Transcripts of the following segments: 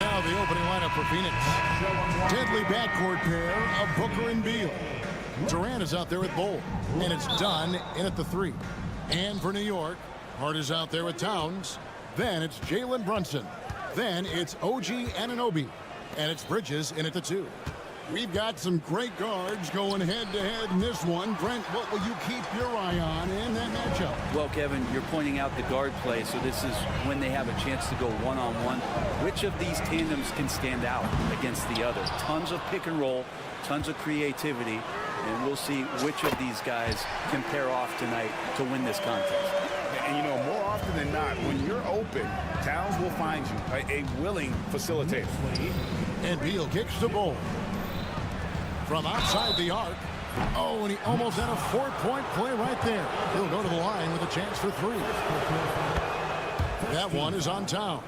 Now the opening lineup for Phoenix. Deadly backcourt pair of Booker and Beal. Durant is out there with Bol, and it's Dunn in at the 3. And for New York, Hart is out there with Towns. Then it's Jalen Brunson. Then it's OG Anunoby, and it's Bridges in at the 2. We've got some great guards going head-to-head in this one. Brent, what will you keep your eye on in that matchup? Well, Kevin, you're pointing out the guard play, so this is when they have a chance to go one-on-one. Which of these tandems can stand out against the other? Tons of pick and roll, tons of creativity, and we'll see which of these guys can pair off tonight to win this contest. And, you know, more often than not, when you're open, Towns will find you a willing facilitator. And Beal kicks the ball. From outside the arc. Oh, and he almost had a 4-point play right there. He'll go to the line with a chance for 3. That one is on Towns.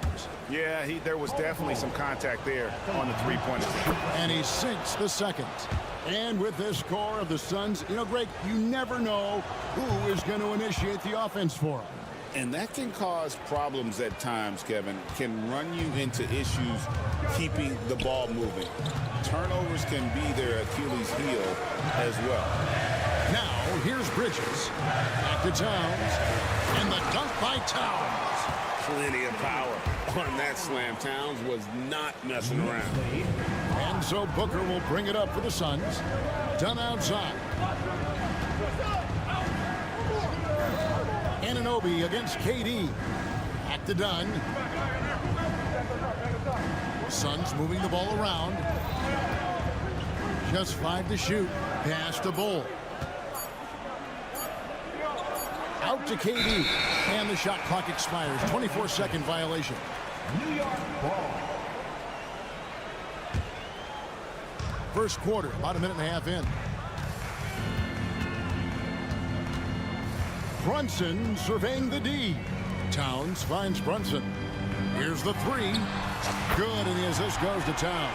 Yeah, there was definitely some contact there on the 3-pointer. And he sinks the second. And with this score of the Suns, you know, Greg, you never know who is going to initiate the offense for them. And that can cause problems at times, Kevin. Can run you into issues keeping the ball moving. Turnovers can be their Achilles heel as well. Now, here's Bridges. Back to Towns. And the dunk by Towns. Plenty of power on that slam. Towns was not messing around. And so Booker will bring it up for the Suns. Done outside. Anunoby against KD. Back to Dunn. Suns moving the ball around. Just 5 to shoot. Pass to Bol. Out to KD. And the shot clock expires. 24-second violation. New York ball. First quarter, about a minute and a half in. Brunson surveying the D. Towns finds Brunson. Here's the 3. Good, and the assist goes to Towns.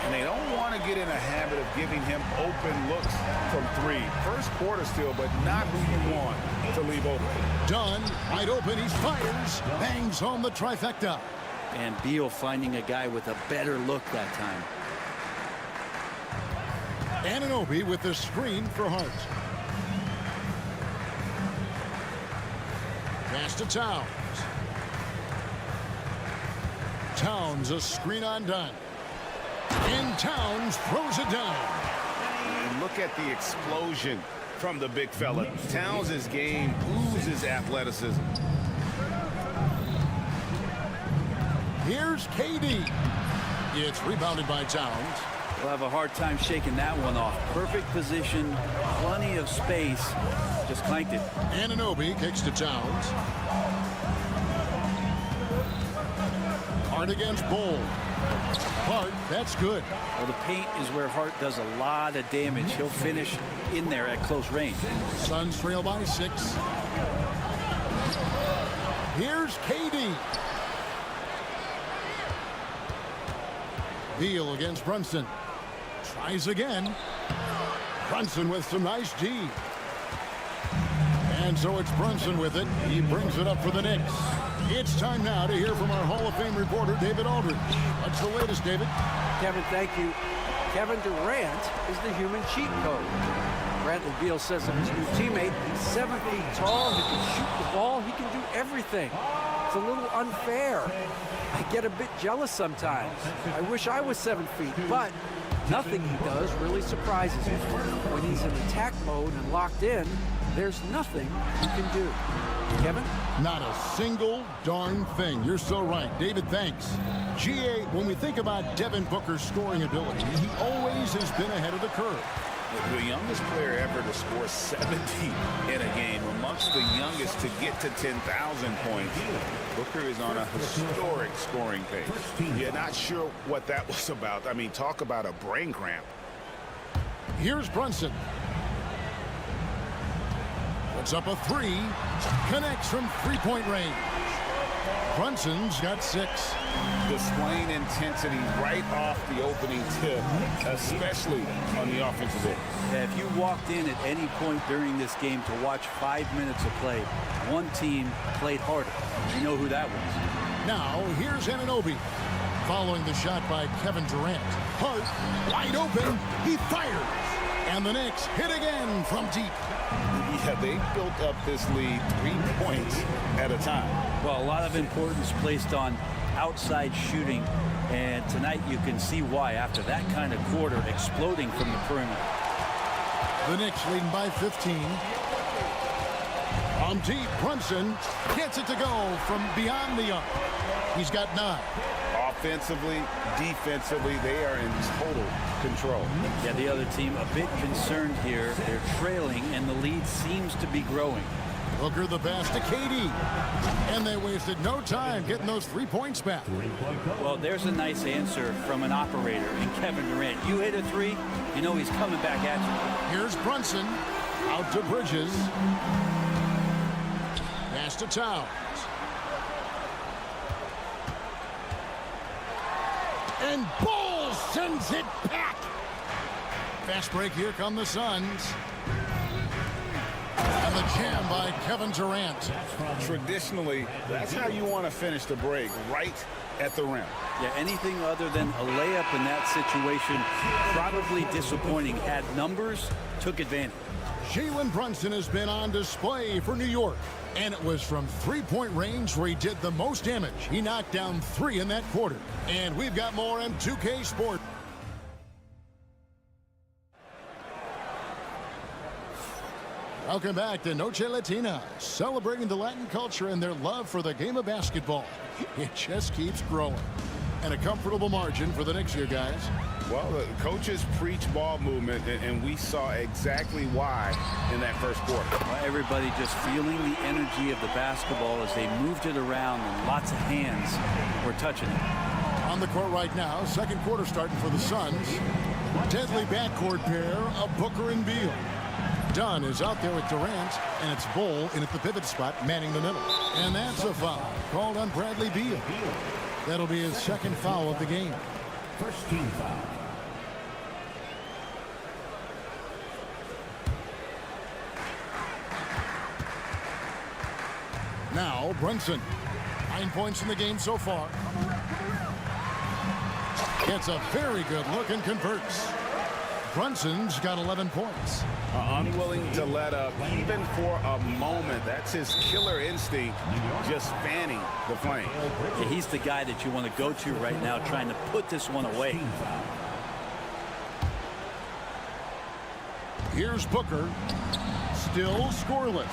And they don't want to get in a habit of giving him open looks from 3. First quarter still, but not who you want to leave open. Dunn, wide open, he fires, bangs home the trifecta. And Beal finding a guy with a better look that time. Anunoby with the screen for Hart. Pass to Towns. Towns, a screen on Dunn. And Towns throws it down. And look at the explosion from the big fella. Towns' game oozes athleticism. Here's KD. It's rebounded by Towns. We'll have a hard time shaking that one off. Perfect position, plenty of space. Just clanked it. Anunoby kicks to Towns. Hart against Bol. Hart, that's good. Well, the paint is where Hart does a lot of damage. He'll finish in there at close range. Suns trail by 6. Here's KD. Beal against Brunson. Tries again. Brunson with some nice D. And so it's Brunson with it. He brings it up for the Knicks. It's time now to hear from our Hall of Fame reporter, David Aldridge. What's the latest, David? Kevin, thank you. Kevin Durant is the human cheat code. Bradley Beal says of his new teammate, he's 7 feet tall, he can shoot the ball, he can do everything. It's a little unfair. I get a bit jealous sometimes. I wish I was 7 feet, but nothing he does really surprises me. When he's in attack mode and locked in, there's nothing he can do. Kevin? Not a single darn thing. You're so right. David, thanks. GA, when we think about Devin Booker's scoring ability, he always has been ahead of the curve. The youngest player ever to score 70 in a game, amongst the youngest to get to 10,000 points. Booker is on a historic scoring pace. You're not sure what that was about. I mean, talk about a brain cramp. Here's Brunson. Puts up a three. Connects from three-point range. Brunson's got 6. Displaying intensity right off the opening tip, especially on the offensive end. Yeah, if you walked in at any point during this game to watch 5 minutes of play, one team played harder. You know who that was. Now, here's Anunoby. Following the shot by Kevin Durant. Hart, wide open. He fires. And the Knicks hit again from deep. Yeah, they built up this lead 3 points at a time. Well, a lot of importance placed on outside shooting, and tonight you can see why after that kind of quarter exploding from the perimeter. The Knicks leading by 15. On deep, Brunson gets it to go from beyond the arc. He's got 9. Offensively, defensively, they are in total control. Yeah, the other team a bit concerned here. They're trailing, and the lead seems to be growing. Booker the pass to KD. And they wasted no time getting those 3 points back. Well, there's a nice answer from an operator in Kevin Durant. You hit a 3, you know he's coming back at you. Here's Brunson. Out to Bridges. Pass to Towns. And Ball sends it back. Fast break. Here come the Suns. And the jam by Kevin Durant. Traditionally, that's how you want to finish the break, right at the rim. Yeah, anything other than a layup in that situation, probably disappointing. Had numbers, took advantage. Jalen Brunson has been on display for New York. And it was from three-point range where he did the most damage. He knocked down 3 in that quarter. And we've got more M2K Sport. Welcome back to Noche Latina, celebrating the Latin culture and their love for the game of basketball. It just keeps growing. And a comfortable margin for the Knicks here, guys. Well, the coaches preach ball movement, and we saw exactly why in that first quarter. Well, everybody just feeling the energy of the basketball as they moved it around, and lots of hands were touching it. On the court right now, second quarter starting for the Suns. Deadly backcourt pair of Booker and Beal. Dunn is out there with Durant, and it's Bull in at the pivot spot, manning the middle. And that's a foul called on Bradley Beal. That'll be his second foul of the game. First team foul. Now Brunson. 9 points in the game so far. Gets a very good look and converts. Brunson's got 11 points. Unwilling to let up even for a moment. That's his killer instinct, just fanning the flame. Yeah, he's the guy that you want to go to right now, trying to put this one away. Here's Booker. Still scoreless.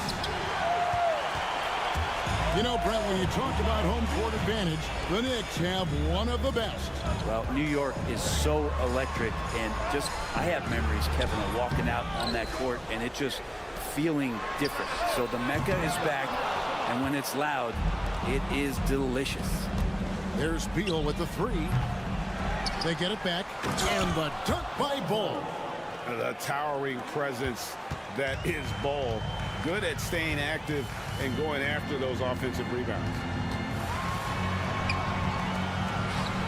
You know, Brent, when you talk about home court advantage, the Knicks have one of the best. Well, New York is so electric, and just, I have memories, Kevin, of walking out on that court and it just feeling different. So the Mecca is back, and when it's loud, it is delicious. There's Beal with the 3. They get it back, and the dunk by Bull. The towering presence that is Bull. Good at staying active and going after those offensive rebounds.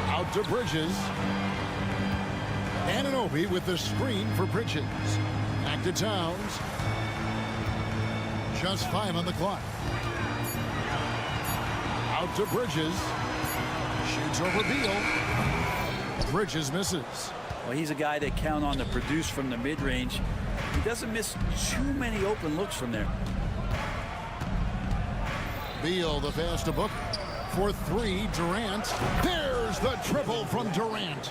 Out to Bridges. Anunoby with the screen for Bridges. Back to Towns. Just 5 on the clock. Out to Bridges. Shoots over Beal. Bridges misses. Well, he's a guy they count on to produce from the mid-range. He doesn't miss too many open looks from there. Beal, the pass to Booker. For three, Durant. There's the triple from Durant.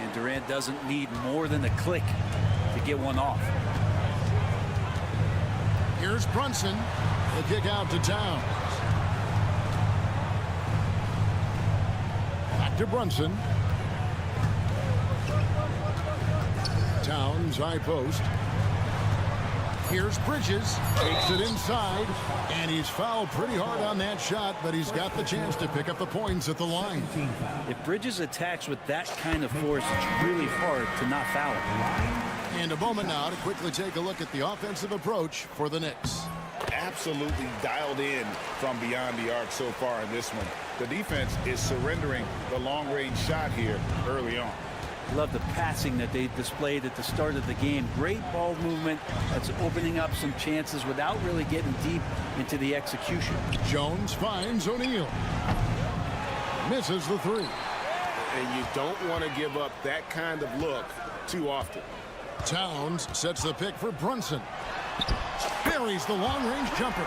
And Durant doesn't need more than a click to get one off. Here's Brunson. The kick out to Towns. Back to Brunson. Towns, high post. Here's Bridges. Takes it inside. And he's fouled pretty hard on that shot, but he's got the chance to pick up the points at the line. If Bridges attacks with that kind of force, it's really hard to not foul him. And a moment now to quickly take a look at the offensive approach for the Knicks. Absolutely dialed in from beyond the arc so far in this one. The defense is surrendering the long-range shot here early on. Love the passing that they displayed at the start of the game. Great ball movement that's opening up some chances without really getting deep into the execution. Jones finds O'Neal. Misses the three. And you don't want to give up that kind of look too often. Towns sets the pick for Brunson. Buries the long-range jumper.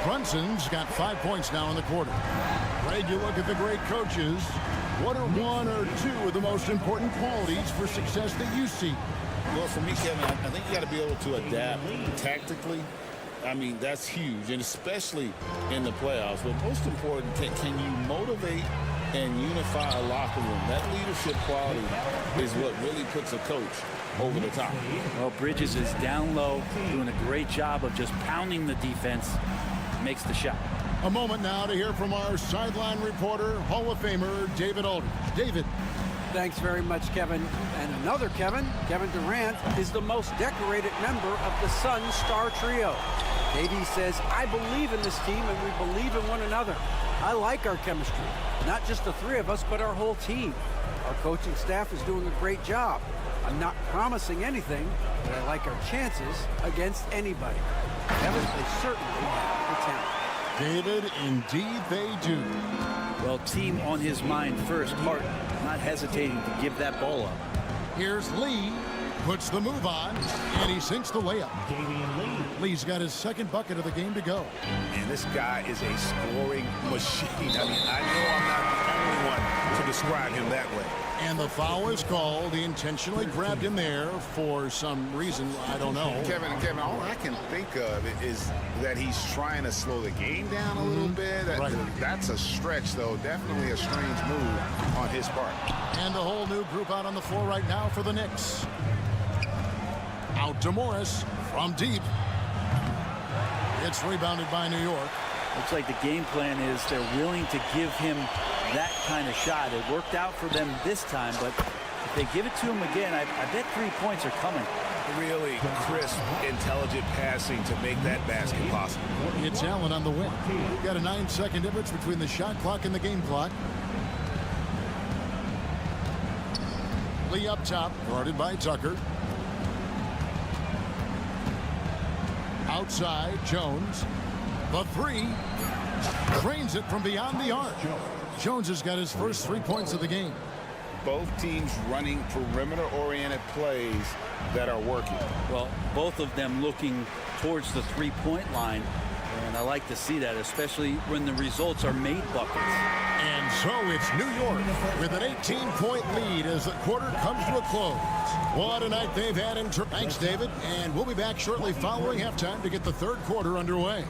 Brunson's got 5 points now in the quarter. Greg, you look at the great coaches. What are one or two of the most important qualities for success that you see? Well, for me, Kevin, I think you got to be able to adapt tactically. I mean, that's huge, and especially in the playoffs. But most important, can you motivate and unify a locker room? That leadership quality is what really puts a coach over the top. Well, Bridges is down low, doing a great job of just pounding the defense. Makes the shot. A moment now to hear from our sideline reporter, Hall of Famer David Aldridge. David. Thanks very much, Kevin. And another Kevin Durant, is the most decorated member of the Suns star trio. KD says, I believe in this team and we believe in one another. I like our chemistry. Not just the three of us, but our whole team. Our coaching staff is doing a great job. I'm not promising anything, but I like our chances against anybody. Kevin, they certainly have the talent. David, indeed they do. Well, team on his mind first. Hart not hesitating to give that ball up. Here's Lee. Puts the move on, and he sinks the layup. Lee's got his second bucket of the game to go. And this guy is a scoring machine. I mean, I know I'm not the only one to describe him that way. And the foul is called. He intentionally grabbed him there for some reason. I don't know. Kevin, all I can think of is that he's trying to slow the game down a little bit. That's a stretch, though. Definitely a strange move on his part. And a whole new group out on the floor right now for the Knicks. Out to Morris from deep. It's rebounded by New York. Looks like the game plan is they're willing to give him that kind of shot. It worked out for them this time, but if they give it to him again, I bet 3 points are coming. Really crisp, intelligent passing to make that basket possible. It's Allen on the wing. We've got a 9-second difference between the shot clock and the game clock. Lee up top, guarded by Tucker. Outside, Jones. The three. Trains it from beyond the arc. Jones has got his first 3 points of the game. Both teams running perimeter-oriented plays that are working. Well, both of them looking towards the three-point line. And I like to see that, especially when the results are made buckets. And so it's New York with an 18-point lead as the quarter comes to a close. What a night they've had in Thanks, David. And we'll be back shortly following halftime to get the third quarter underway.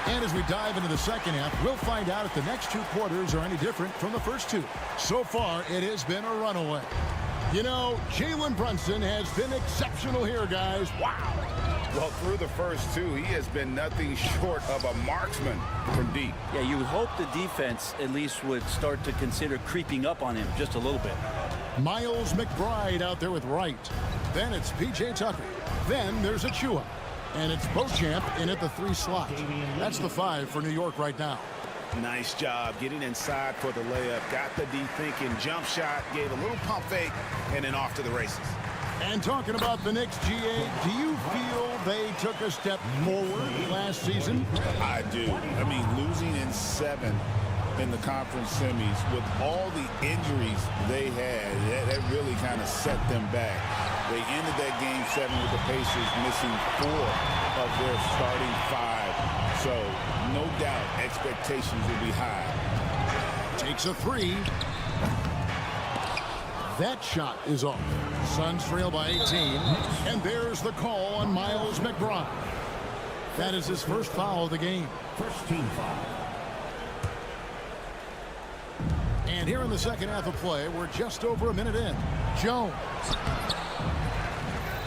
And as we dive into the second half, we'll find out if the next two quarters are any different from the first two. So far, it has been a runaway. You know, Jalen Brunson has been exceptional here, guys. Wow. Well, through the first two, he has been nothing short of a marksman from deep. Yeah, you would hope the defense at least would start to consider creeping up on him just a little bit. Miles McBride out there with Wright. Then it's P.J. Tucker. Then there's Achua. And it's Beauchamp in at the 3 slot. That's the 5 for New York right now. Nice job getting inside for the layup. Got the D thinking. Jump shot. Gave a little pump fake. And then off to the races. And talking about the Knicks, GA, do you feel they took a step forward last season? I do. I mean, losing in 7 in the conference semis with all the injuries they had, that really kind of set them back. They ended that game 7 with the Pacers missing 4 of their starting 5. So no doubt expectations will be high. Takes a 3. That shot is off. Suns trail by 18. And there's the call on Miles McBride. That is his first foul of the game. First team foul. And here in the second half of play, we're just over a minute in. Jones.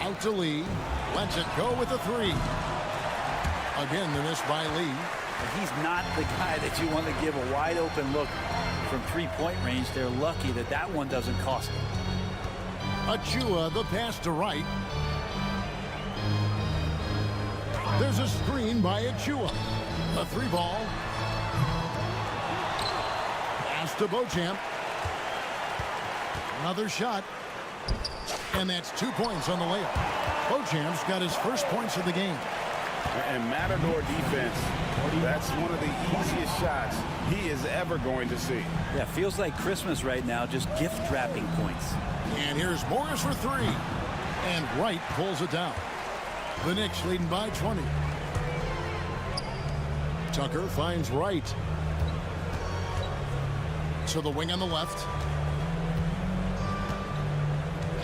Out to Lee. Lets it go with a 3. Again, the miss by Lee. He's not the guy that you want to give a wide open look from three-point range. They're lucky that that one doesn't cost them. Achua, the pass to Wright. There's a screen by Achua. A 3-ball. Pass to Beauchamp. Another shot. And that's 2 points on the layup. Beauchamp's got his first points of the game. And Matador defense, that's one of the easiest shots he is ever going to see. Yeah, feels like Christmas right now, just gift wrapping points. And here's Morris for 3. And Wright pulls it down. The Knicks leading by 20. Tucker finds Wright. To the wing on the left.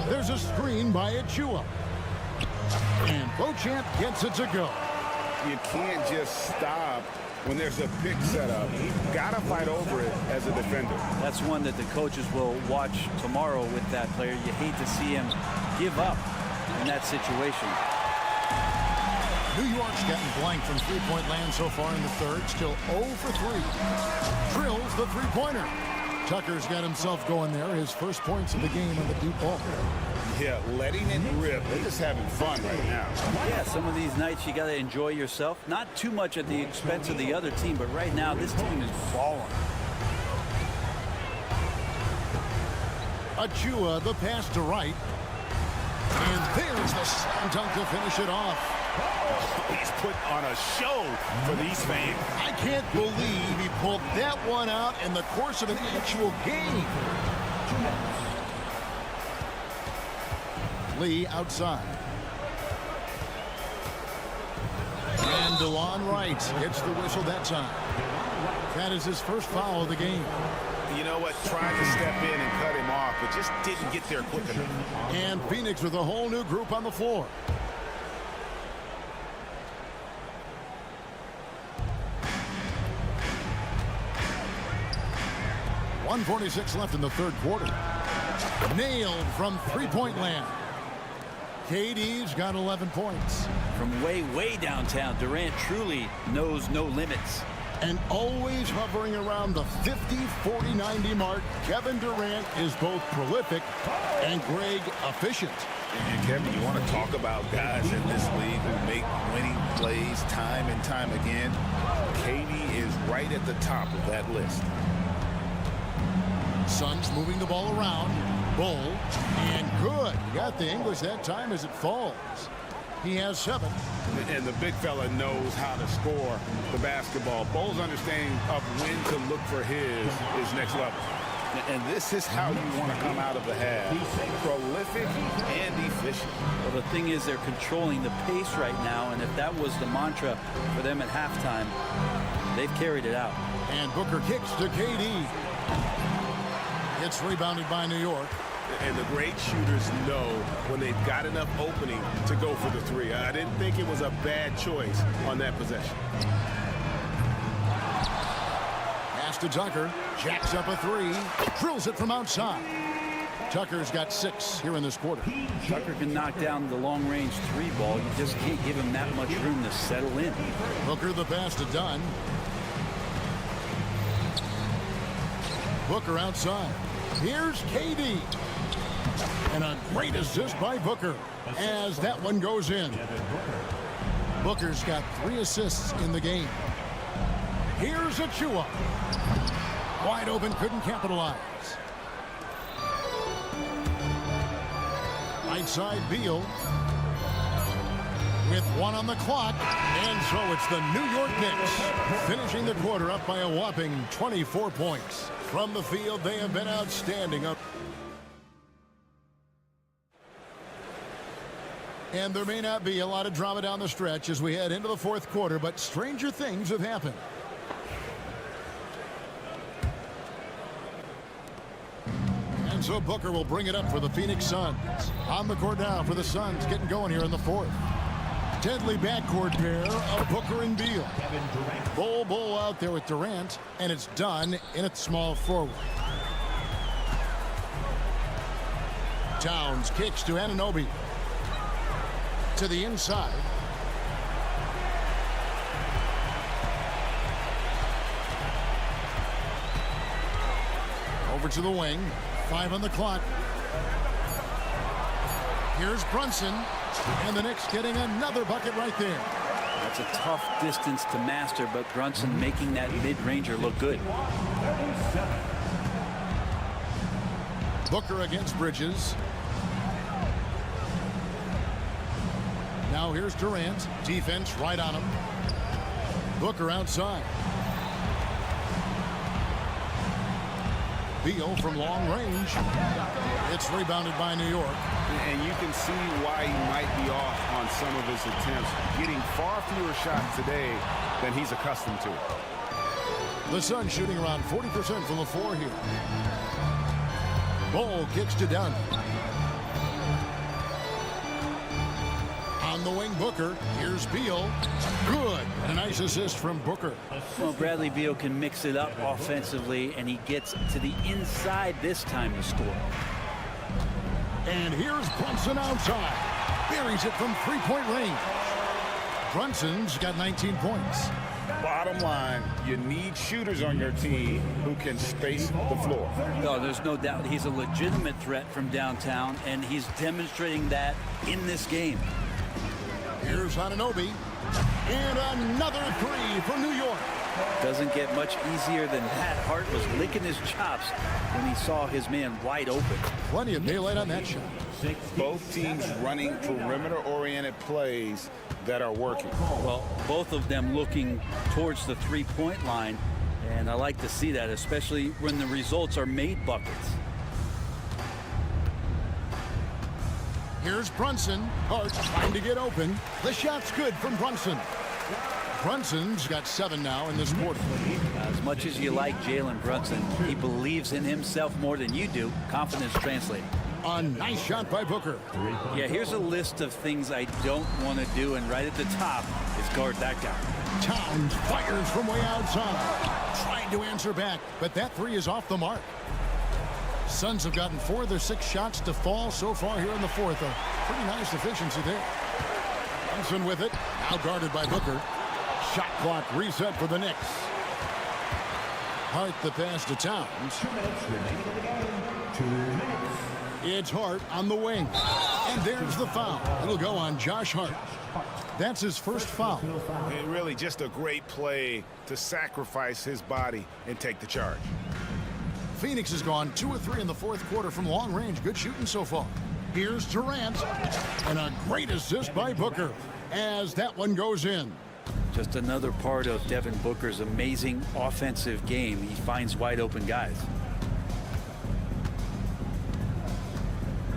There's a screen by Achua. And Beauchamp gets it to go. You can't just stop when there's a pick set up. You've got to fight over it as a defender. That's one that the coaches will watch tomorrow with that player. You hate to see him give up in that situation. New York's gotten blank from three-point land so far in the third. Still 0 for 3. Drills the three-pointer. Tucker's got himself going there. His first points of the game on the deep ball. Yeah, letting it rip. They're just having fun right now. Yeah, some of these nights you got to enjoy yourself. Not too much at the expense of the other team, but right now this team is balling. Achua, the pass to Wright. And there's the slam dunk to finish it off. He's put on a show for these fans. I can't believe he pulled that one out in the course of an actual game. Lee outside. And DeLon Wright gets the whistle that time. That is his first foul of the game. You know what? Tried to step in and cut him off, but just didn't get there quick enough. And Phoenix with a whole new group on the floor. .146 left in the third quarter. Nailed from three-point land. KD's got 11 points. From way downtown, Durant truly knows no limits. And always hovering around the 50, 40, 90 mark, Kevin Durant is both prolific and Greg efficient. And Kevin, you want to talk about guys in this league who make winning plays time and time again? KD is right at the top of that list. Suns moving the ball around. Bull. And good. Got the English that time as it falls. He has 7. And the big fella knows how to score the basketball. Bull's understanding of when to look for his is next level. And this is how you want to come out of the half. Prolific and efficient. Well, the thing is they're controlling the pace right now, and if that was the mantra for them at halftime, they've carried it out. And Booker kicks to KD. It's rebounded by New York. And the great shooters know when they've got enough opening to go for the 3. I didn't think it was a bad choice on that possession. Pass to Tucker. Jacks up a 3. Drills it from outside. Tucker's got 6 here in this quarter. Tucker can knock down the long-range 3-ball. You just can't give him that much room to settle in. Booker the pass to Dunn. Booker outside. Here's KD. And a great assist by Booker as that one goes in. Booker's got 3 assists in the game. Here's Achua. Wide open, couldn't capitalize. Right side, Beal. With 1 on the clock. And so it's the New York Knicks finishing the quarter up by a whopping 24 points. From the field, they have been outstanding. And there may not be a lot of drama down the stretch as we head into the fourth quarter, but stranger things have happened. And so Booker will bring it up for the Phoenix Suns. On the court now for the Suns, getting going here in the fourth. Deadly backcourt pair of Booker and Beal. Bull out there with Durant, and it's done in its small forward. Towns kicks to Anunoby. To the inside. Over to the wing. 5 on the clock. Here's Brunson. And the Knicks getting another bucket right there. That's a tough distance to master, but Brunson making that mid-ranger look good. Booker against Bridges. Now here's Durant. Defense right on him. Booker outside. Beal from long range. It's rebounded by New York. And you can see why he might be off on some of his attempts. Getting far fewer shots today than he's accustomed to. The Suns shooting around 40% from the floor here. Ball kicks to Dunn. On the wing, Booker. Here's Beal. Good. And a nice assist from Booker. Well, Bradley Beal can mix it up offensively, and he gets to the inside this time to score. And here's Brunson outside. Buries it from three-point range. Brunson's got 19 points. Bottom line, you need shooters on your team who can space the floor. No, there's no doubt he's a legitimate threat from downtown, and he's demonstrating that in this game. Here's Anunoby. And another three for New York. Doesn't get much easier than that. Hart was licking his chops when he saw his man wide open. Plenty of daylight on that shot. Both teams running perimeter-oriented plays that are working. Well, both of them looking towards the three-point line, and I like to see that, especially when the results are made buckets. Here's Brunson. Hart trying to get open. The shot's good from Brunson. Brunson's got 7 now in this quarter. As much as you like Jalen Brunson, he believes in himself more than you do. Confidence translating. A nice shot by Booker. Yeah, here's a list of things I don't want to do, and right at the top is guard that guy. Towns fires from way outside. Trying to answer back, but that three is off the mark. Suns have gotten 4 of their 6 shots to fall so far here in the fourth. A pretty nice efficiency there. Brunson with it. Now guarded by Booker. Shot clock reset for the Knicks. Hart the pass to Towns. 2 minutes remaining in the game. 2 minutes. It's Hart on the wing. And there's the foul. It'll go on Josh Hart. That's his first foul. And really just a great play to sacrifice his body and take the charge. Phoenix has gone 2 of 3 in the fourth quarter from long range. Good shooting so far. Here's Durant. And a great assist by Booker as that one goes in. Just another part of Devin Booker's amazing offensive game. He finds wide open guys.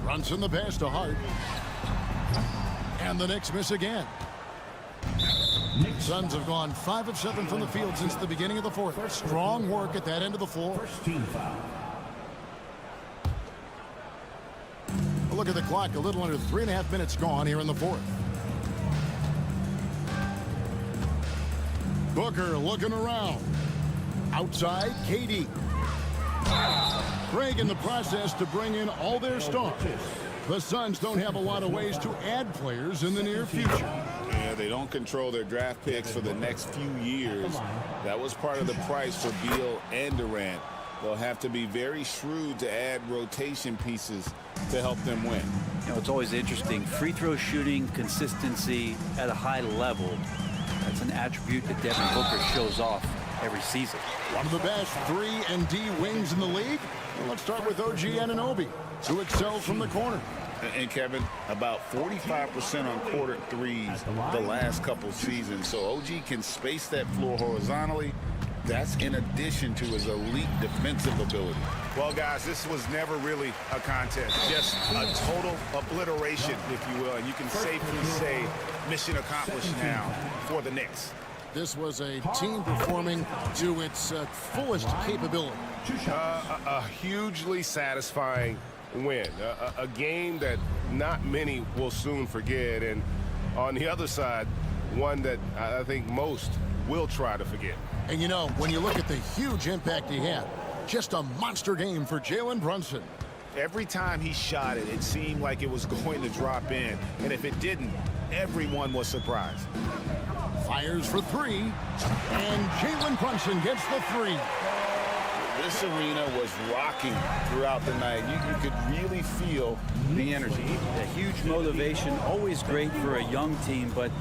Brunson the pass to Hart. And the Knicks miss again. Suns have gone 5 of 7 from the field since the beginning of the fourth. Strong work at that end of the floor. First team foul. Look at the clock. A little under 3.5 minutes gone here in the fourth. Booker looking around. Outside, KD. Craig in the process to bring in all their stars. The Suns don't have a lot of ways to add players in the near future. Yeah, they don't control their draft picks for the next few years. That was part of the price for Beal and Durant. They'll have to be very shrewd to add rotation pieces to help them win. You know, it's always interesting. Free throw shooting, consistency at a high level. That's an attribute that Devin Booker shows off every season. One of the best 3-and-D wings in the league. Well, let's start with OG Anunoby, who excels from the corner. And Kevin, about 45% on quarter threes the last couple seasons. So OG can space that floor horizontally. That's in addition to his elite defensive ability. Well, guys, this was never really a contest. Just a total obliteration, if you will. And you can safely say mission accomplished now for the Knicks. This was a team performing to its fullest capability. A hugely satisfying win. A game that not many will soon forget. And on the other side, one that I think most will try to forget. And you know, when you look at the huge impact he had, just a monster game for Jalen Brunson. Every time he shot it, it seemed like it was going to drop in. And if it didn't, everyone was surprised. Fires for three, and Jalen Brunson gets the three. This arena was rocking throughout the night. You could really feel the energy. A huge motivation, always great for a young team, but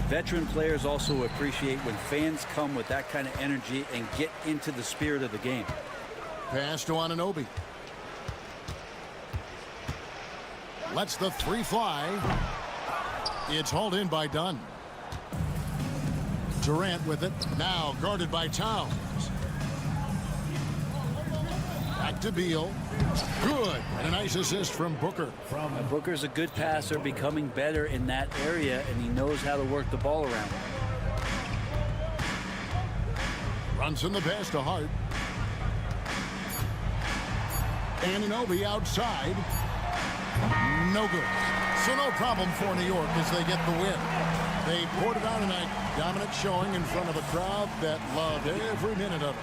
veteran players also appreciate when fans come with that kind of energy and get into the spirit of the game. Pass to Anunoby. Lets the three fly. It's hauled in by Dunn. Durant with it. Now guarded by Towns. Back to Beal. Good. And a nice assist from Booker. Booker's a good passer, becoming better in that area, and he knows how to work the ball around. Brunson the pass to Hart. Anunoby outside. No good. So no problem for New York as they get the win. They poured it out tonight. Dominant showing in front of a crowd that loved every minute of it.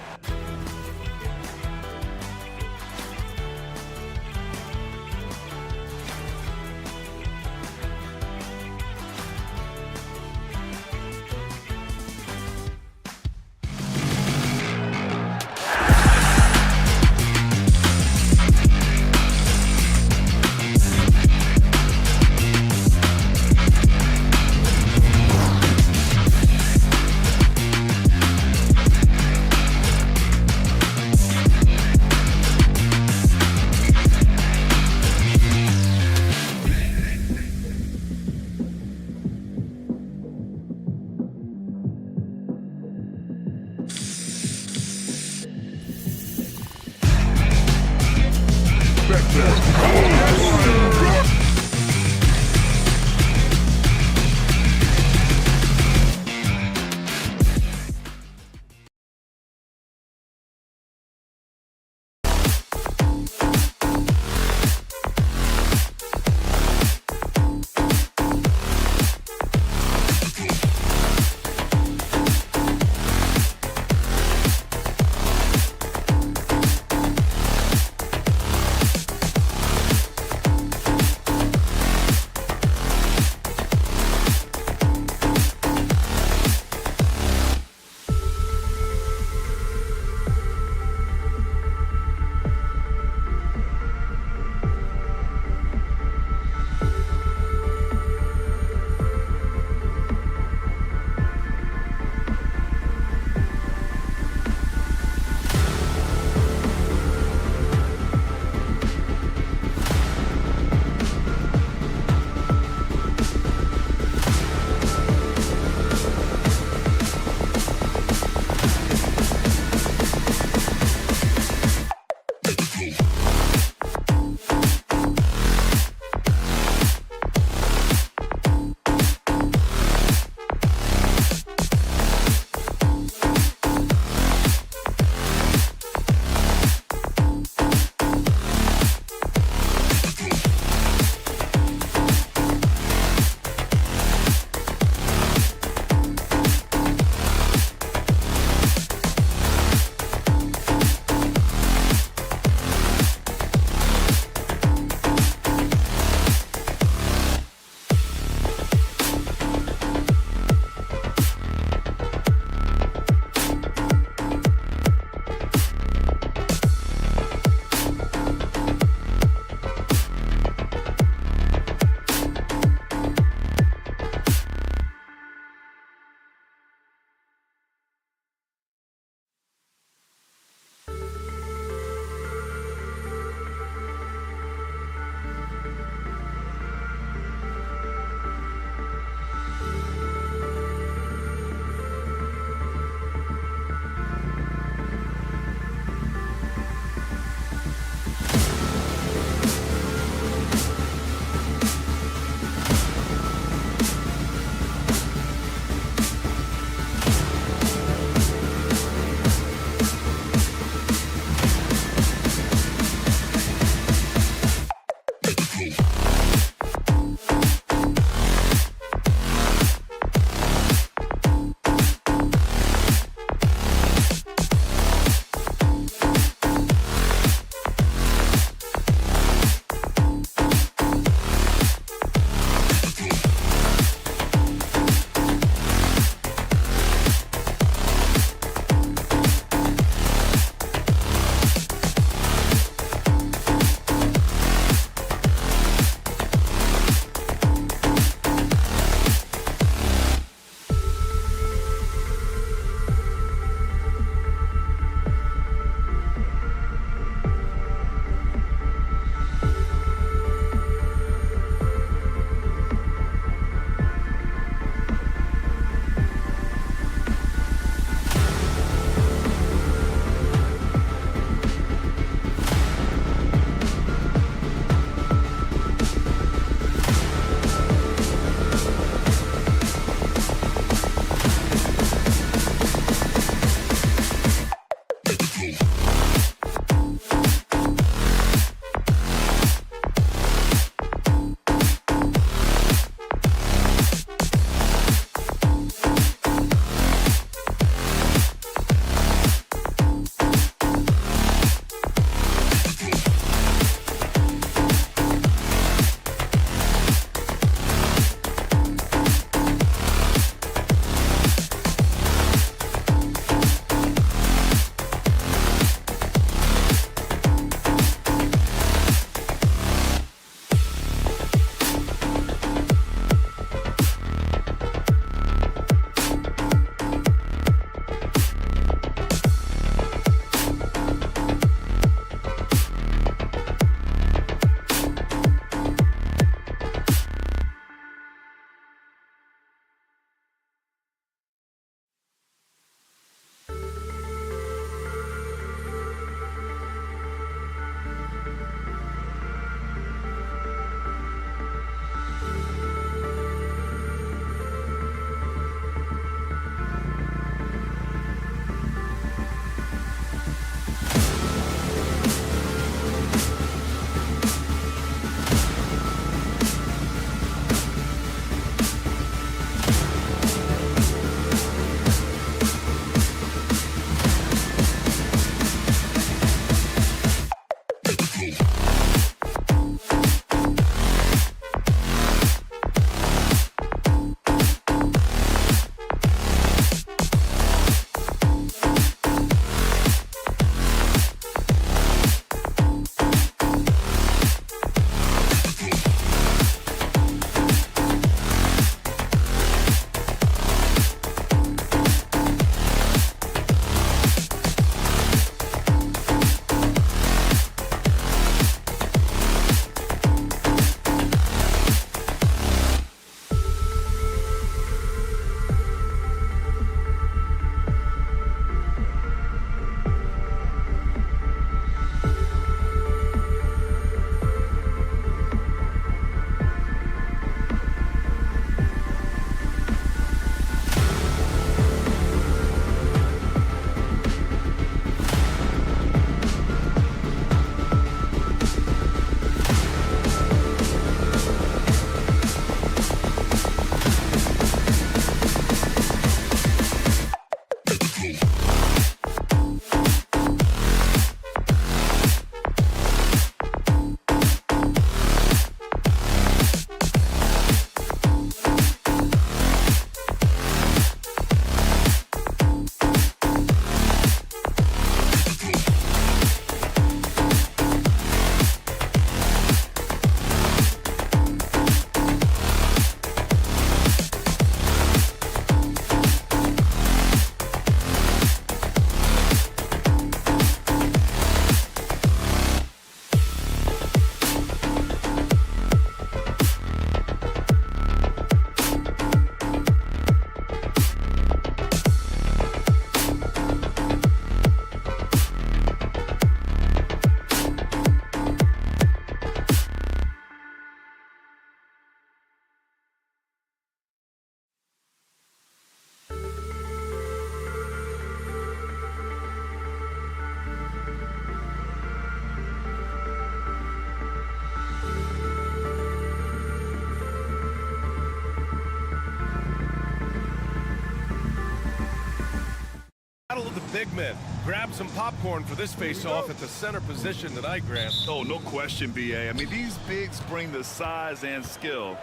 Battle of the big men. Grab some popcorn for this face-off at the center position tonight, Grant. Oh, no question, B.A. I mean, these bigs bring the size and skill.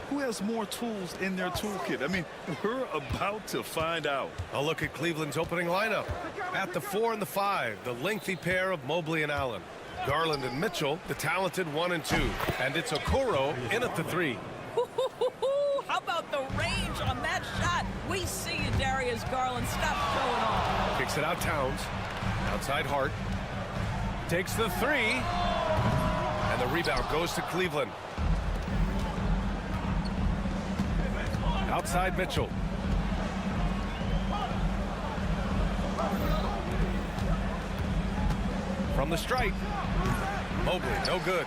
Who has more tools in their toolkit? I mean, we're about to find out. A look at Cleveland's opening lineup. At the 4 and the 5, the lengthy pair of Mobley and Allen. Garland and Mitchell, the talented 1 and 2. And it's Okoro in at the 3. How about the range on that shot? We see you, Darius Garland. Stop showing off. Kicks it out Towns. Outside Hart. Takes the 3. And the rebound goes to Cleveland. Outside Mitchell. From the stripe. Mobley, no good.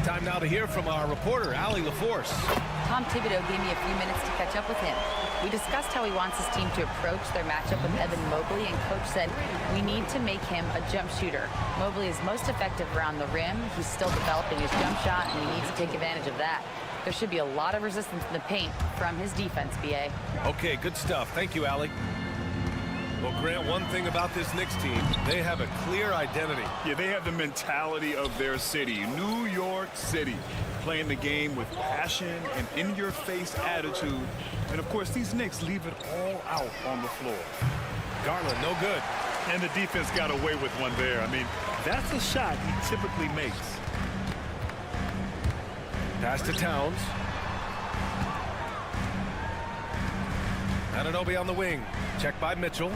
Time now to hear from our reporter, Allie LaForce. Tom Thibodeau gave me a few minutes to catch up with him. We discussed how he wants his team to approach their matchup with Evan Mobley, and Coach said, we need to make him a jump shooter. Mobley is most effective around the rim. He's still developing his jump shot, and he needs to take advantage of that. There should be a lot of resistance in the paint from his defense, BA. Okay, good stuff. Thank you, Allie. Well, Grant, one thing about this Knicks team, they have a clear identity. Yeah, they have the mentality of their city, New York City, playing the game with passion and in-your-face attitude. And, of course, these Knicks leave it all out on the floor. Garland, no good. And the defense got away with one there. I mean, that's a shot he typically makes. Pass to Towns. Anunoby on the wing. Checked by Mitchell.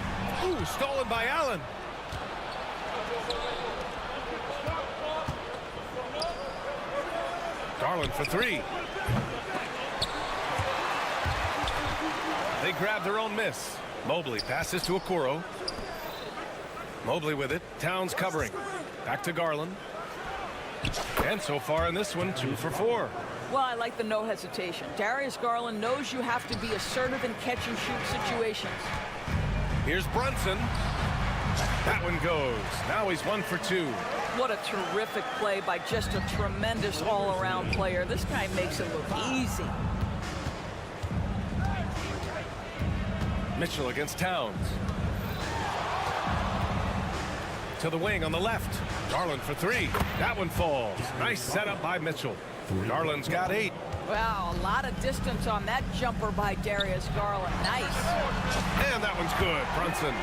Ooh, stolen by Allen. Garland for three. They grab their own miss. Mobley passes to Okoro. Mobley with it. Towns covering. Back to Garland. And so far in this one, 2 for 4. Well, I like the no hesitation. Darius Garland knows you have to be assertive in catch-and-shoot situations. Here's Brunson. That one goes. Now he's 1 for 2. What a terrific play by just a tremendous all-around player. This guy makes it look easy. Mitchell against Towns. To the wing on the left. Garland for 3. That one falls. Nice setup by Mitchell. Garland's got 8. Wow, a lot of distance on that jumper by Darius Garland. Nice. And that one's good. Brunson.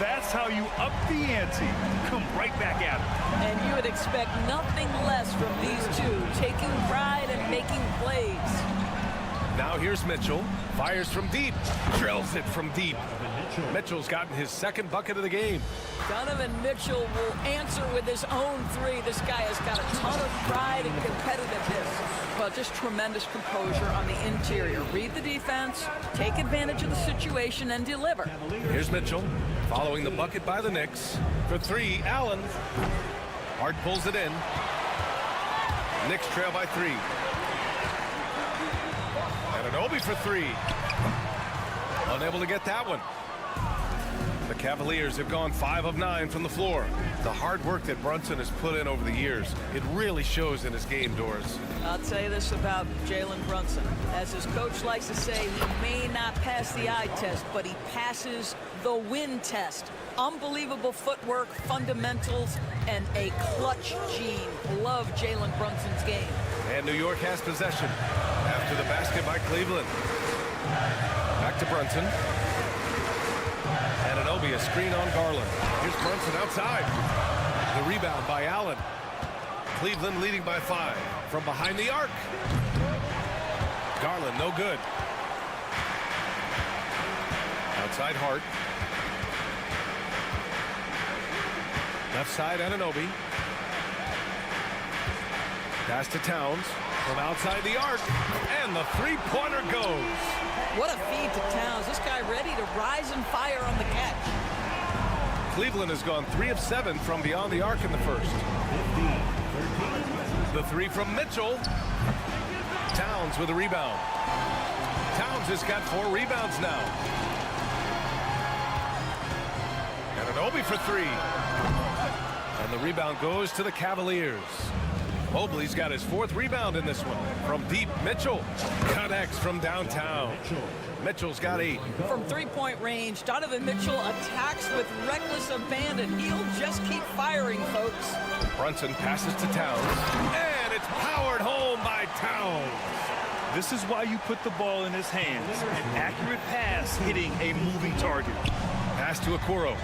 That's how you up the ante. Come right back at it. And you would expect nothing less from these two, taking pride and making plays. Now here's Mitchell. Fires from deep. Drills it from deep. Mitchell's gotten his second bucket of the game. Donovan Mitchell will answer with his own 3. This guy has got a ton of pride and competitiveness. Well, just tremendous composure on the interior. Read the defense, take advantage of the situation, and deliver. Here's Mitchell following the bucket by the Knicks. For 3, Allen. Hart pulls it in. Knicks trail by 3. Anunoby for 3. Unable to get that one. The Cavaliers have gone 5 of 9 from the floor. The hard work that Brunson has put in over the years, it really shows in his game, Doris. I'll tell you this about Jalen Brunson. As his coach likes to say, he may not pass the eye test, but he passes the win test. Unbelievable footwork, fundamentals, and a clutch gene. Love Jalen Brunson's game. And New York has possession after the basket by Cleveland. Back to Brunson. Anunoby, a screen on Garland. Here's Brunson outside. The rebound by Allen. Cleveland leading by 5 from behind the arc. Garland, no good. Outside Hart. Left side, Anunoby. Pass to Towns from outside the arc. And the three-pointer goes. What a feed to Towns. This guy ready to rise and fire on the catch. Cleveland has gone 3 of 7 from beyond the arc in the first. The 3 from Mitchell. Towns with a rebound. Towns has got 4 rebounds now. Anunoby for 3. And the rebound goes to the Cavaliers. Mobley's got his 4th rebound in this one. From deep, Mitchell connects from downtown. Mitchell's got 8. From three-point range, Donovan Mitchell attacks with reckless abandon. He'll just keep firing, folks. Brunson passes to Towns. And it's powered home by Towns. This is why you put the ball in his hands. An accurate pass hitting a moving target. Pass to Okoro.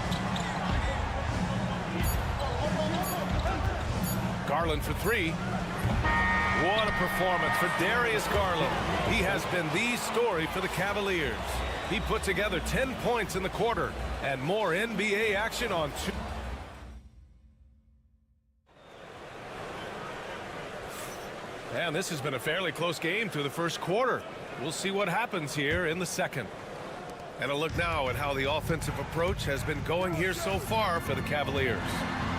Garland for 3. What a performance for Darius Garland. He has been the story for the Cavaliers. He put together 10 points in the quarter and more NBA action on 2. And this has been a fairly close game through the first quarter. We'll see what happens here in the second. And a look now at how the offensive approach has been going here so far for the Cavaliers.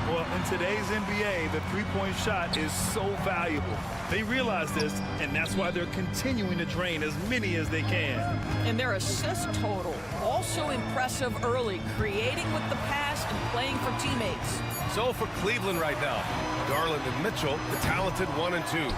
Well, in today's NBA, the three-point shot is so valuable. They realize this, and that's why they're continuing to drain as many as they can. And their assist total, also impressive early, creating with the pass and playing for teammates. So for Cleveland right now, Garland and Mitchell, the talented 1 and 2.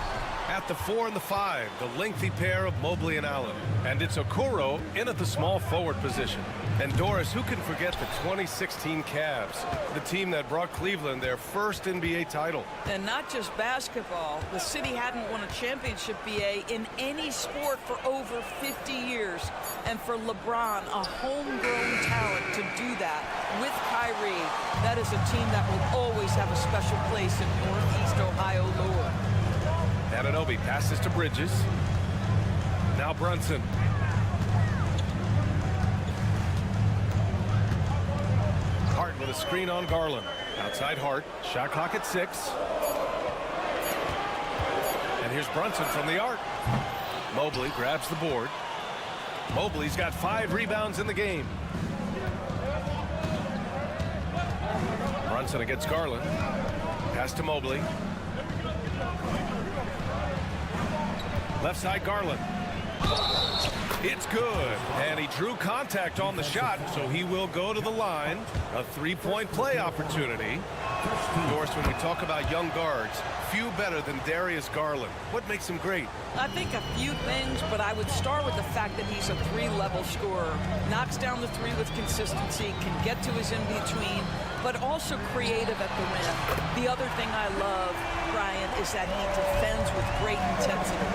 At the 4 and the 5, the lengthy pair of Mobley and Allen. And it's Okoro in at the small forward position. And Doris, who can forget the 2016 Cavs, the team that brought Cleveland their first NBA title. And not just basketball. The city hadn't won a championship, BA, in any sport for over 50 years. And for LeBron, a homegrown talent, to do that with Kyrie, that is a team that will always have a special place in Northeast Ohio lore. Anunoby passes to Bridges. Now Brunson. Hart with a screen on Garland. Outside Hart. Shot clock at 6. And here's Brunson from the arc. Mobley grabs the board. Mobley's got 5 rebounds in the game. Brunson against Garland. Pass to Mobley. Left side Garland. It's good. And he drew contact on the shot, so he will go to the line. A 3-point play opportunity. Doris, when we talk about young guards, few better than Darius Garland. What makes him great? I think a few things, but I would start with the fact that he's a 3-level scorer. Knocks down the 3 with consistency, can get to his in-between, but also creative at the rim. The other thing I love, Brian, is that he defends with great intensity.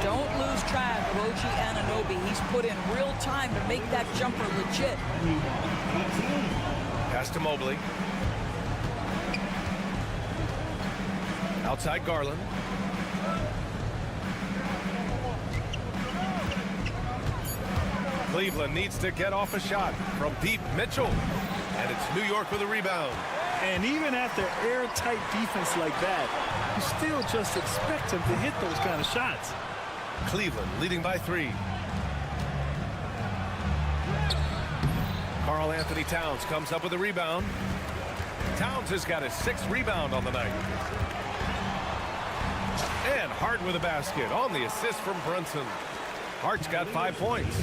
Don't lose track of OG Anunoby. He's put in real time to make that jumper legit. Pass to Mobley. Outside Garland. Cleveland needs to get off a shot from deep. Mitchell. And it's New York with a rebound. And even after airtight defense like that, you still just expect him to hit those kind of shots. Cleveland leading by 3. Karl Anthony Towns comes up with a rebound. Towns has got his 6th rebound on the night. And Hart with a basket on the assist from Brunson. Hart's got 5 points.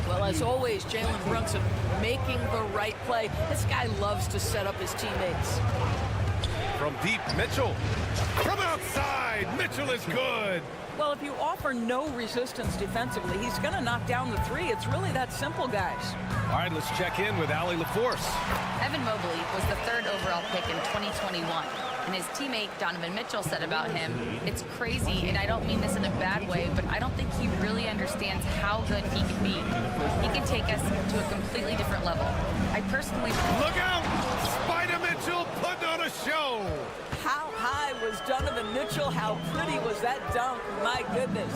Well, as always, Jalen Brunson making the right play. This guy loves to set up his teammates. From deep, Mitchell. From outside, Mitchell is good. Well, if you offer no resistance defensively, he's going to knock down the 3. It's really that simple, guys. All right, let's check in with Allie LaForce. Evan Mobley was the 3rd overall pick in 2021. And his teammate Donovan Mitchell said about him, "It's crazy, and I don't mean this in a bad way, but I don't think he really understands how good he can be. He can take us to a completely different level. I personally..." Look out! Spider Mitchell putting on a show. How high was Donovan Mitchell? How pretty was that dunk? My goodness.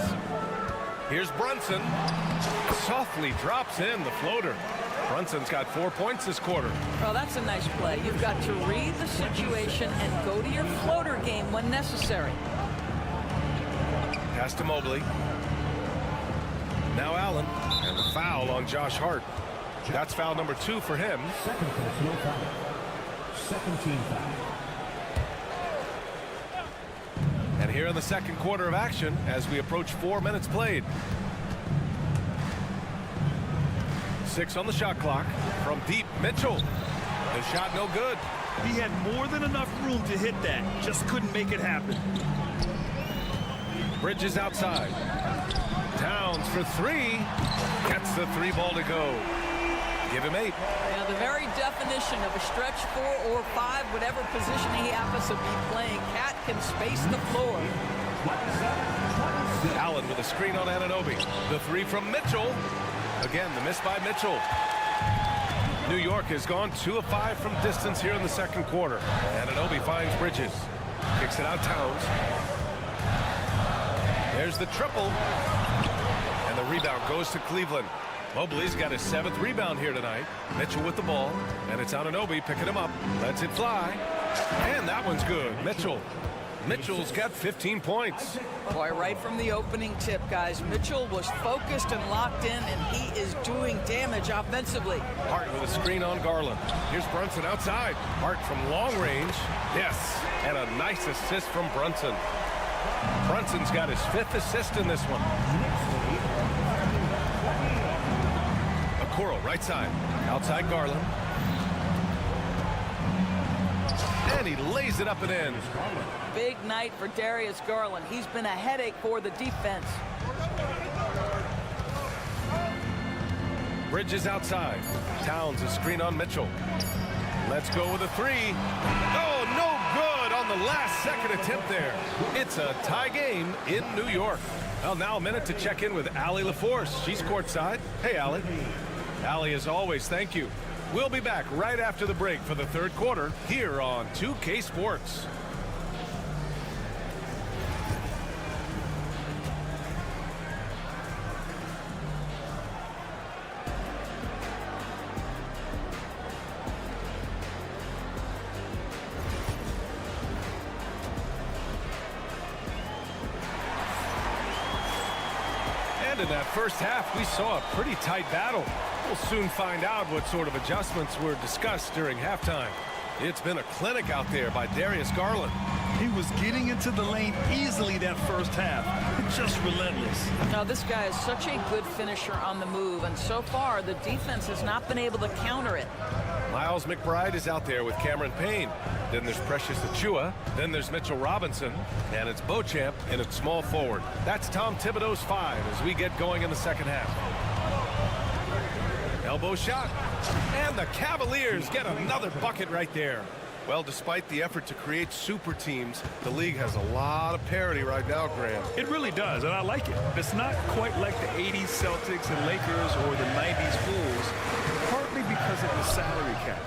Here's Brunson. Softly drops in the floater. Brunson's got 4 points this quarter. Well, that's a nice play. You've got to read the situation and go to your floater game when necessary. Pass to Mobley. Now Allen. And a foul on Josh Hart. That's foul number 2 for him. Second personal foul. Second team foul. And here in the second quarter of action as we approach 4 minutes played. 6 on the shot clock. From deep, Mitchell. The shot no good. He had more than enough room to hit that. Just couldn't make it happen. Bridges outside. Towns for 3. Gets the 3 ball to go. Give him 8. Yeah, the very definition of a stretch 4 or 5, whatever position he happens to be playing, Cat can space the floor. Allen with a screen on Anunoby. The 3 from Mitchell. Again, the miss by Mitchell. New York has gone 2 of 5 from distance here in the second quarter. Anunoby finds Bridges. Kicks it out Towns. There's the triple. And the rebound goes to Cleveland. Mobley's got his 7th rebound here tonight. Mitchell with the ball. And it's Anunoby picking him up. Lets it fly. And that one's good. Mitchell Mitchell's got 15 points. Boy, right from the opening tip, guys, Mitchell was focused and locked in, and he is doing damage offensively. Hart with a screen on Garland. Here's Brunson outside. Hart from long range. Yes, and a nice assist from Brunson. Brunson's got his 5th assist in this one. Okoro, right side. Outside Garland. And he lays it up and in. Big night for Darius Garland. He's been a headache for the defense. Bridges outside. Towns a screen on Mitchell. Let's go with a 3. Oh, no good on the last second attempt there. It's a tie game in New York. Well, now a minute to check in with Allie LaForce. She's courtside. Hey, Allie. Allie, as always, thank you. We'll be back right after the break for the third quarter here on 2K Sports. And in that first half, we saw a pretty tight battle. We'll soon find out what sort of adjustments were discussed during halftime. It's been a clinic out there by Darius Garland. He was getting into the lane easily that first half. Just relentless. Now, this guy is such a good finisher on the move, and so far, the defense has not been able to counter it. Miles McBride is out there with Cameron Payne. Then there's Precious Achiuwa. Then there's Mitchell Robinson. And it's Beauchamp in at small forward. That's Tom Thibodeau's 5 as we get going in the second half. Elbow shot. And the Cavaliers get another bucket right there. Well, despite the effort to create super teams, the league has a lot of parity right now, Graham. It really does, and I like it. It's not quite like the 80s Celtics and Lakers or the 90s Bulls, partly because of the salary cap.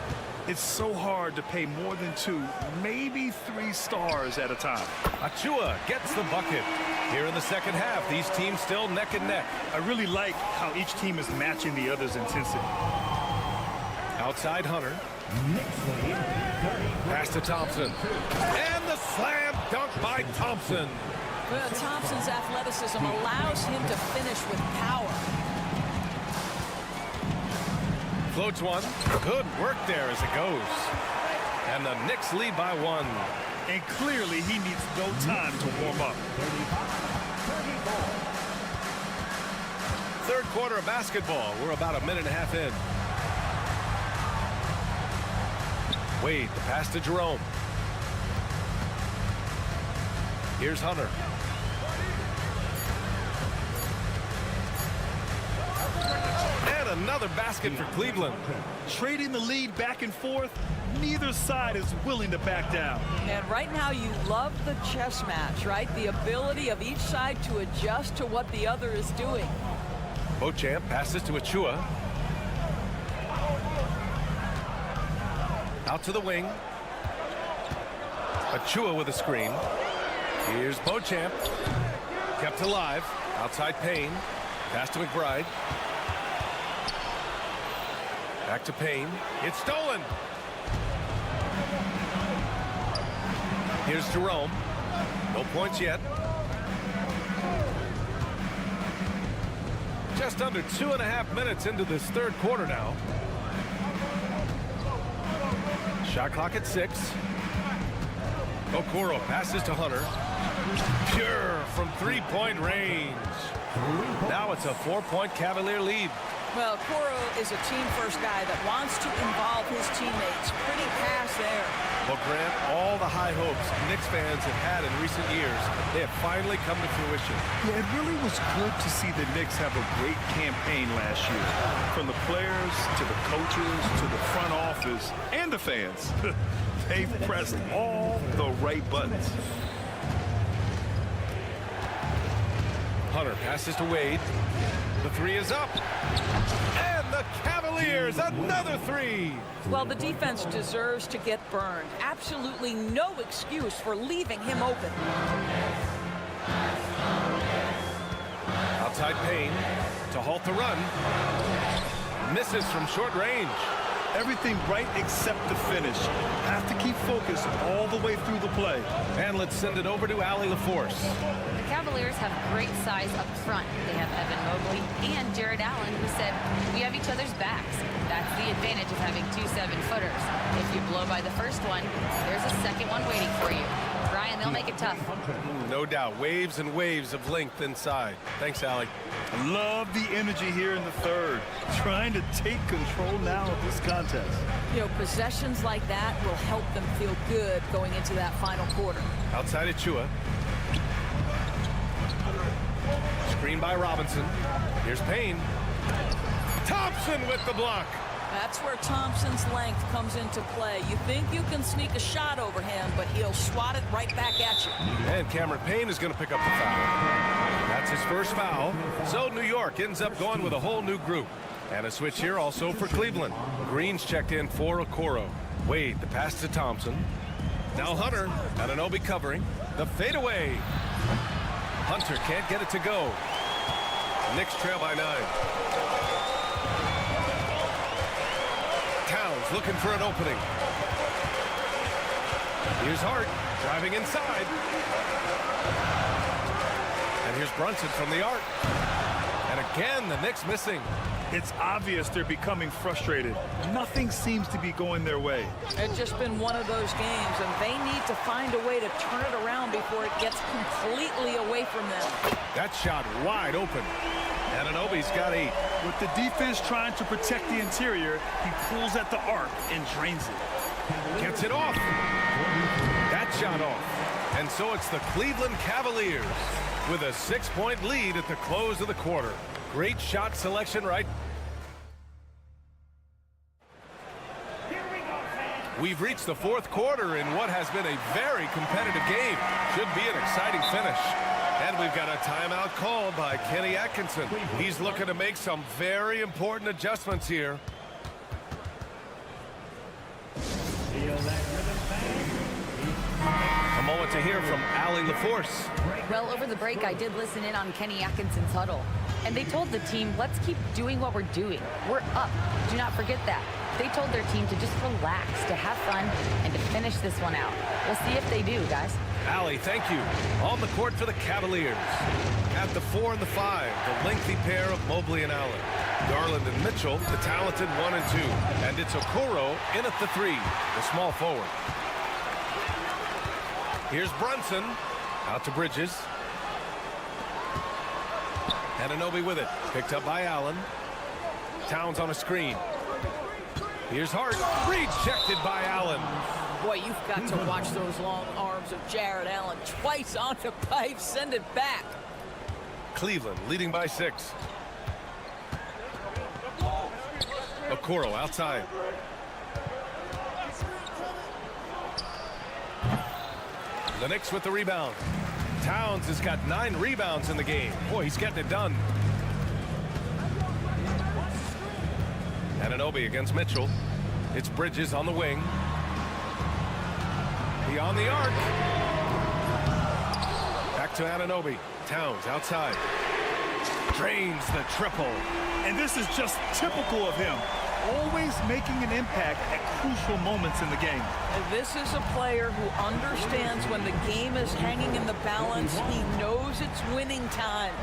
It's so hard to pay more than 2, maybe 3 stars at a time. Achiuwa gets the bucket. Here in the second half, these teams still neck and neck. I really like how each team is matching the other's intensity. Outside Hunter. Pass to Thompson. And the slam dunk by Thompson. Well, Thompson's athleticism allows him to finish with power. Floats one. Good work there as it goes. And the Knicks lead by 1. And clearly he needs no time to warm up. Third quarter of basketball. We're about a minute and a half in. Wade, the pass to Jerome. Here's Hunter. And another basket for Cleveland. Trading the lead back and forth, neither side is willing to back down. And right now you love the chess match, right? The ability of each side to adjust to what the other is doing. Beauchamp passes to Achiuwa. Out to the wing. Achiuwa with a screen. Here's Beauchamp. Kept alive. Outside Payne. Pass to McBride. Back to Payne. It's stolen. Here's Jerome. No points yet. Just under 2.5 minutes into this third quarter now. Shot clock at 6. Okoro passes to Hunter. Pure from 3-point range. Now it's a 4-point Cavalier lead. Well, Okoro is a team-first guy that wants to involve his teammates. Pretty pass there. Well, Grant, all the high hopes Knicks fans have had in recent years, they have finally come to fruition. Yeah, it really was good to see the Knicks have a great campaign last year. From the players to the coaches to the front office and the fans. They've pressed all the right buttons. Hunter passes to Wade. The 3 is up. And the Cavaliers, another 3. Well, the defense deserves to get burned. Absolutely no excuse for leaving him open. Outside Payne to halt the run. Misses from short range. Everything right except the finish. Have to keep focused all the way through the play. And let's send it over to Allie LaForce. The Cavaliers have great size up front. They have Evan Mobley and Jared Allen, who said, we have each other's backs. That's the advantage of having 2 7-footers. If you blow by the first one, there's a second one waiting for you. Brian, they'll make it tough. No doubt. Waves and waves of length inside. Thanks, Allie. Love the energy here in the third. Trying to take control now of this contest. You know, possessions like that will help them feel good going into that final quarter. Outside of Chua. Screen by Robinson. Here's Payne. Thompson with the block. That's where Thompson's length comes into play. You think you can sneak a shot over him, but he'll swat it right back at you. And Cameron Payne is going to pick up the foul. That's his first foul. So New York ends up going with a whole new group. And a switch here also for Cleveland. Green's checked in for Okoro. Wade, the pass to Thompson. Now Hunter. Anunoby covering. The fadeaway. Hunter can't get it to go. Knicks trail by 9. Towns looking for an opening. Here's Hart driving inside. And here's Brunson from the arc. And again, the Knicks missing. It's obvious they're becoming frustrated. Nothing seems to be going their way. It's just been one of those games, and they need to find a way to turn it around before it gets completely away from them. That shot wide open. Anunoby's got 8. With the defense trying to protect the interior, he pulls at the arc and drains it. Gets it off. That shot off. And so it's the Cleveland Cavaliers with a 6-point lead at the close of the quarter. Great shot selection, right? We've reached the 4th quarter in what has been a very competitive game. Should be an exciting finish. And we've got a timeout called by Kenny Atkinson. He's looking to make some very important adjustments here. A moment to hear from Allie LaForce. Well, over the break, I did listen in on Kenny Atkinson's huddle. And they told the team, let's keep doing what we're doing. We're up. Do not forget that. They told their team to just relax, to have fun, and to finish this one out. We'll see if they do, guys. Allie, thank you. On the court for the Cavaliers. At the 4 and the 5, the lengthy pair of Mobley and Allen. Garland and Mitchell, the talented 1 and 2. And it's Okoro in at the 3, the small forward. Here's Brunson. Out to Bridges. Anunoby with it. Picked up by Allen. Towns on a screen. Here's Hart. Rejected by Allen. Boy, you've got to watch those long arms of Jared Allen. Twice on the pipe, send it back. Cleveland leading by 6. Okoro outside. The Knicks with the rebound. Towns has got 9 rebounds in the game. Boy, he's getting it done. Anunoby against Mitchell. It's Bridges on the wing. Beyond the arc. Back to Anunoby. Towns outside. Drains the triple. And this is just typical of him. Always making an impact at crucial moments in the game. And this is a player who understands when the game is hanging in the balance. He knows it's winning time.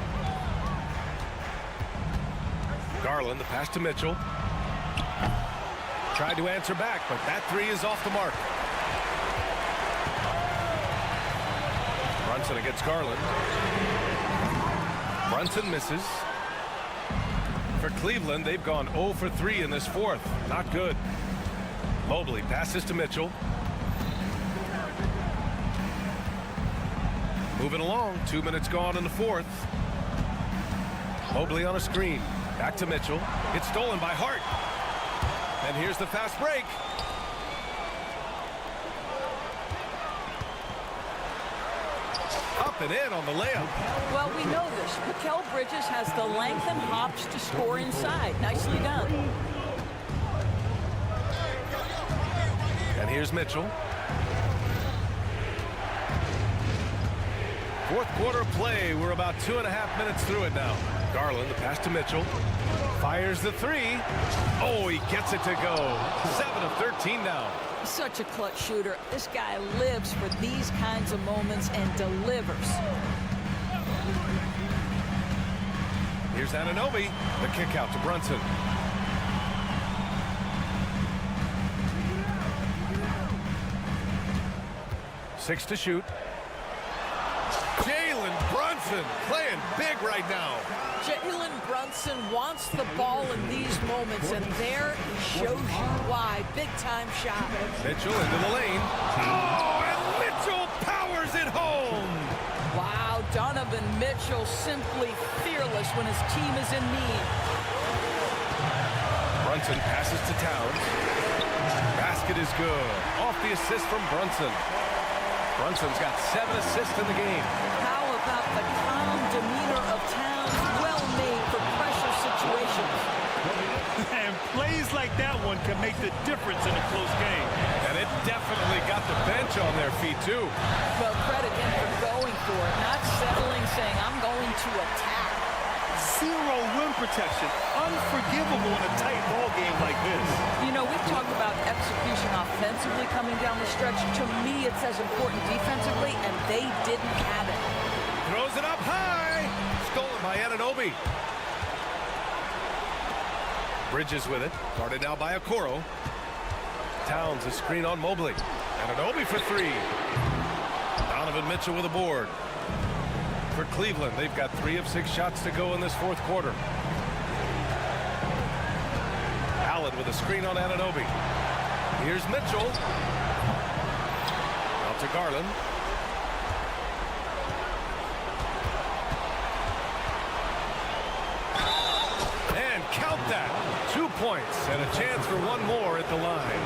Garland, the pass to Mitchell. Tried to answer back, but that 3 is off the mark. Brunson against Garland. Brunson misses. For Cleveland, they've gone 0 for 3 in this 4th. Not good. Mobley passes to Mitchell. Moving along. 2 minutes gone in the 4th. Mobley on a screen. Back to Mitchell. It's stolen by Hart. And here's the fast break. Up and in on the layup. Well, we know this. Mikal Bridges has the length and hops to score inside. Nicely done. And here's Mitchell. 4th quarter play. We're about 2.5 minutes through it now. Garland, the pass to Mitchell. Fires the three. Oh, he gets it to go. 7 of 13 now. Such a clutch shooter. This guy lives for these kinds of moments and delivers. Here's Anunoby. The kick out to Brunson. Six to shoot. Jalen Brunson playing big right now. Jalen Brunson wants the ball in these moments, and there he shows you why. Big-time shot. Mitchell into the lane. Oh, and Mitchell powers it home. Wow, Donovan Mitchell simply fearless when his team is in need. Brunson passes to Towns. Basket is good. Off the assist from Brunson. Brunson's got 7 assists in the game. How about the calm demeanor of Towns? Well made for pressure situations. And plays like that one can make the difference in a close game. And it definitely got the bench on their feet, too. Well, credit him for going for it, not settling, saying, I'm going to attack. Zero rim protection. Unforgivable in a tight ball game like this. You know, we've talked about execution offensively coming down the stretch. To me, it's as important defensively, and they didn't have it. Throws it up high. Stolen by Anunoby. Bridges with it. Guarded now by Okoro. Towns a screen on Mobley. Anunoby for three. Donovan Mitchell with a board. For Cleveland, they've got 3 of 6 shots to go in this fourth quarter. Allen with a screen on Anunoby. Here's Mitchell. Out to Garland. And count that. 2 points and a chance for one more at the line.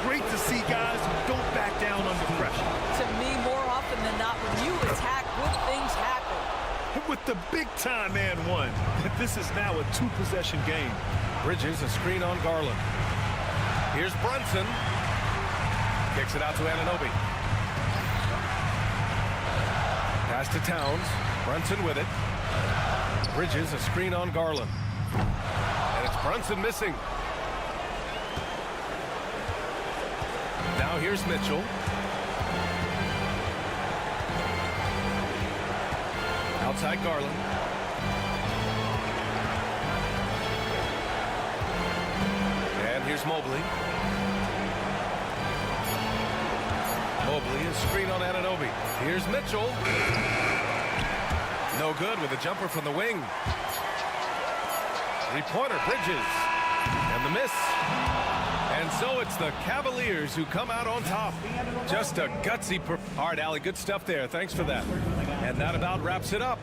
Great to see guys who don't back down under pressure. To me, more often than not, when you attack, good things happen. With the big-time and one, this is now a 2-possession game. Bridges a screen on Garland. Here's Brunson. Kicks it out to Anunoby. Pass to Towns. Brunson with it. Bridges a screen on Garland. And it's Brunson missing. Now here's Mitchell. Outside Garland. And here's Mobley. Mobley is screen on Anunoby. Here's Mitchell. No good with a jumper from the wing. Three-pointer, Bridges. And the miss. And so it's the Cavaliers who come out on top. Just a gutsy. All right, Allie, good stuff there. Thanks for that. And that about wraps it up.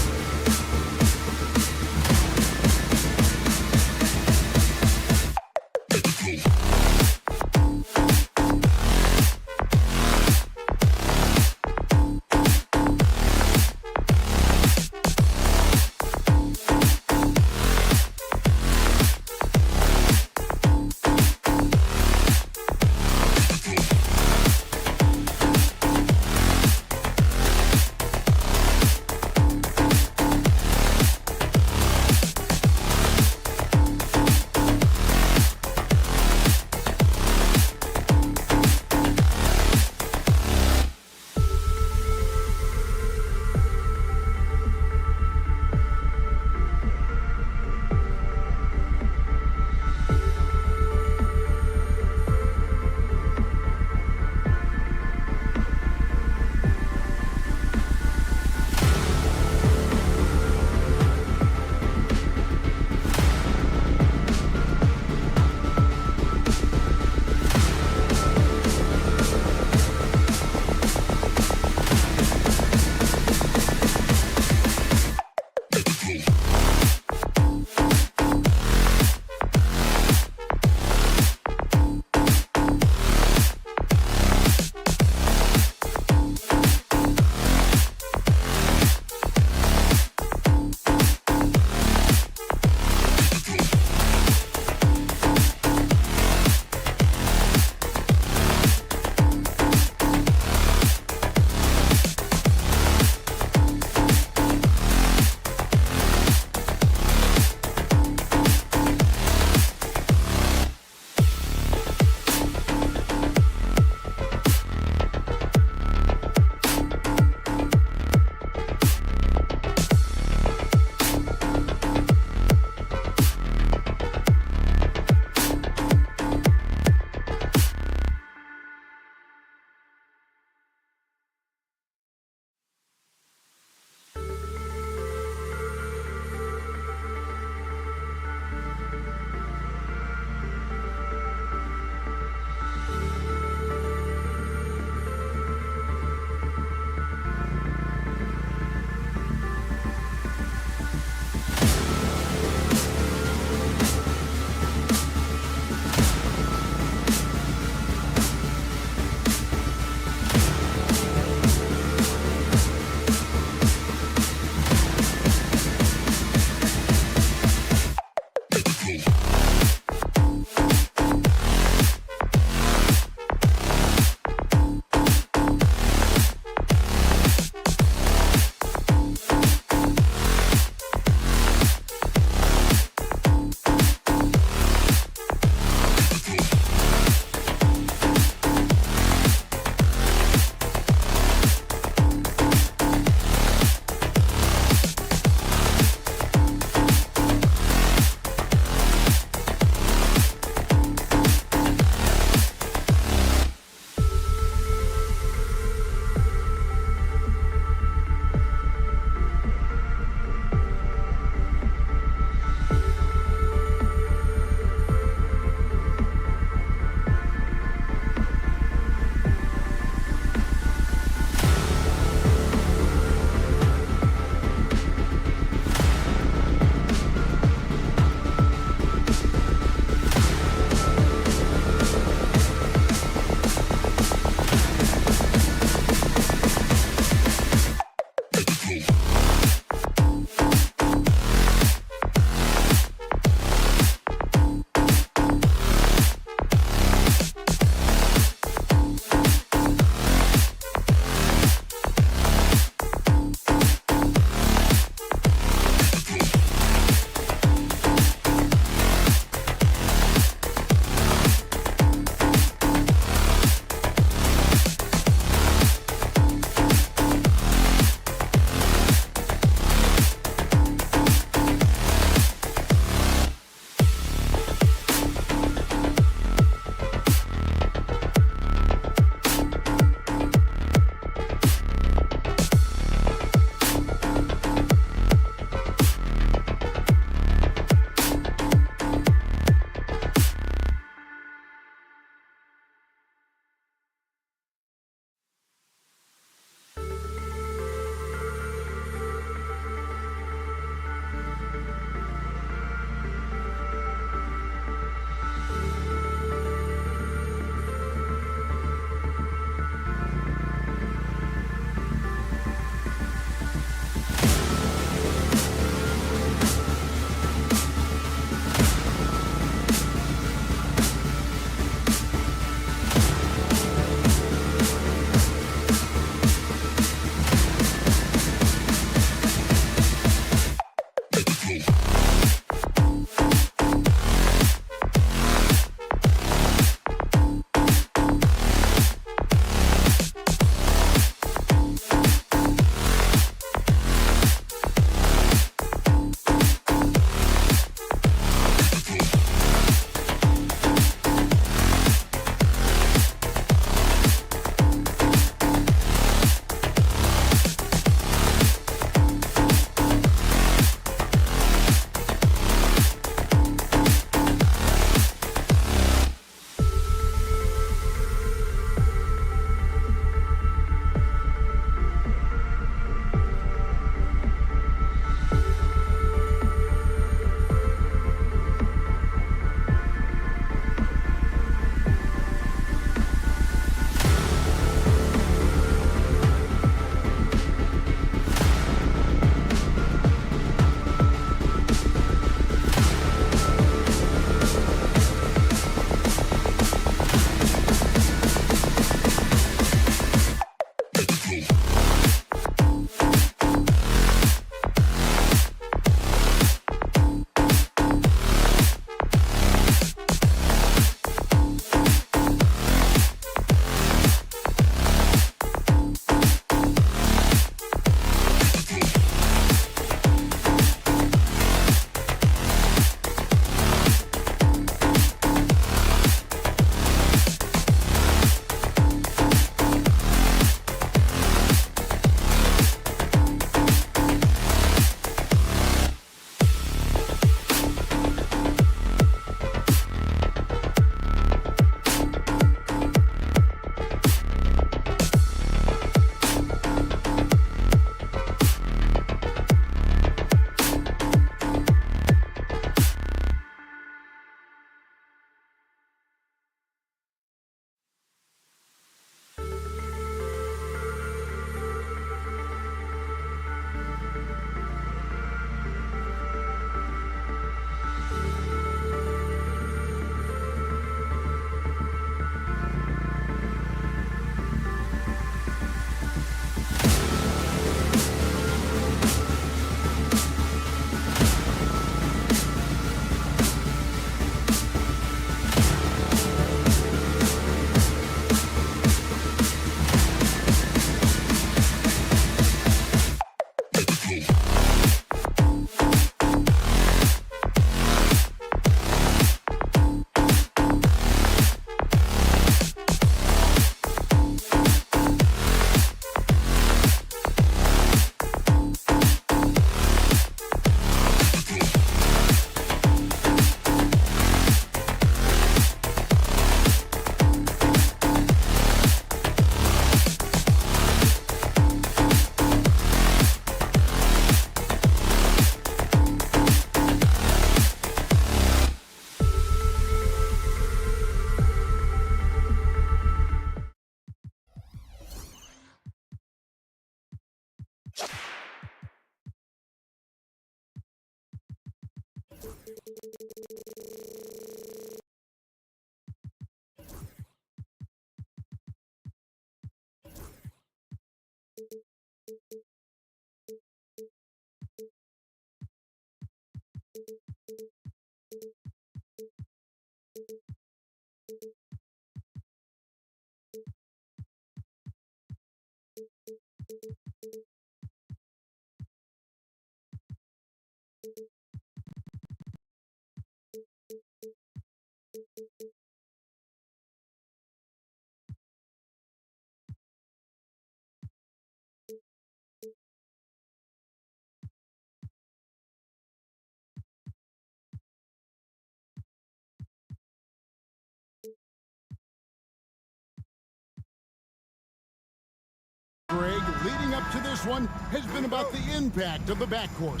Greg, leading up to this one has been about the impact of the backcourt.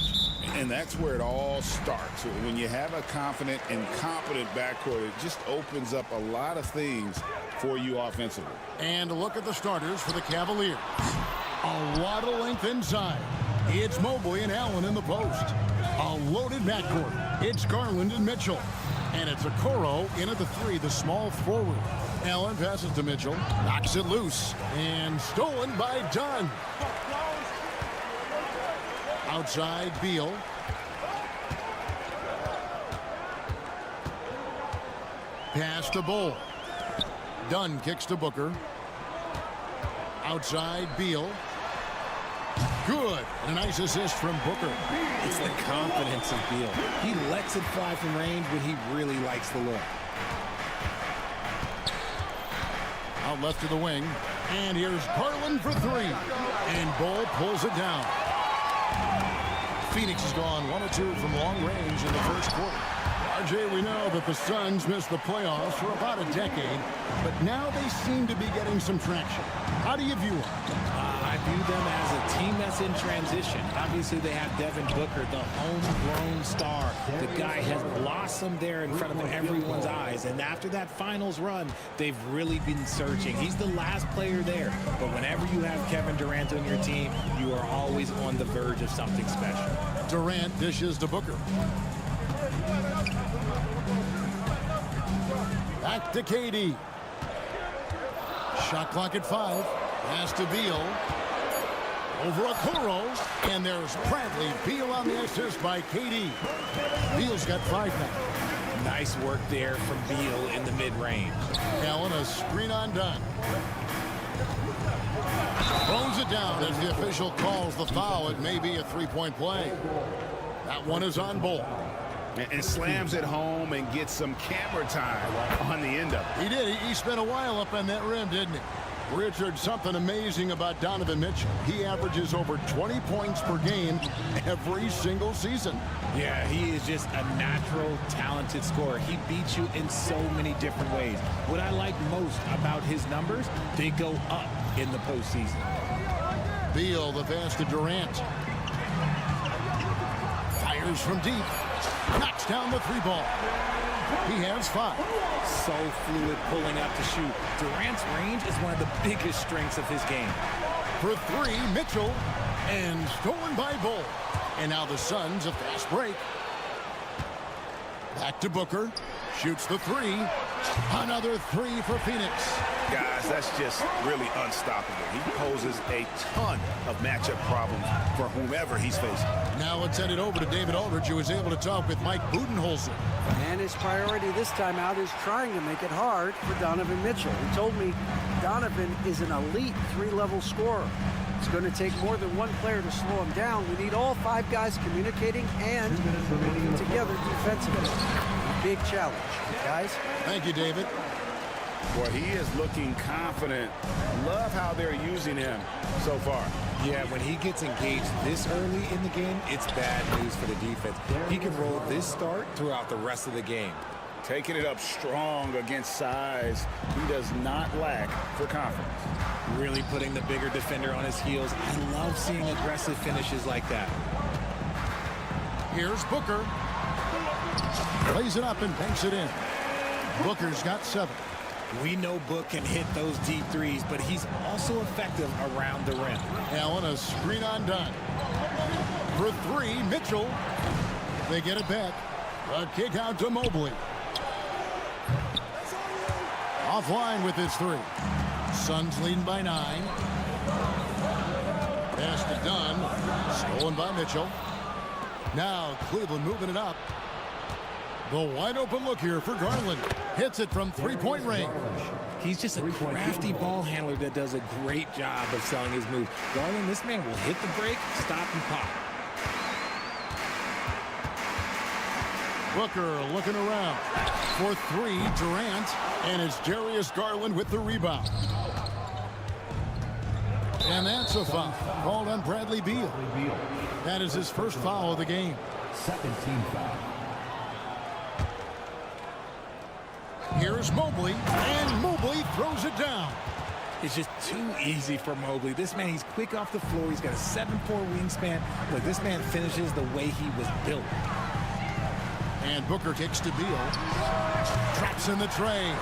And that's where it all starts. When you have a confident and competent backcourt, it just opens up a lot of things for you offensively. And a look at the starters for the Cavaliers. A lot of length inside. It's Mobley and Allen in the post. A loaded backcourt. It's Garland and Mitchell. And it's Okoro in at the three, the small forward. Allen passes to Mitchell, knocks it loose, and stolen by Dunn. Outside, Beal. Pass to Bull. Dunn kicks to Booker. Outside, Beal. Good. And a nice assist from Booker. It's the confidence of Beal. He lets it fly from range when he really likes the look. Out left to the wing. And here's Garland for three. And Bull pulls it down. Phoenix has gone 1 or 2 from long range in the first quarter. RJ, we know that the Suns missed the playoffs for about a decade, but now they seem to be getting some traction. How do you view them? I view them as a team that's in transition. Obviously, they have Devin Booker, the homegrown star. The guy has blossomed there in front of everyone's eyes. And after that finals run, they've really been searching. He's the last player there. But whenever you have Kevin Durant on your team, you are always on the verge of something special. Durant dishes to Booker. Back to KD. Shot clock at 5. Pass to Beal. Over Okoro, and there's Bradley Beal on the assist by KD. Beal's got 5 now. Nice work there from Beal in the mid-range. Allen, a screen on Dunn. Throws it down as the official calls the foul. It may be a three-point play. That one is on Bull. And slams it home and gets some camera time on the end of it. He did. He spent a while up on that rim, didn't he? Richard, something amazing about Donovan Mitchell. He averages over 20 points per game every single season. Yeah, he is just a natural, talented scorer. He beats you in so many different ways. What I like most about his numbers, they go up in the postseason. Beal, the pass to Durant. Fires from deep. Knocks down the 3-ball. He has 5. So fluid pulling out to shoot. Durant's range is one of the biggest strengths of his game. For 3, Mitchell. And stolen by Bull. And now the Suns, a fast break. Back to Booker. Shoots the 3. Another 3 for Phoenix. Guys, that's just really unstoppable. He poses a ton of matchup problems for whomever he's facing. Now let's send it over to David Aldridge, who was able to talk with Mike Budenholzer. And his priority this time out is trying to make it hard for Donovan Mitchell. He told me Donovan is an elite 3-level scorer. It's going to take more than one player to slow him down. We need all 5 guys communicating and working together defensively. Big challenge, guys. Thank you, David. Boy, he is looking confident. Love how they're using him so far. Yeah, when he gets engaged this early in the game, it's bad news for the defense. He can roll this start throughout the rest of the game. Taking it up strong against size. He does not lack for confidence. Really putting the bigger defender on his heels. I love seeing aggressive finishes like that. Here's Booker. Plays it up and banks it in. Booker's got 7. We know Book can hit those deep threes, but he's also effective around the rim. Allen, a screen on Dunn. For 3, Mitchell. They get it back. A kick out to Mobley. Offline with his 3. Suns leading by 9. Pass to Dunn. Stolen by Mitchell. Now Cleveland moving it up. The wide open look here for Garland. Hits it from 3-point range. He's just a crafty ball handler that does a great job of selling his move. Garland, this man will hit the break, stop, and pop. Booker looking around. For 3, Durant. And it's Darius Garland with the rebound. And that's a foul called on Bradley Beal. That is his first foul of the game. Second team foul. Here's Mobley, and Mobley throws it down. It's just too easy for Mobley. This man, he's quick off the floor. He's got a 7'4" wingspan. Look, this man finishes the way he was built. And Booker kicks to Beal. Traps in the tray.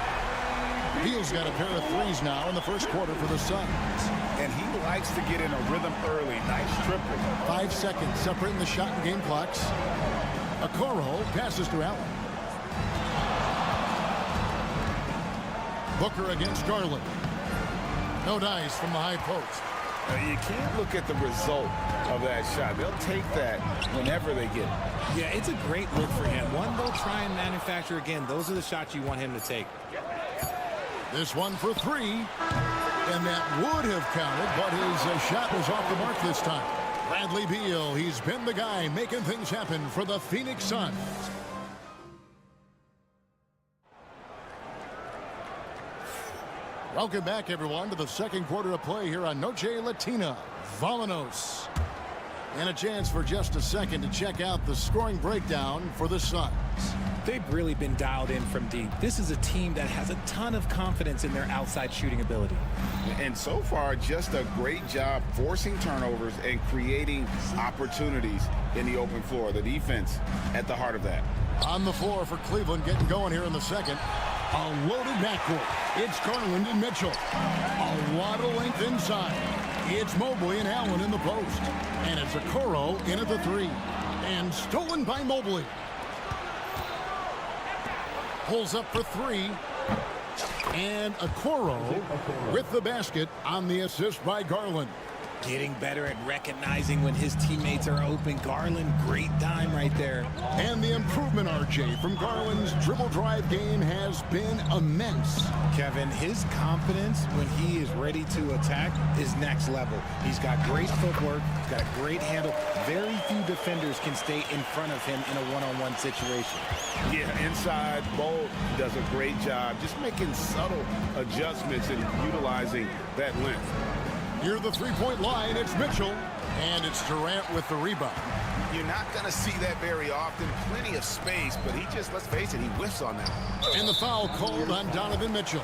Beal's got a pair of 3s now in the first quarter for the Suns. And he likes to get in a rhythm early. Nice triple. 5 seconds separating the shot and game clocks. Okoro passes to Allen. Booker against Garland. No dice from the high post. You can't look at the result of that shot. They'll take that whenever they get it. Yeah, it's a great look for him. One they'll try and manufacture again. Those are the shots you want him to take. This one for 3. And that would have counted, but his shot was off the mark this time. Bradley Beal, he's been the guy making things happen for the Phoenix Suns. Welcome back, everyone, to the second quarter of play here on Noche Latina. Vamanos. And a chance for just a second to check out the scoring breakdown for the Suns. They've really been dialed in from deep. This is a team that has a ton of confidence in their outside shooting ability. And so far, just a great job forcing turnovers and creating opportunities in the open floor. The defense at the heart of that. On the floor for Cleveland, getting going here in the second. A loaded backcourt. It's Garland and Mitchell. A lot of length inside. It's Mobley and Allen in the post. And it's Okoro in at the 3. And stolen by Mobley. Pulls up for 3. And Okoro with the basket on the assist by Garland. getting better at recognizing when his teammates are open. Garland, great time right there. And the improvement, RJ, from Garland's dribble drive game has been immense. Kevin, his confidence when he is ready to attack is next level. He's got great footwork. He's got a great handle. Very few defenders can stay in front of him in a one-on-one situation. Yeah, inside, Bolt does a great job just making subtle adjustments and utilizing that length. Near the three-point line, it's Mitchell, and it's Durant with the rebound. You're not going to see that very often. Plenty of space, but he just, let's face it, he whiffs on that. And the foul called on Donovan Mitchell.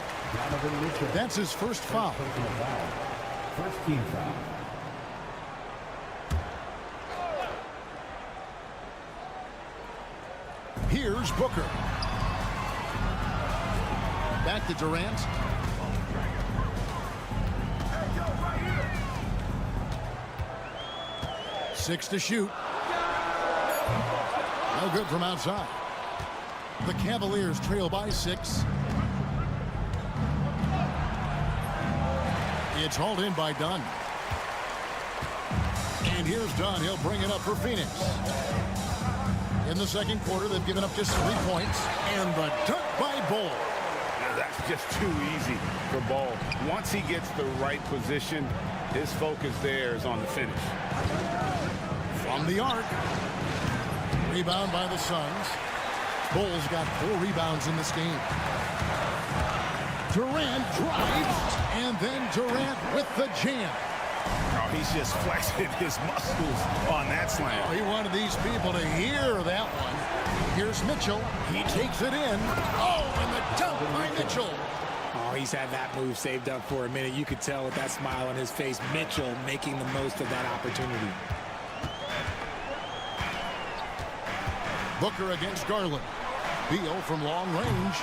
That's his first foul. First team foul. Here's Booker. Back to Durant. Six to shoot. No good from outside. The Cavaliers trail by 6. It's hauled in by Dunn. And here's Dunn. He'll bring it up for Phoenix. In the second quarter, they've given up just 3 points. And the dunk by Ball. Now that's just too easy for Ball. Once he gets the right position, his focus there is on the finish. From the arc. Rebound by the Suns. Bulls got 4 rebounds in this game. Durant drives, and then Durant with the jam. Oh, he's just flexing his muscles on that slam. Oh, he wanted these people to hear that one. Here's Mitchell. He takes it in. Oh, and the dunk by Mitchell. Oh, he's had that move saved up for a minute. You could tell with that smile on his face. Mitchell making the most of that opportunity. Booker against Garland. Beal from long range.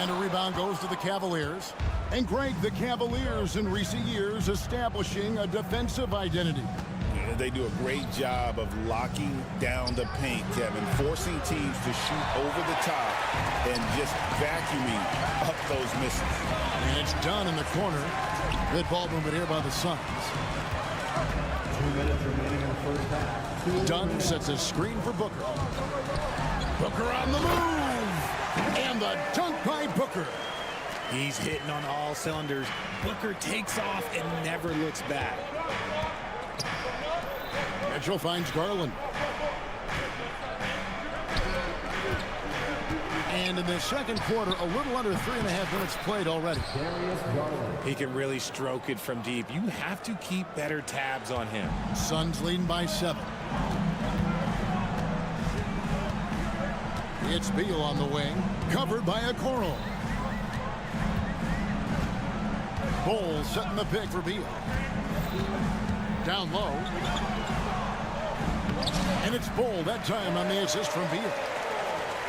And a rebound goes to the Cavaliers. And Greg, the Cavaliers in recent years establishing a defensive identity. Yeah, they do a great job of locking down the paint, Kevin, forcing teams to shoot over the top and just vacuuming up those misses. And it's done in the corner. Good ball movement here by the Suns. 2 minutes remaining in the first half. Dunn sets a screen for Booker. Booker on the move. And the dunk by Booker. He's hitting on all cylinders. Booker takes off and never looks back. Mitchell finds Garland. And in the second quarter, a little under 3.5 minutes played already. He can really stroke it from deep. You have to keep better tabs on him. Suns leading by 7. It's Beal on the wing, covered by Okoro. Bulls setting the pick for Beal. Down low. And it's Bull that time on the assist from Beal.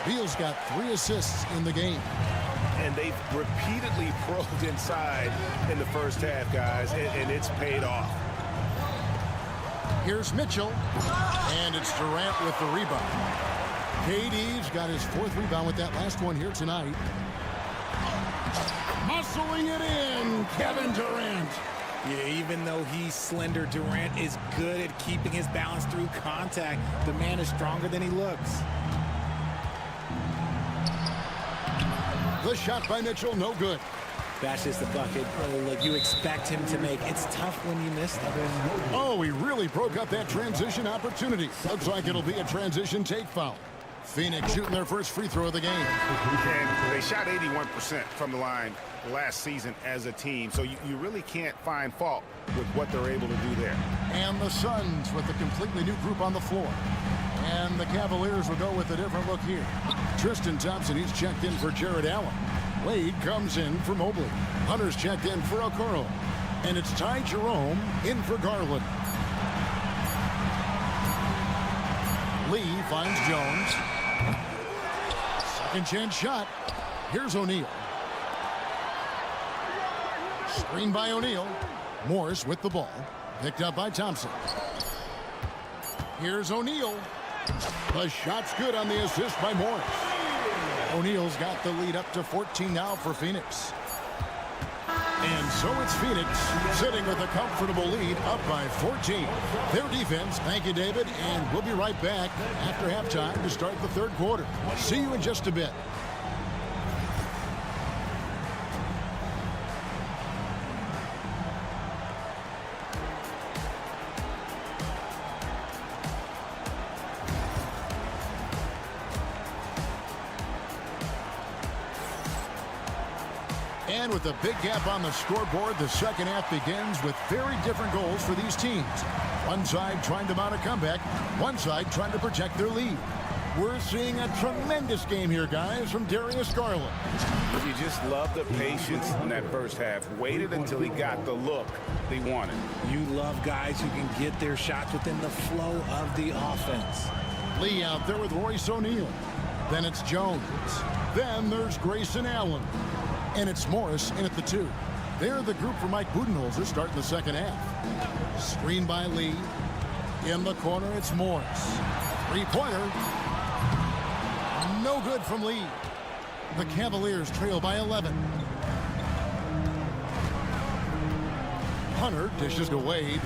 Beal's got 3 assists in the game. And they've repeatedly probed inside in the first half, guys, and it's paid off. Here's Mitchell. And it's Durant with the rebound. KD's got his 4th rebound with that last one here tonight. Muscling it in, Kevin Durant. Yeah, even though he's slender, Durant is good at keeping his balance through contact. The man is stronger than he looks. The shot by Mitchell, no good. That's just the bucket like you expect him to make. It's tough when you miss them. Oh, he really broke up that transition opportunity. Looks like it'll be a transition take foul. Phoenix shooting their first free throw of the game. And they shot 81% from the line last season as a team, so you really can't find fault with what they're able to do there. And the Suns with a completely new group on the floor. And the Cavaliers will go with a different look here. Tristan Thompson, he's checked in for Jared Allen. Wade comes in for Mobley. Hunter's checked in for Okoro. And it's Ty Jerome in for Garland. Lee finds Jones. Second chance shot. Here's O'Neal. Screen by O'Neal. Morris with the ball. Picked up by Thompson. Here's O'Neal. The shot's good on the assist by Morris. O'Neal's got the lead up to 14 now for Phoenix. And so it's Phoenix sitting with a comfortable lead up by 14. Their defense, thank you, David, and we'll be right back after halftime to start the third quarter. See you in just a bit. And with a big gap on the scoreboard, the second half begins with very different goals for these teams. One side trying to mount a comeback, one side trying to protect their lead. We're seeing a tremendous game here, guys, from Darius Garland. You just love the patience in that first half. Waited until he got the look he wanted. You love guys who can get their shots within the flow of the offense. Lee out there with Royce O'Neal. Then it's Jones. Then there's Grayson Allen. And it's Morris in at the 2. They're the group for Mike Budenholzer starting the second half. Screen by Lee. In the corner, it's Morris. Three-pointer. No good from Lee. The Cavaliers trail by 11. Hunter dishes to Wade.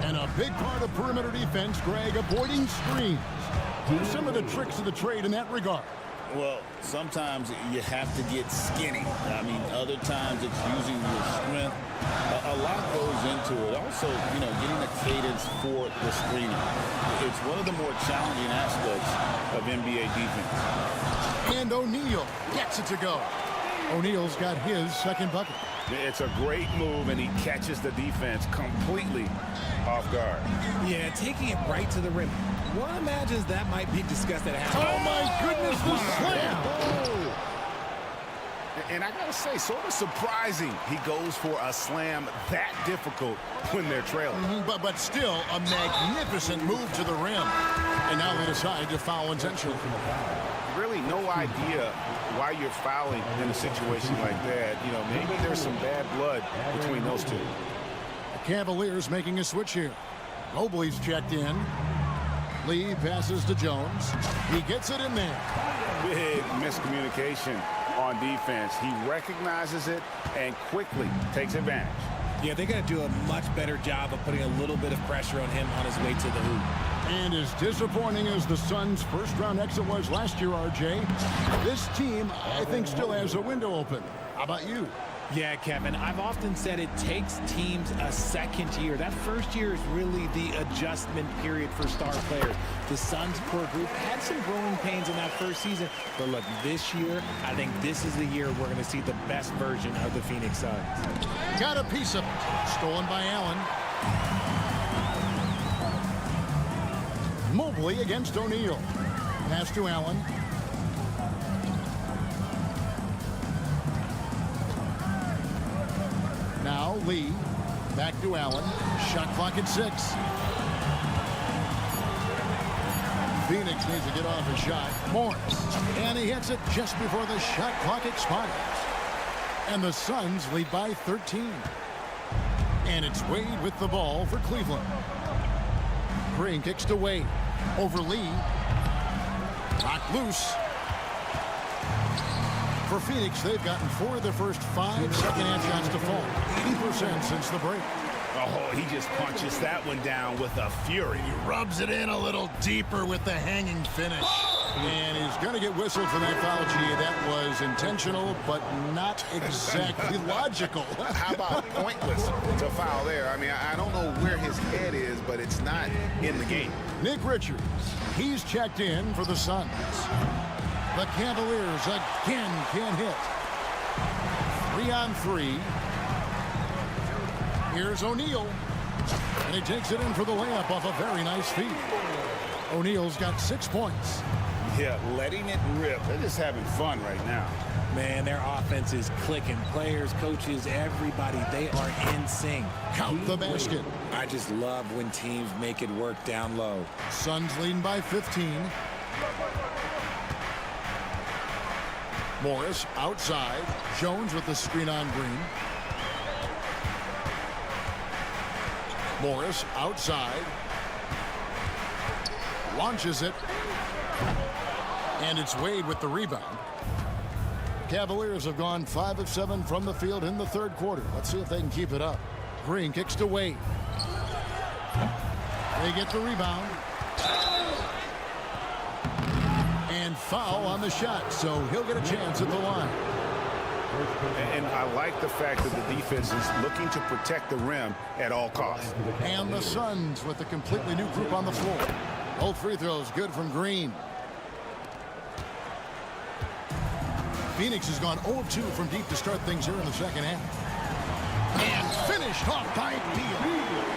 And a big part of perimeter defense, Greg, avoiding screens. Some of the tricks of the trade in that regard. Well, sometimes you have to get skinny. I mean, other times it's using your strength. A lot goes into it. Also, you know, getting the cadence for the screening. It's one of the more challenging aspects of NBA defense. And O'Neal gets it to go. O'Neal's got his second bucket. It's a great move, and he catches the defense completely off guard. Yeah, taking it right to the rim. One imagines that might be discussed at halftime. Oh, my goodness, the slam! Oh. And I got to say, sort of surprising he goes for a slam that difficult when they're trailing. But still, a magnificent move to the rim. And now they decide to foul intentionally. Really no idea why you're fouling in a situation like that. You know, maybe there's some bad blood between those two. The Cavaliers making a switch here. Mobley's checked in. Lee passes to Jones. He gets it in there. Big miscommunication on defense. He recognizes it and quickly takes advantage. Yeah, they got to do a much better job of putting a little bit of pressure on him on his way to the hoop. And as disappointing as the Suns' first-round exit was last year, RJ, this team, I think, still has a window open. How about you? Yeah, Kevin, I've often said it takes teams a second year. That first year is really the adjustment period for star players. The Suns' core group had some growing pains in that first season. But look, this year, I think this is the year we're going to see the best version of the Phoenix Suns. Got a piece of it. Stolen by Allen. Mobley against O'Neal. Pass to Allen. Now Lee. Back to Allen. Shot clock at 6. Phoenix needs to get off a shot. Morris. And he hits it just before the shot clock expires. And the Suns lead by 13. And it's Wade with the ball for Cleveland. Green kicks to Wade. Over Lee. Knocked loose. For Phoenix, they've gotten 4 of their first 5 second-half shots to fall. 80% since the break. Oh, he just punches that one down with a fury. He rubs it in a little deeper with the hanging finish. And he's going to get whistled for that foul, G. That was intentional, but not exactly logical. How about pointless to foul there? I mean, I don't know where his head is, but it's not in the game. Nick Richards, he's checked in for the Suns. The Cavaliers again can't hit. 3-on-3. Here's O'Neal. And he takes it in for the layup off a very nice feed. O'Neal's got 6 points. Yeah, letting it rip. They're just having fun right now. Man, their offense is clicking. Players, coaches, everybody, they are in sync. Count the basket. I just love when teams make it work down low. Suns leading by 15. Morris outside. Jones with the screen on Green. Morris outside. Launches it. And it's Wade with the rebound. Cavaliers have gone 5 of 7 from the field in the third quarter. Let's see if they can keep it up. Green kicks to Wade. They get the rebound. And foul on the shot, so he'll get a chance at the line. And I like the fact that the defense is looking to protect the rim at all costs. And the Suns with a completely new group on the floor. Both free throws good from Green. Phoenix has gone 0 of 2 from deep to start things here in the second half. And finished off by Beal.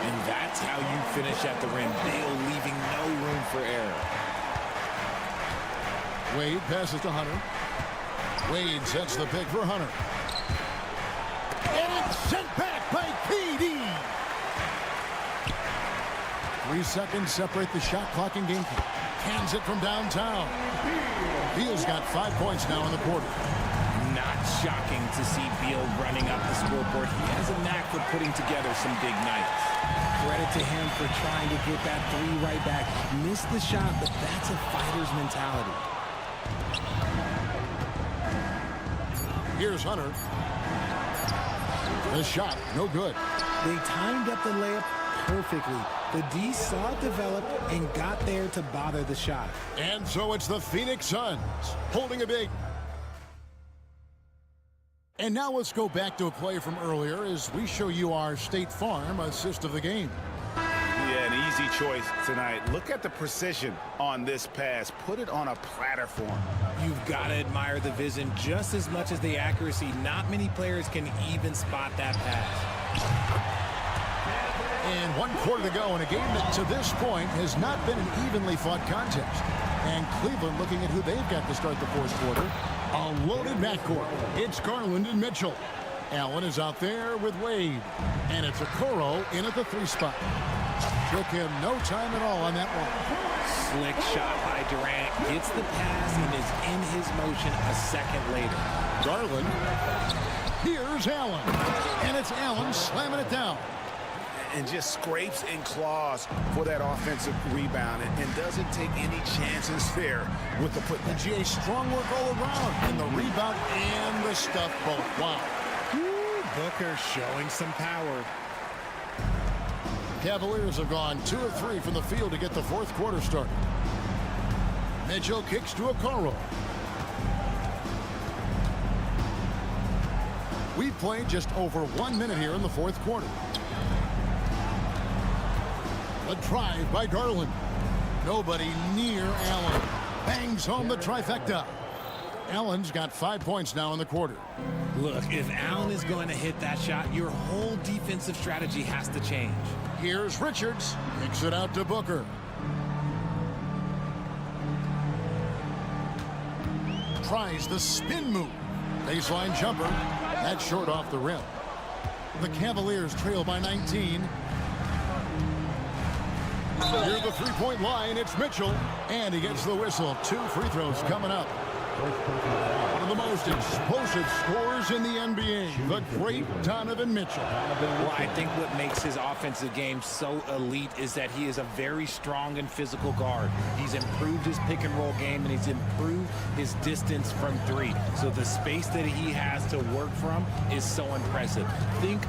And that's how you finish at the rim. Beal leaving no room for error. Wade passes to Hunter. Wade sets the pick for Hunter. And it's sent back by KD. 3 seconds separate the shot clock and game clock. Cans it from downtown. Beal's got 5 points now in the quarter. Not shocking to see Beal running up the scoreboard. He has a knack for putting together some big nights. Credit to him for trying to get that 3 right back. Missed the shot, but that's a fighter's mentality. Here's Hunter. The shot, no good. They timed up the layup perfectly. The D saw it develop and got there to bother the shot. And so it's the Phoenix Suns holding a big. And now let's go back to a play from earlier as we show you our State Farm assist of the game. Yeah, an easy choice tonight. Look at the precision on this pass. Put it on a platter for him. You've got to admire the vision just as much as the accuracy. Not many players can even spot that pass. And 1 quarter to go in a game that to this point has not been an evenly fought contest. And Cleveland looking at who they've got to start the fourth quarter. A loaded backcourt. It's Garland and Mitchell. Allen is out there with Wade. And it's Okoro in at the 3 spot. Took him no time at all on that one. Slick shot by Durant. Gets the pass and is in his motion a second later. Garland. Here's Allen. And it's Allen slamming it down. And just scrapes and claws for that offensive rebound and doesn't take any chances there with the put. And GA, strong work all around in the rebound and the stuff both. Wow. Booker showing some power. Cavaliers have gone 2 of 3 from the field to get the fourth quarter started. Mitchell kicks to Okoro. We've played just over 1 minute here in the fourth quarter. A drive by Garland. Nobody near Allen. Bangs home the trifecta. Allen's got 5 points now in the quarter. Look, if Allen is going to hit that shot, your whole defensive strategy has to change. Here's Richards. Kicks it out to Booker. Tries the spin move. Baseline jumper. That's short off the rim. The Cavaliers trail by 19. Near the three-point line, it's Mitchell. And he gets the whistle. 2 free throws coming up. One of the most explosive scorers in the NBA, the great Donovan Mitchell. Well, I think what makes his offensive game so elite is that he is a very strong and physical guard. He's improved his pick-and-roll game, and he's improved his distance from 3. So the space that he has to work from is so impressive. Think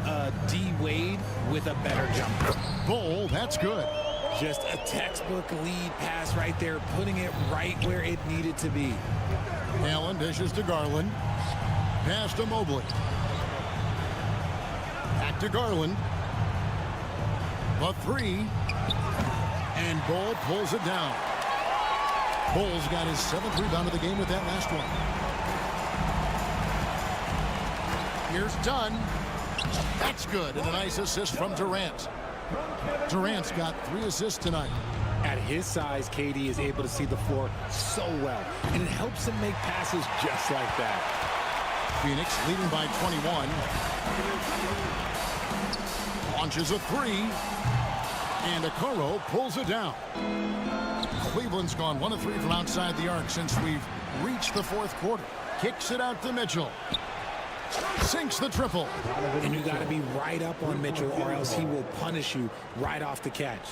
D. Wade with a better jumper. Bull, that's good. Just a textbook lead pass right there, putting it right where it needed to be. Allen dishes to Garland. Pass to Mobley. Back to Garland. The 3. And Bull pulls it down. Bull's got his 7th rebound of the game with that last one. Here's Dunn. That's good. And a nice assist from Durant. Durant's got 3 assists tonight. At his size, KD is able to see the floor so well, and it helps him make passes just like that. Phoenix leading by 21. Launches a 3. And Okoro pulls it down. Cleveland's gone 1 of 3 from outside the arc since we've reached the fourth quarter. Kicks it out to Mitchell. Sinks the triple. And you got to be right up on Mitchell or else he will punish you right off the catch.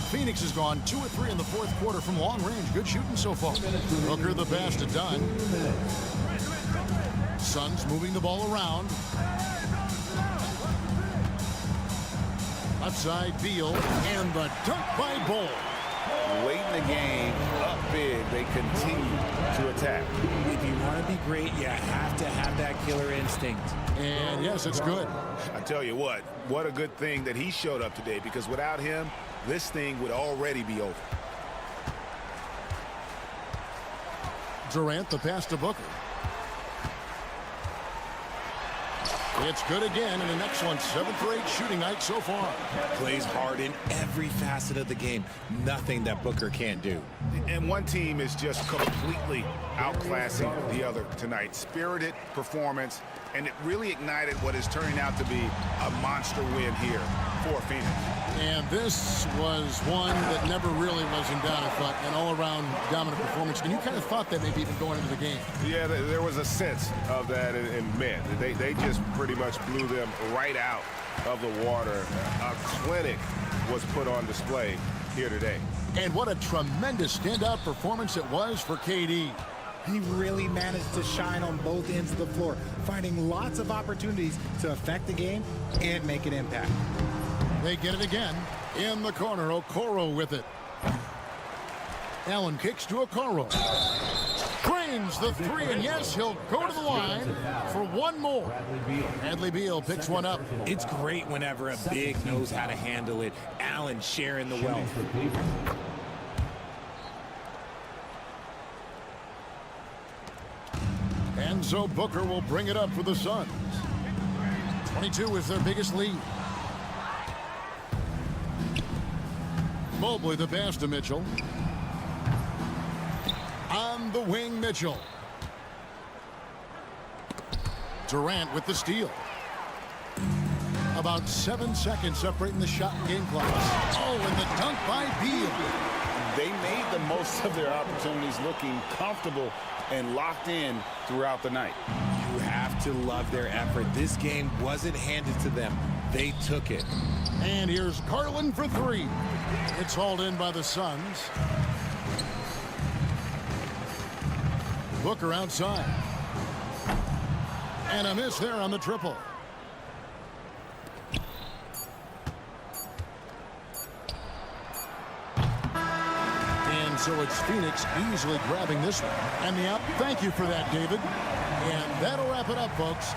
Phoenix has gone 2 of 3 in the fourth quarter from long range. Good shooting so far. Booker the pass to Dunn. Suns moving the ball around. Left side, Beal, and the dunk by Bull. Late in the game, up big, they continue to attack. If you want to be great, you have to have that killer instinct. And yes, it's good. I tell you what a good thing that he showed up today, because without him, this thing would already be over. Durant the pass to Booker. It's good again, and an excellent 7 for 8 shooting night so far. Plays hard in every facet of the game. Nothing that Booker can't do. And one team is just completely outclassing the other tonight. Spirited performance, and it really ignited what is turning out to be a monster win here for Phoenix. And this was one that never really was in doubt, I thought, an all-around dominant performance. And you kind of thought that maybe even going into the game. Yeah, there was a sense of that, and man, they just pretty much blew them right out of the water. A clinic was put on display here today. And what a tremendous standout performance it was for KD. He really managed to shine on both ends of the floor, finding lots of opportunities to affect the game and make an impact. They get it again. In the corner, Okoro with it. Allen kicks to Okoro. Drains the 3, and yes, he'll go to the line for one more. Bradley Beal picks one up. It's great whenever a big knows how to handle it. Allen sharing the wealth. And so Booker will bring it up for the Suns. 22 is their biggest lead. Mobley the pass to Mitchell. On the wing, Mitchell. Durant with the steal. About 7 seconds separating the shot and game clock. Oh, and the dunk by Beal. They made the most of their opportunities, looking comfortable and locked in throughout the night. You have to love their effort. This game wasn't handed to them. They took it. And here's Garland for 3. It's hauled in by the Suns. Booker outside. And a miss there on the triple. And so it's Phoenix easily grabbing this one. And the out. Thank you for that, David. And that'll wrap it up, folks.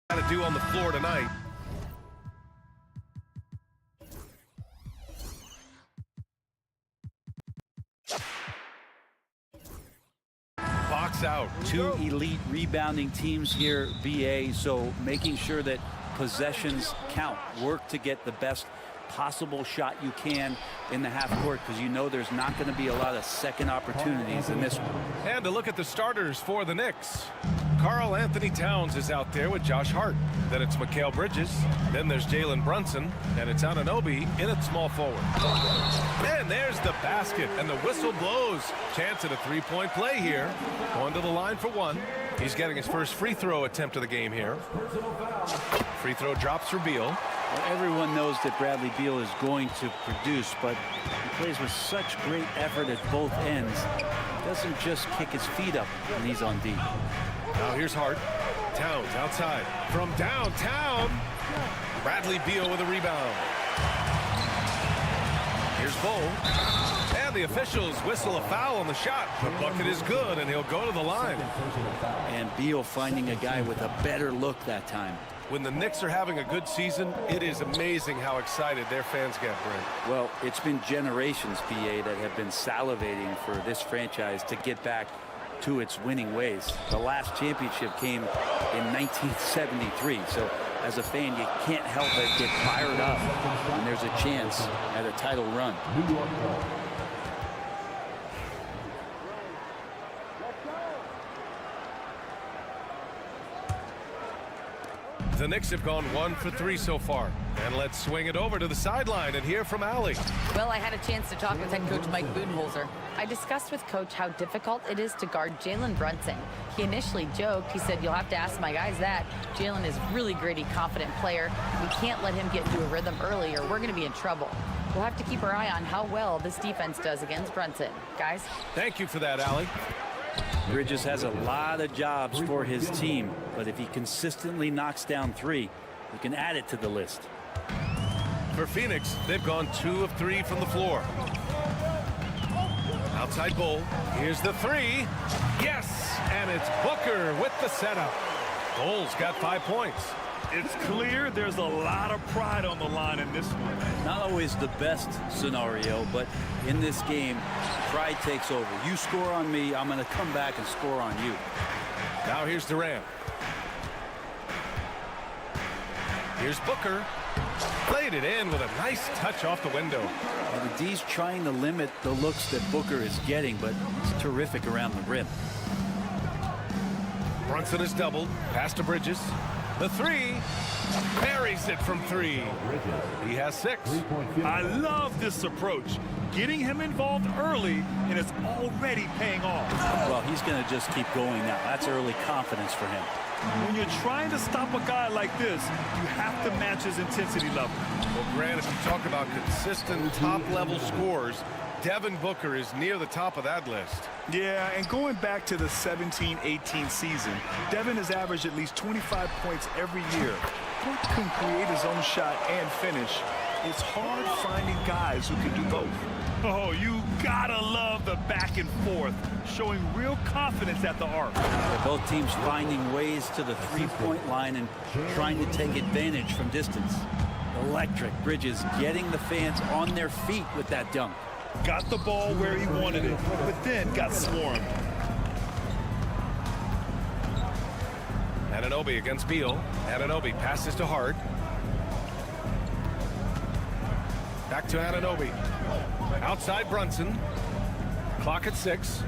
To do on the floor tonight. Box out. Two elite rebounding teams here, BA, so making sure that possessions count. Work to get the best possible shot you can in the half court, because you know there's not going to be a lot of second opportunities in this one. And to look at the starters for the Knicks. Karl Anthony Towns is out there with Josh Hart. Then it's Mikal Bridges. Then there's Jalen Brunson. And it's Anunoby in at small forward. And there's the basket. And the whistle blows. Chance at a three-point play here. Going to the line for one. He's getting his first free throw attempt of the game here. Free throw drops for Beal. Well, everyone knows that Bradley Beal is going to produce, but he plays with such great effort at both ends. He doesn't just kick his feet up when he's on D. Now here's Hart. Towns outside. From downtown. Bradley Beal with a rebound. Here's Bull. And the officials whistle a foul on the shot. The bucket is good, and he'll go to the line. And Beal finding a guy with a better look that time. When the Knicks are having a good season, it is amazing how excited their fans get, Brent. Well, it's been generations, BA, that have been salivating for this franchise to get back to its winning ways. The last championship came in 1973, so as a fan, you can't help but get fired up when there's a chance at a title run. The Knicks have gone 1 for 3 so far. And let's swing it over to the sideline and hear from Allie. Well, I had a chance to talk with head coach Mike Budenholzer. I discussed with coach how difficult it is to guard Jalen Brunson. He initially joked. He said, "You'll have to ask my guys that. Jalen is a really gritty, confident player. We can't let him get into a rhythm early or we're going to be in trouble. We'll have to keep our eye on how well this defense does against Brunson." Guys? Thank you for that, Allie. Bridges has a lot of jobs for his team, but if he consistently knocks down 3, he can add it to the list. For Phoenix, they've gone 2 of 3 from the floor. Outside Bull. Here's the 3. Yes! And it's Booker with the setup. Bull's got 5 points. It's clear there's a lot of pride on the line in this one. Not always the best scenario, but in this game, pride takes over. You score on me, I'm going to come back and score on you. Now here's Durant. Here's Booker. Played it in with a nice touch off the window. And the D's trying to limit the looks that Booker is getting, but it's terrific around the rim. Brunson is doubled. Pass to Bridges. The 3. Buries it from 3. He has 6. I love this approach. Getting him involved early, and it's already paying off. Well, he's going to just keep going now. That's early confidence for him. When you're trying to stop a guy like this, you have to match his intensity level. Well, Grant, if you talk about consistent top-level scores, Devin Booker is near the top of that list. Yeah, and going back to the 17-18 season, Devin has averaged at least 25 points every year. Book can create his own shot and finish. It's hard finding guys who can do both. Oh, you gotta love the back and forth, showing real confidence at the arc. Both teams finding ways to the three-point line and trying to take advantage from distance. Electric. Bridges getting the fans on their feet with that dunk. Got the ball where he wanted it, but then got swarmed. Anunoby against Beal. Anunoby passes to Hart. Back to Anunoby. Outside Brunson. Clock at 6.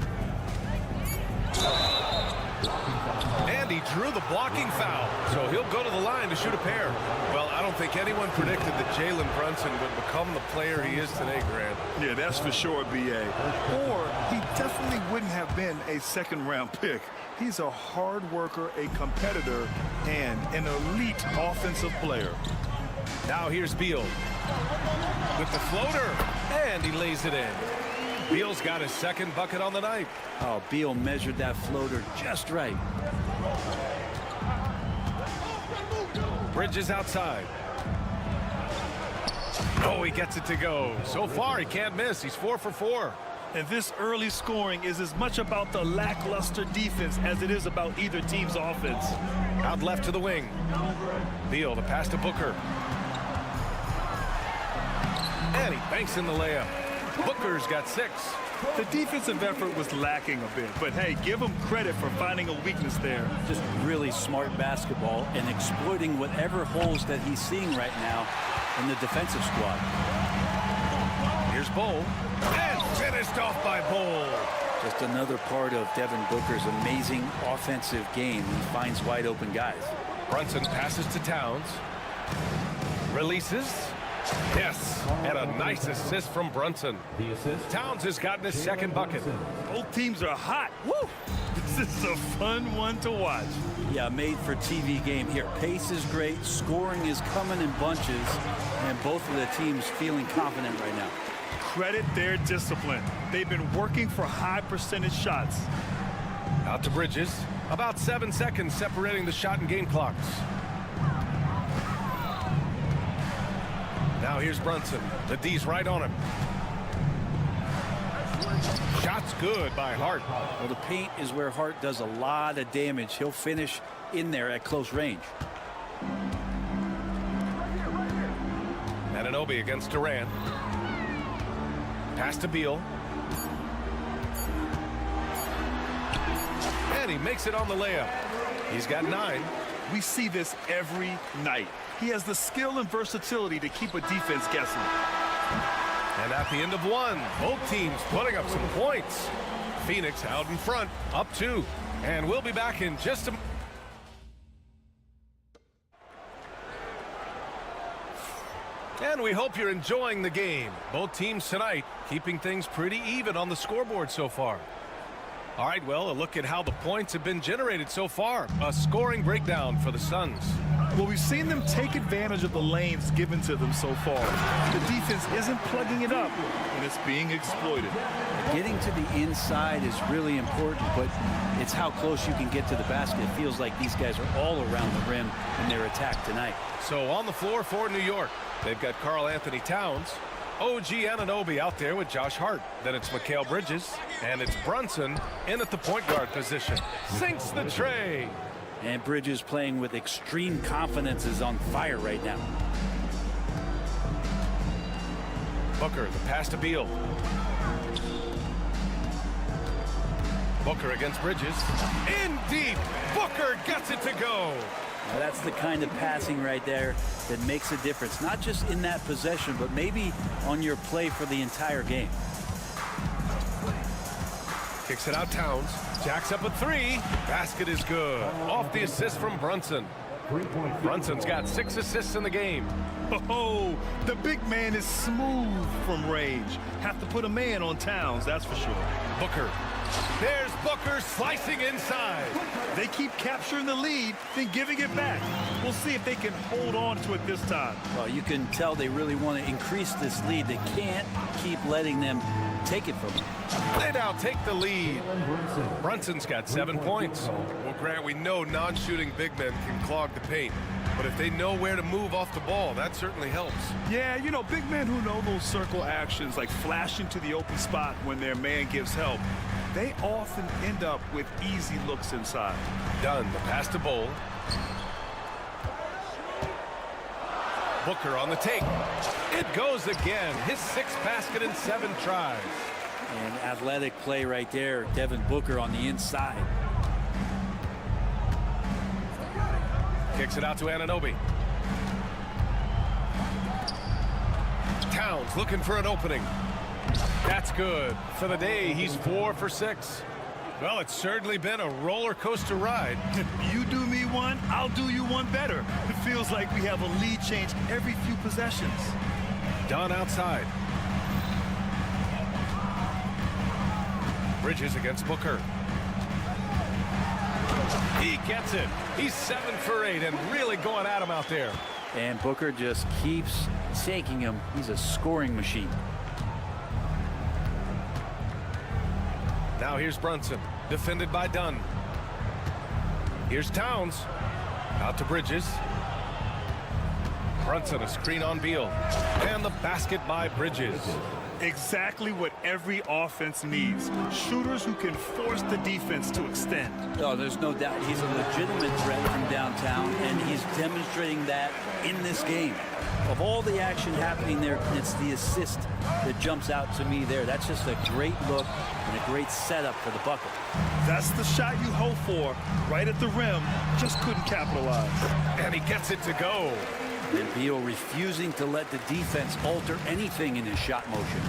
And he drew the blocking foul, so he'll go to the line to shoot a pair. Well, I don't think anyone predicted that Jalen Brunson would become the player he is today, Grant. Yeah, that's for sure, B.A. Or he definitely wouldn't have been a second-round pick. He's a hard worker, a competitor, and an elite offensive player. Now here's Beal with the floater, and he lays it in. Beal's got his second bucket on the night. Oh, Beal measured that floater just right. Bridges outside. Oh, he gets it to go. So far, he can't miss. He's 4 for 4. And this early scoring is as much about the lackluster defense as it is about either team's offense. Out left to the wing. Beal to pass to Booker. And he banks in the layup. Booker's got 6. The defensive effort was lacking a bit, but hey, give him credit for finding a weakness there. Just really smart basketball and exploiting whatever holes that he's seeing right now in the defensive squad. Here's Bowl. And finished off by Bowl. Just another part of Devin Booker's amazing offensive game. He finds wide open guys. Brunson passes to Towns. Releases. Yes, and a nice assist from Brunson. Towns has gotten his second bucket. Both teams are hot. Woo! This is a fun one to watch. Yeah, made for TV game here. Pace is great, scoring is coming in bunches, and both of the teams feeling confident right now. Credit their discipline. They've been working for high percentage shots. Out to Bridges. About 7 seconds separating the shot and game clocks. Now here's Brunson. The D's right on him. Shot's good by Hart. Well, the paint is where Hart does a lot of damage. He'll finish in there at close range. Anunoby against Durant. Pass to Beal. And he makes it on the layup. He's got 9. We see this every night. He has the skill and versatility to keep a defense guessing. And at the end of 1, both teams putting up some points. Phoenix out in front, up 2. And we'll be back in just a... And we hope you're enjoying the game. Both teams tonight keeping things pretty even on the scoreboard so far. All right, well, a look at how the points have been generated so far. A scoring breakdown for the Suns. Well, we've seen them take advantage of the lanes given to them so far. The defense isn't plugging it up, and it's being exploited. Getting to the inside is really important, but it's how close you can get to the basket. It feels like these guys are all around the rim in their attack tonight. So on the floor for New York, they've got Karl Anthony Towns, OG Anunoby out there with Josh Hart. Then it's Mikal Bridges, and it's Brunson in at the point guard position. Sinks the tray. And Bridges playing with extreme confidence is on fire right now. Booker, the pass to Beal. Booker against Bridges. In deep. Booker gets it to go. Now that's the kind of passing right there that makes a difference. Not just in that possession, but maybe on your play for the entire game. Kicks it out Towns. Jacks up a 3. Basket is good. Off the assist from Brunson. 3-point. Brunson's got 6 assists in the game. Oh, the big man is smooth from range. Have to put a man on Towns, that's for sure. Booker. There's Booker slicing inside. They keep capturing the lead, then giving it back. We'll see if they can hold on to it this time. Well, you can tell they really want to increase this lead. They can't keep letting them take it from them. They now take the lead. Brunson's got 7 points. Well, Grant, we know non-shooting big men can clog the paint. But if they know where to move off the ball, that certainly helps. Yeah, you know, big men who know those circle actions, like flashing to the open spot when their man gives help, they often end up with easy looks inside. Dunn, the pass to Bowl. Booker on the take. It goes again. His 6th basket in 7 tries. And athletic play right there. Devin Booker on the inside. Kicks it out to Anunoby. Towns looking for an opening. That's good. For the day, he's 4 for 6. Well, it's certainly been a roller coaster ride. You do me one, I'll do you one better. It feels like we have a lead change every few possessions. Dunn outside. Bridges against Booker. He gets it. He's 7 for 8 and really going at him out there. And Booker just keeps taking him. He's a scoring machine. Now here's Brunson, defended by Dunn. Here's Towns. Out to Bridges. Brunson, a screen on Beal. And the basket by Bridges. Exactly what every offense needs. Shooters who can force the defense to extend. Oh, there's no doubt he's a legitimate threat from downtown, and he's demonstrating that in this game. Of all the action happening there, it's the assist that jumps out to me there. That's just a great look and a great setup for the bucket. That's the shot you hope for, right at the rim. Just couldn't capitalize. And he gets it to go. And Beal refusing to let the defense alter anything in his shot motion.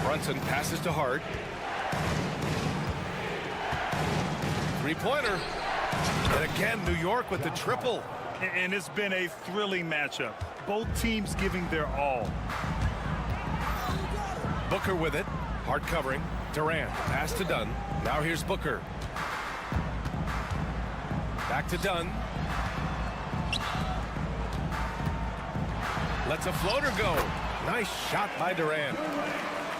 Brunson passes to Hart. 3-pointer. And again, New York with the triple. And it's been a thrilling matchup. Both teams giving their all. Booker with it. Hart covering. Durant. Pass to Dunn. Now here's Booker. Back to Dunn. Lets a floater go. Nice shot by Durant.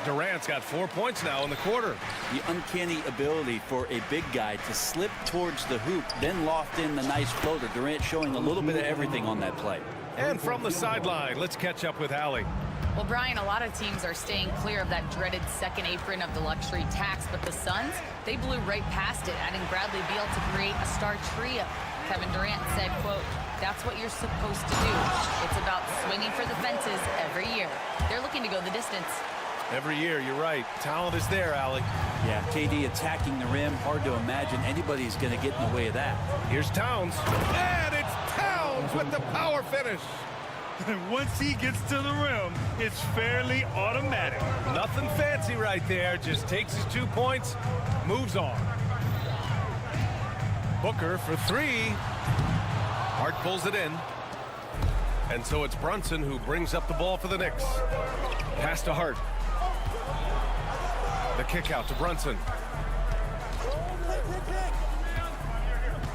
Durant's got 4 points now in the quarter. The uncanny ability for a big guy to slip towards the hoop, then loft in the nice floater. Durant showing a little bit of everything on that play. And from the sideline, let's catch up with Allie. Well, Brian, a lot of teams are staying clear of that dreaded second apron of the luxury tax, but the Suns, they blew right past it, adding Bradley Beal to create a star trio. Kevin Durant said, quote, "That's what you're supposed to do. It's about swinging for the fences every year." They're looking to go the distance. Every year, you're right. Talent is there, Allie. Yeah, KD attacking the rim. Hard to imagine anybody's going to get in the way of that. Here's Towns. And it's Towns with the power finish. And once he gets to the rim, it's fairly automatic. Nothing fancy right there. Just takes his 2 points, moves on. Booker for 3. Hart pulls it in. And so it's Brunson who brings up the ball for the Knicks. Pass to Hart. The kick out to Brunson.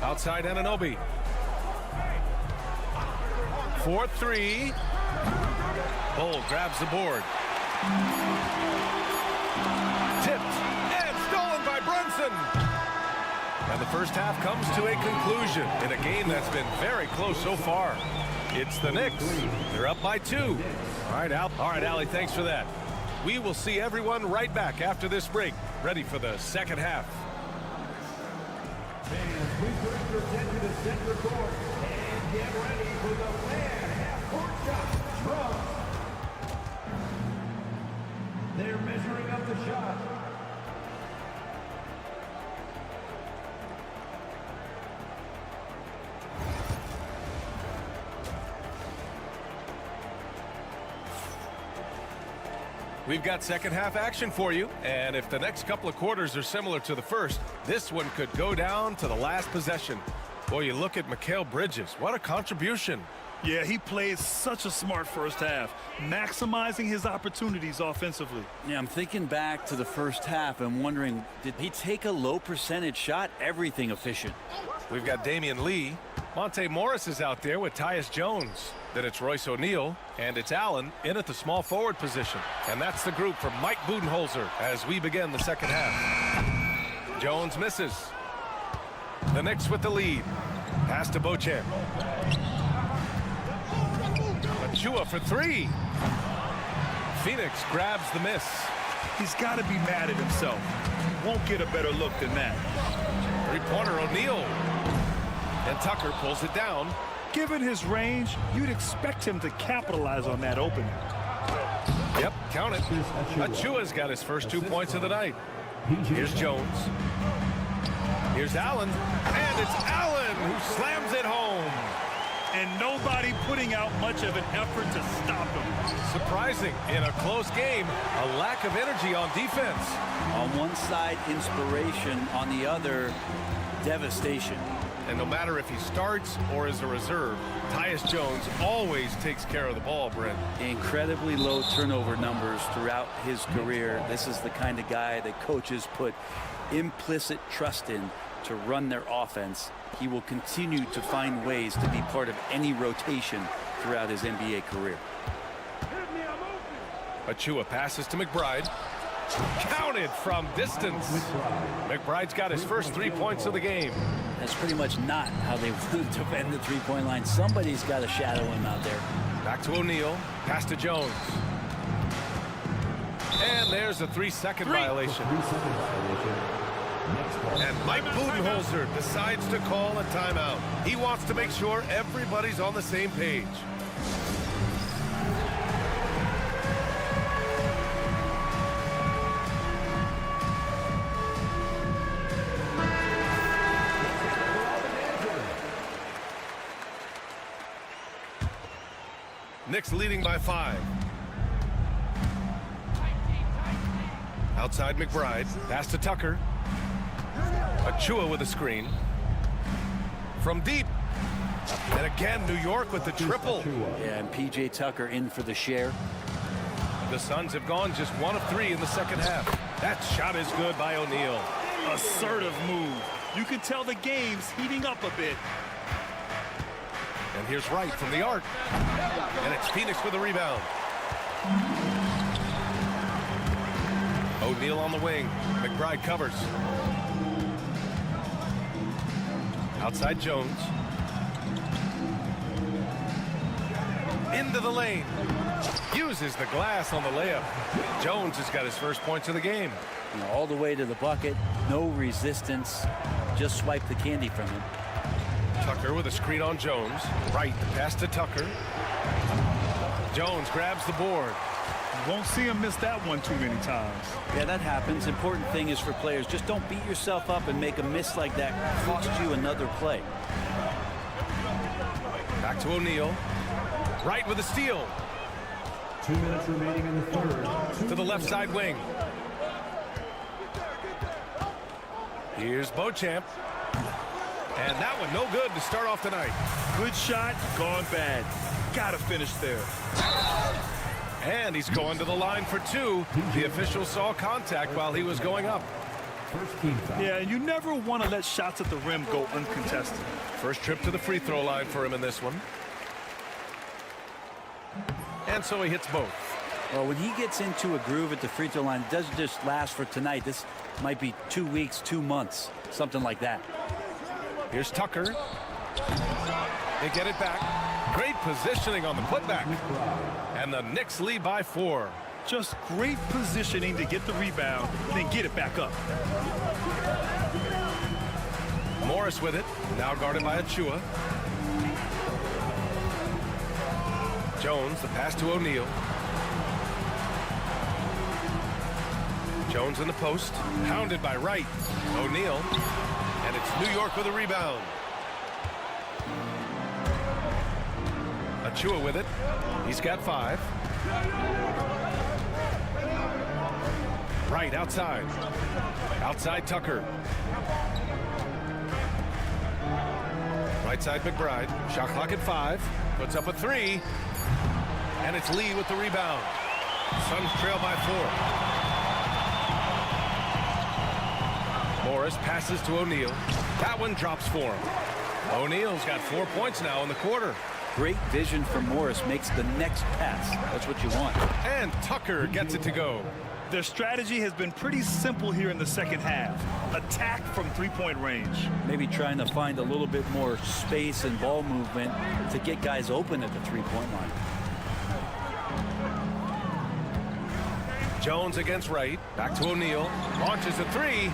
Outside Anunoby. 4-3. Bull grabs the board. Tipped and stolen by Brunson. And the first half comes to a conclusion in a game that's been very close so far. It's the Knicks. They're up by 2. All right, Allie, thanks for that. We will see everyone right back after this break, ready for the second half. Fans, we bring your attention to center court and get ready for the man half-court shot from. They're measuring up the shot. We've got second half action for you, and if the next couple of quarters are similar to the first, this one could go down to the last possession. Boy, you look at Mikal Bridges. What a contribution. Yeah, he played such a smart first half, maximizing his opportunities offensively. Yeah, I'm thinking back to the first half and wondering, did he take a low percentage shot? Everything efficient. We've got Damian Lee. Monte Morris is out there with Tyus Jones. Then it's Royce O'Neal, and it's Allen in at the small forward position. And that's the group for Mike Budenholzer as we begin the second half. Jones misses. The Knicks with the lead. Pass to Beauchamp. Achua for three. Phoenix grabs the miss. He's got to be mad at himself. He won't get a better look than that. Three-pointer O'Neal. And Tucker pulls it down. Given his range, you'd expect him to capitalize on that opening. Yep, count it. Achua's got his first 2 points of the night. Here's Jones. Here's Allen. And it's Allen who slams it home. And nobody putting out much of an effort to stop him. Surprising in a close game, a lack of energy on defense. On one side, inspiration. On the other, devastation. And no matter if he starts or is a reserve, Tyus Jones always takes care of the ball, Brent. Incredibly low turnover numbers throughout his career. This is the kind of guy that coaches put implicit trust in to run their offense. He will continue to find ways to be part of any rotation throughout his NBA career. Achua passes to McBride. Counted from distance. McBride's got his first 3 points of the game. That's pretty much not how they want to defend the three-point line. Somebody's got to shadow him out there. Back to O'Neal. Pass to Jones. And there's a 3-second violation. And Mike Budenholzer decides to call a timeout. He wants to make sure everybody's on the same page. Knicks leading by 5. Outside McBride. Pass to Tucker. Achua with a screen. From deep. And again, New York with the triple. Yeah, and P.J. Tucker in for the share. The Suns have gone just 1 of 3 in the second half. That shot is good by O'Neal. Assertive move. You can tell the game's heating up a bit. And here's Wright from the arc. And it's Phoenix with a rebound. O'Neal on the wing. McBride covers. Outside Jones. Into the lane. Uses the glass on the layup. Jones has got his first points of the game. You know, all the way to the bucket. No resistance. Just swipe the candy from him. Tucker with a screen on Jones. Right, the pass to Tucker. Jones grabs the board. You won't see him miss that one too many times. Yeah, that happens. Important thing is for players, just don't beat yourself up and make a miss like that cost you another play. Back to O'Neal. Right with a steal. 2 minutes remaining in the third. To the left side wing. Here's Beauchamp. And that one no good to start off tonight. Good shot, gone bad. Gotta finish there. And he's going to the line for 2. The official saw contact while he was going up. Yeah, and you never want to let shots at the rim go uncontested. First trip to the free throw line for him in this one. And so he hits both. Well, when he gets into a groove at the free throw line, it doesn't just last for tonight. This might be 2 weeks, 2 months, something like that. Here's Tucker. They get it back. Great positioning on the putback. And the Knicks lead by 4. Just great positioning to get the rebound, then get it back up. Morris with it. Now guarded by Achua. Jones, the pass to O'Neal. Jones in the post. Hounded by Wright. O'Neal. And it's New York with a rebound. Achua with it. He's got 5. Right outside. Outside Tucker. Right side McBride. Shot clock at 5. Puts up a 3. And it's Lee with the rebound. Suns trail by 4. Morris passes to O'Neal. That one drops for him. O'Neal's got 4 points now in the quarter. Great vision from Morris, makes the next pass. That's what you want. And Tucker gets it to go. Their strategy has been pretty simple here in the second half. Attack from three-point range. Maybe trying to find a little bit more space and ball movement to get guys open at the three-point line. Jones against Wright. Back to O'Neal. Launches a 3.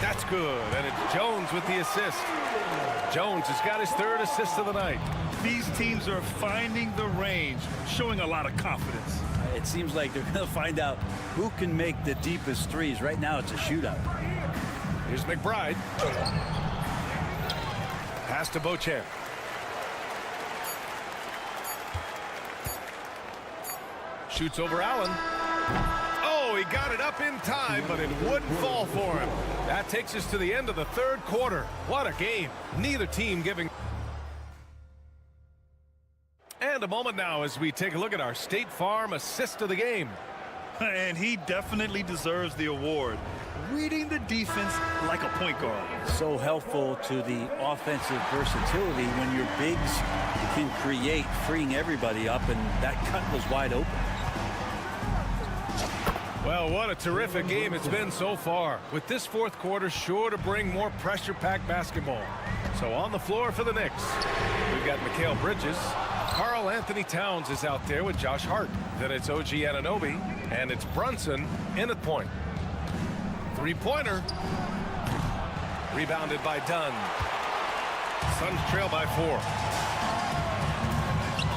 That's good. And it's Jones with the assist. Jones has got his 3rd assist of the night. These teams are finding the range, showing a lot of confidence. It seems like they're going to find out who can make the deepest threes. Right now, it's a shootout. Here's McBride. Pass to Beauchamp. Shoots over Allen. Oh, he got it up in time, but it wouldn't fall for him. That takes us to the end of the 3rd quarter. What a game. Neither team giving. And a moment now as we take a look at our State Farm assist of the game. And he definitely deserves the award. Reading the defense like a point guard. So helpful to the offensive versatility when your bigs can create, freeing everybody up, and that cut was wide open. Well, what a terrific game it's been so far, with this 4th quarter sure to bring more pressure-packed basketball. So on the floor for the Knicks, we've got Mikal Bridges. Karl Anthony Towns is out there with Josh Hart. Then it's OG Anunoby, and it's Brunson in at point. 3-pointer. Rebounded by Dunn. Suns trail by 4.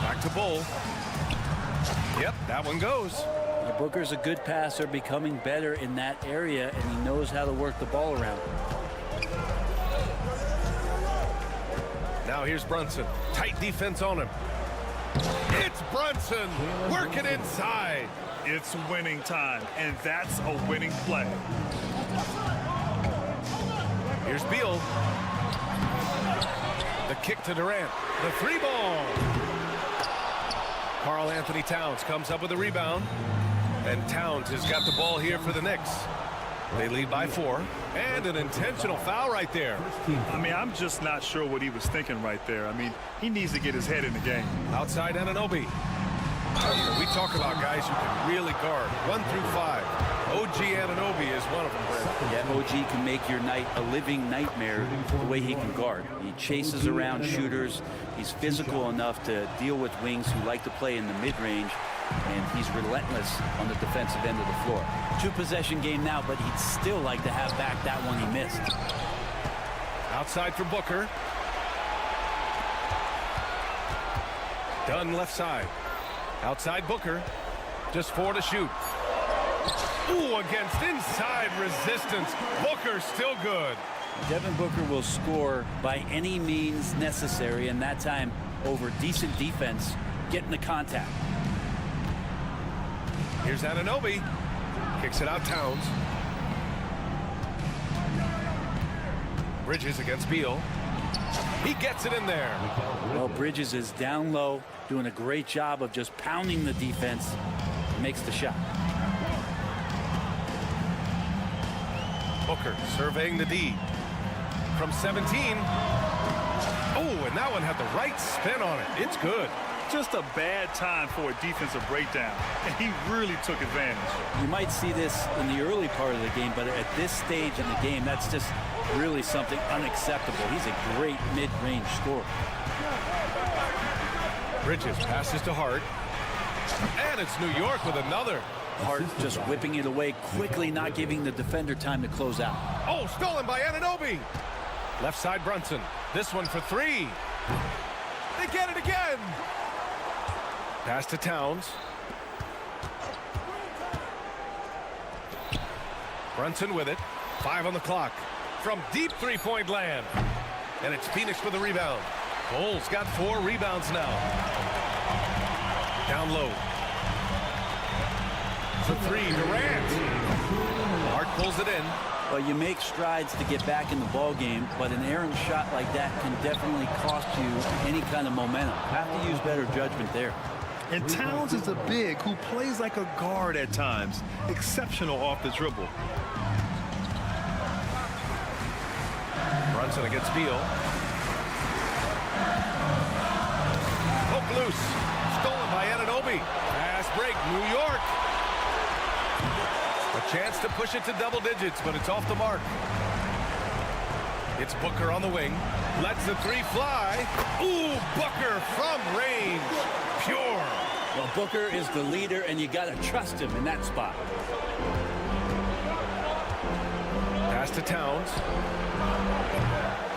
Back to Bull. Yep, that one goes. Booker's a good passer, becoming better in that area, and he knows how to work the ball around. Now here's Brunson. Tight defense on him. It's Brunson working inside. It's winning time, and that's a winning play. Here's Beal. The kick to Durant. The 3-ball. Karl Anthony Towns comes up with a rebound. And Towns has got the ball here for the Knicks. They lead by 4. And an intentional foul right there. I mean, I'm just not sure what he was thinking right there. I mean, he needs to get his head in the game. Outside Anunoby. We talk about guys who can really guard 1 through 5. OG Anunoby is one of them, Brad. Yeah, OG can make your night a living nightmare the way he can guard. He chases around shooters. He's physical enough to deal with wings who like to play in the mid-range. And he's relentless on the defensive end of the floor. 2-possession game now, but he'd still like to have back that one he missed. Outside for Booker. Dunn left side. Outside Booker. Just 4 to shoot. Ooh, against inside resistance. Booker still good. Devin Booker will score by any means necessary, and that time over decent defense, getting the contact. Here's Anunoby. Kicks it out Towns. Bridges against Beal. He gets it in there. Well, Bridges is down low, doing a great job of just pounding the defense. Makes the shot. Booker surveying the D. From 17. Oh, and that one had the right spin on it. It's good. Just a bad time for a defensive breakdown, and he really took advantage. You might see this in the early part of the game, but at this stage in the game, that's just really something unacceptable. He's a great mid-range scorer. Bridges passes to Hart. And it's New York with another. Hart just whipping it away quickly, not giving the defender time to close out. Oh, stolen by Anunoby. Left side Brunson. This one for 3. They get it again. Pass to Towns. Brunson with it. 5 on the clock. From deep 3-point land. And it's Phoenix with the rebound. Bull's got 4 rebounds now. Down low. For 3, Durant. pulls it in. Well, you make strides to get back in the ball game, but an errant shot like that can definitely cost you any kind of momentum. Have to use better judgment there. And Towns is a big who plays like a guard at times. Exceptional off the dribble. Brunson against Beal. Hook loose. Stolen by Anunoby. Pass break. New York. A chance to push it to double digits, but it's off the mark. It's Booker on the wing. Lets the three fly. Ooh, Booker from range. Pure. Well, Booker is the leader, and you got to trust him in that spot. Pass to Towns.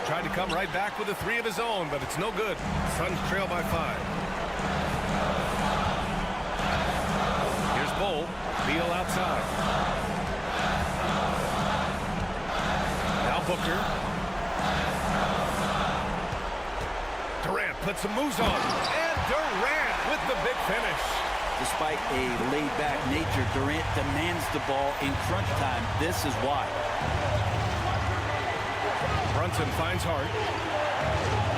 Tried to come right back with a three of his own, but it's no good. Suns trail by 5. Here's Bull. Beal outside. Now Booker. Durant puts some moves on. And Durant with the big finish. Despite a laid-back nature, Durant demands the ball in crunch time. This is why. Brunson finds Hart.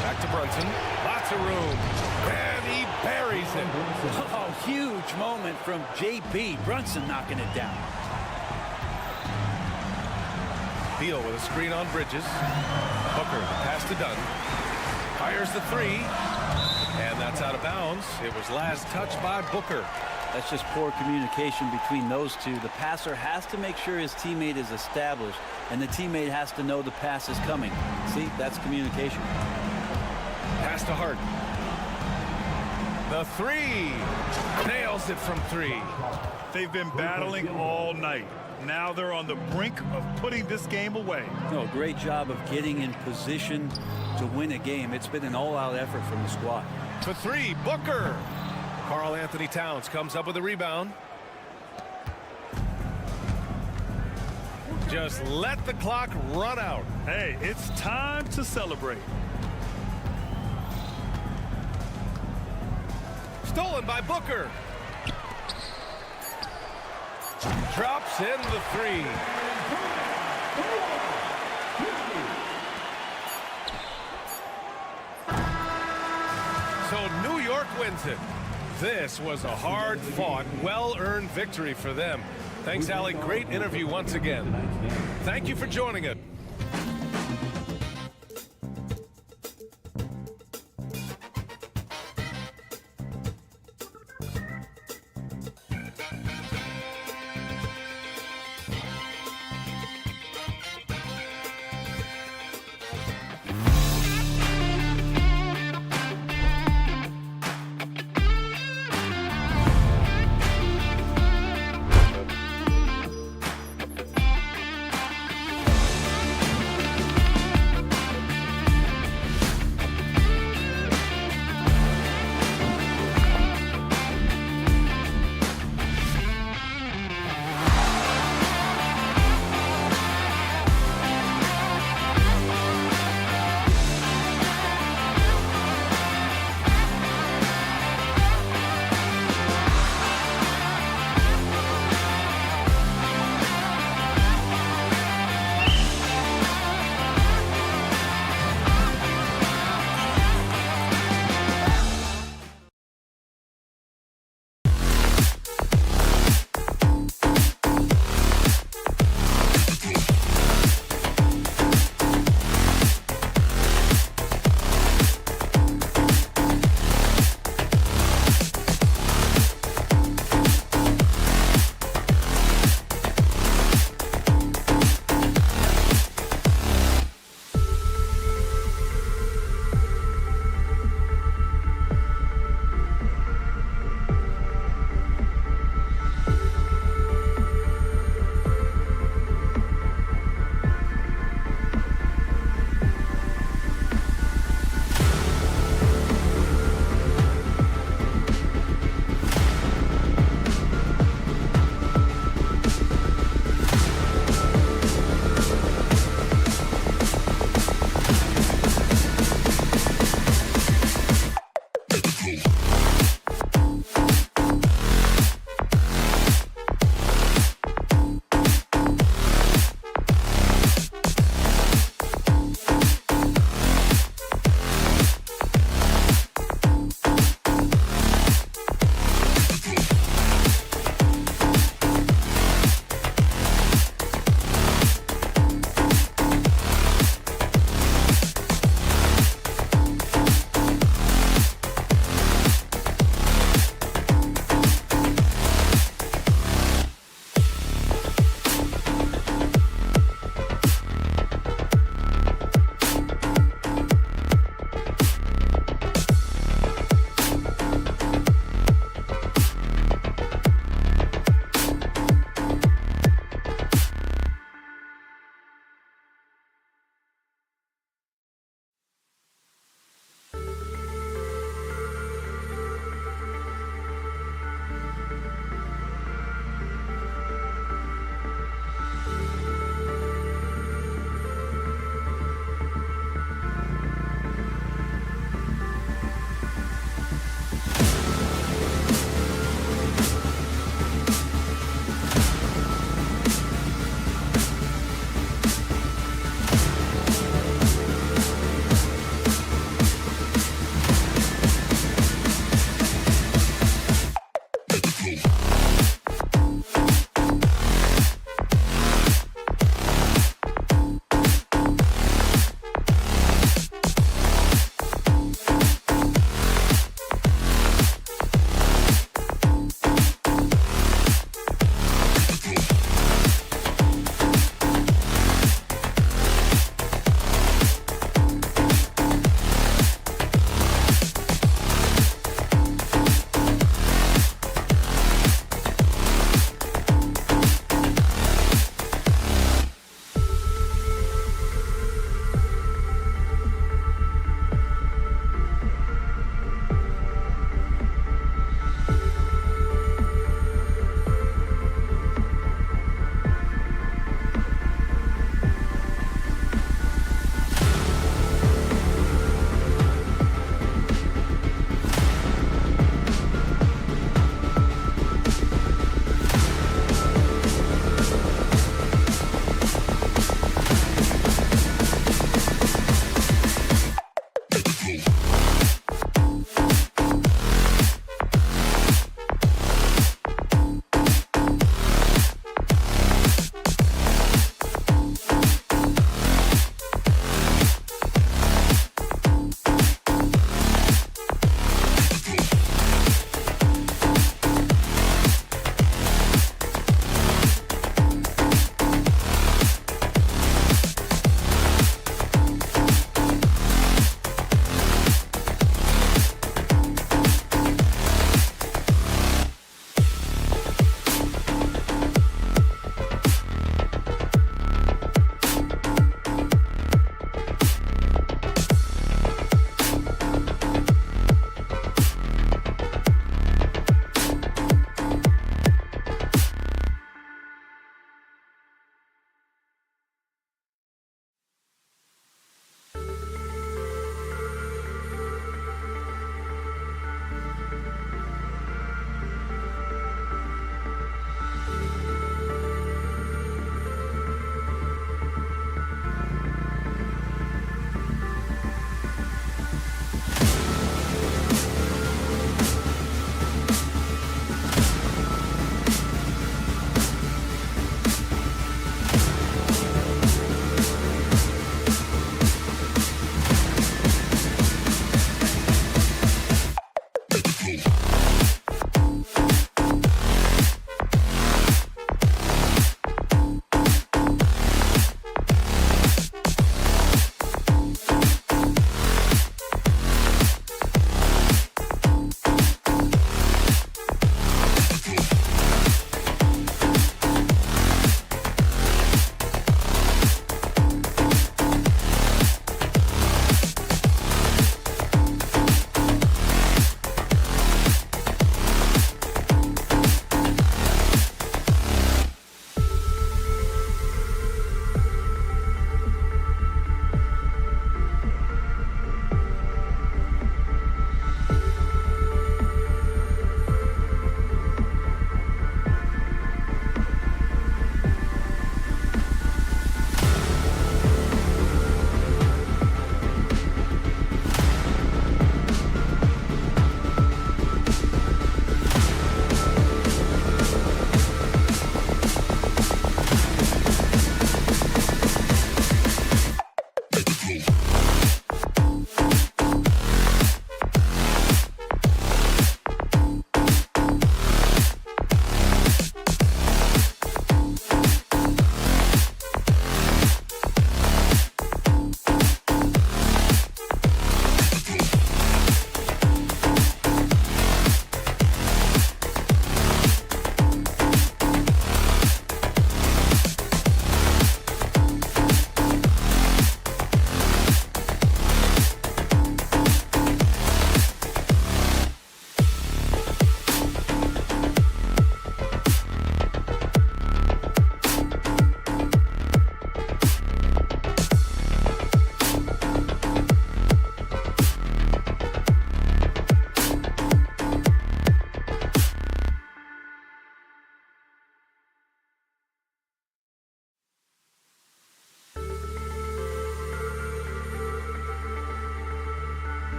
Back to Brunson. Lots of room. And he buries it. Oh, huge moment from JB. Brunson knocking it down. Beal with a screen on Bridges. Booker, pass to Dunn. Fires the three. And that's out of bounds. It was last touched by Booker. That's just poor communication between those two. The passer has to make sure his teammate is established, and the teammate has to know the pass is coming. See, that's communication. Pass to Hart. The three. Nails it from 3. They've been battling all night. Now they're on the brink of putting this game away. No, great job of getting in position to win a game. It's been an all-out effort from the squad. For 3, Booker. Karl Anthony Towns comes up with a rebound. Just let the clock run out. Hey, it's time to celebrate. Stolen by Booker. Drops in the 3. So New York wins it. This was a hard-fought, well-earned victory for them. Thanks, Allie. Great interview once again. Thank you for joining us.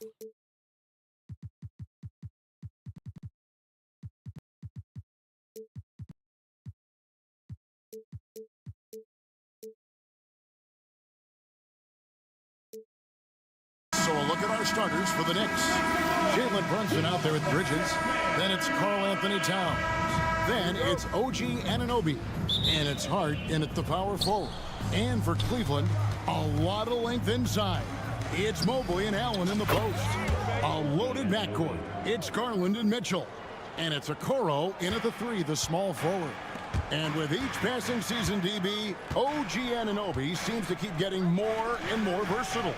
So a look at our starters for the Knicks. Jalen Brunson out there with Bridges. Then it's Karl Anthony Towns. Then it's OG Anunoby. And it's Hart in at the power forward. And for Cleveland, a lot of length inside. It's Mobley and Allen in the post. A loaded backcourt. It's Garland and Mitchell. And it's Okoro in at the 3, the small forward. And with each passing season, DB, OG Anunoby seems to keep getting more and more versatile.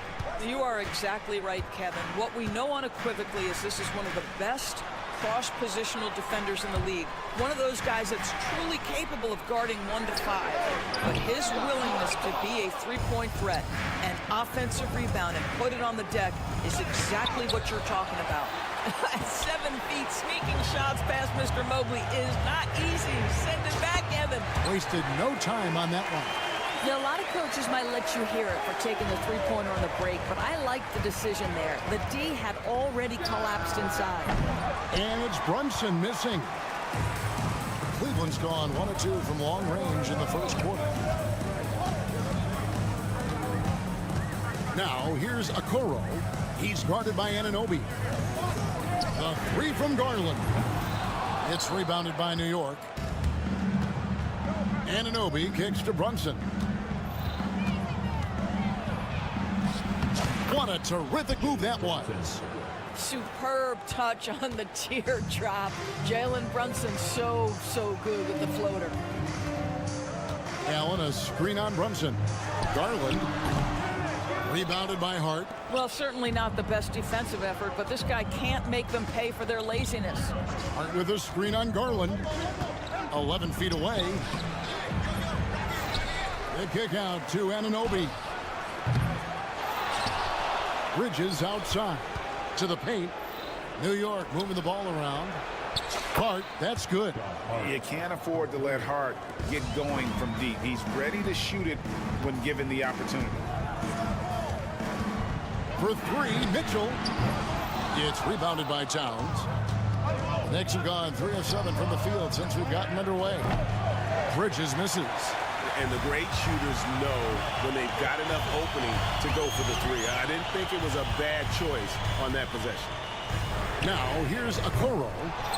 You are exactly right, Kevin. What we know unequivocally is this is one of the best cross-positional defenders in the league. One of those guys that's truly capable of guarding 1 to 5. But his willingness to be a three-point threat and offensive rebound and put it on the deck is exactly what you're talking about. At 7 feet, sneaking shots past Mr. Mobley is not easy. Send it back, Evan. Wasted no time on that one. Now, a lot of coaches might let you hear it for taking the three-pointer on the break, but I like the decision there. The D had already collapsed inside. And it's Brunson missing. Cleveland's gone 1 of 2 from long range in the first quarter. Now, here's Okoro. He's guarded by Anunoby. The 3 from Garland. It's rebounded by New York. Anunoby kicks to Brunson. What a terrific move that was. Superb touch on the teardrop. Jalen Brunson so good with the floater. Allen, a screen on Brunson. Garland, rebounded by Hart. Well, certainly not the best defensive effort, but this guy can't make them pay for their laziness. Hart with a screen on Garland. 11 feet away. The kick out to Anunoby. Bridges outside to the paint. New York moving the ball around. Hart, that's good. You can't afford to let Hart get going from deep. He's ready to shoot it when given the opportunity. For 3, Mitchell. It's rebounded by Towns. The Knicks have gone 3 of 7 from the field since we've gotten underway. Bridges misses. And the great shooters know when they've got enough opening to go for the 3. I didn't think it was a bad choice on that possession. Now, here's Okoro.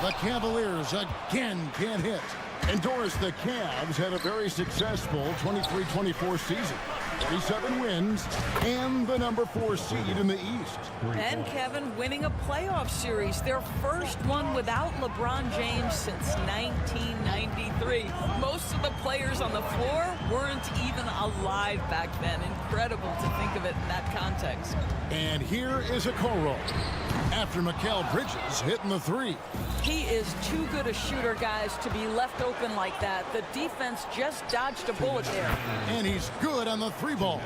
The Cavaliers again can't hit. And Doris, the Cavs had a very successful 23-24 season. 37 wins and the number 4 seed in the East. And Kevin winning a playoff series, their first one without LeBron James since 1993. Most of the players on the floor weren't even alive back then. Incredible to think of it in that context. And here is Okoro after Mikal Bridges hitting the 3. He is too good a shooter, guys, to be left open like that. The defense just dodged a bullet there. And he's good on the 3 ball.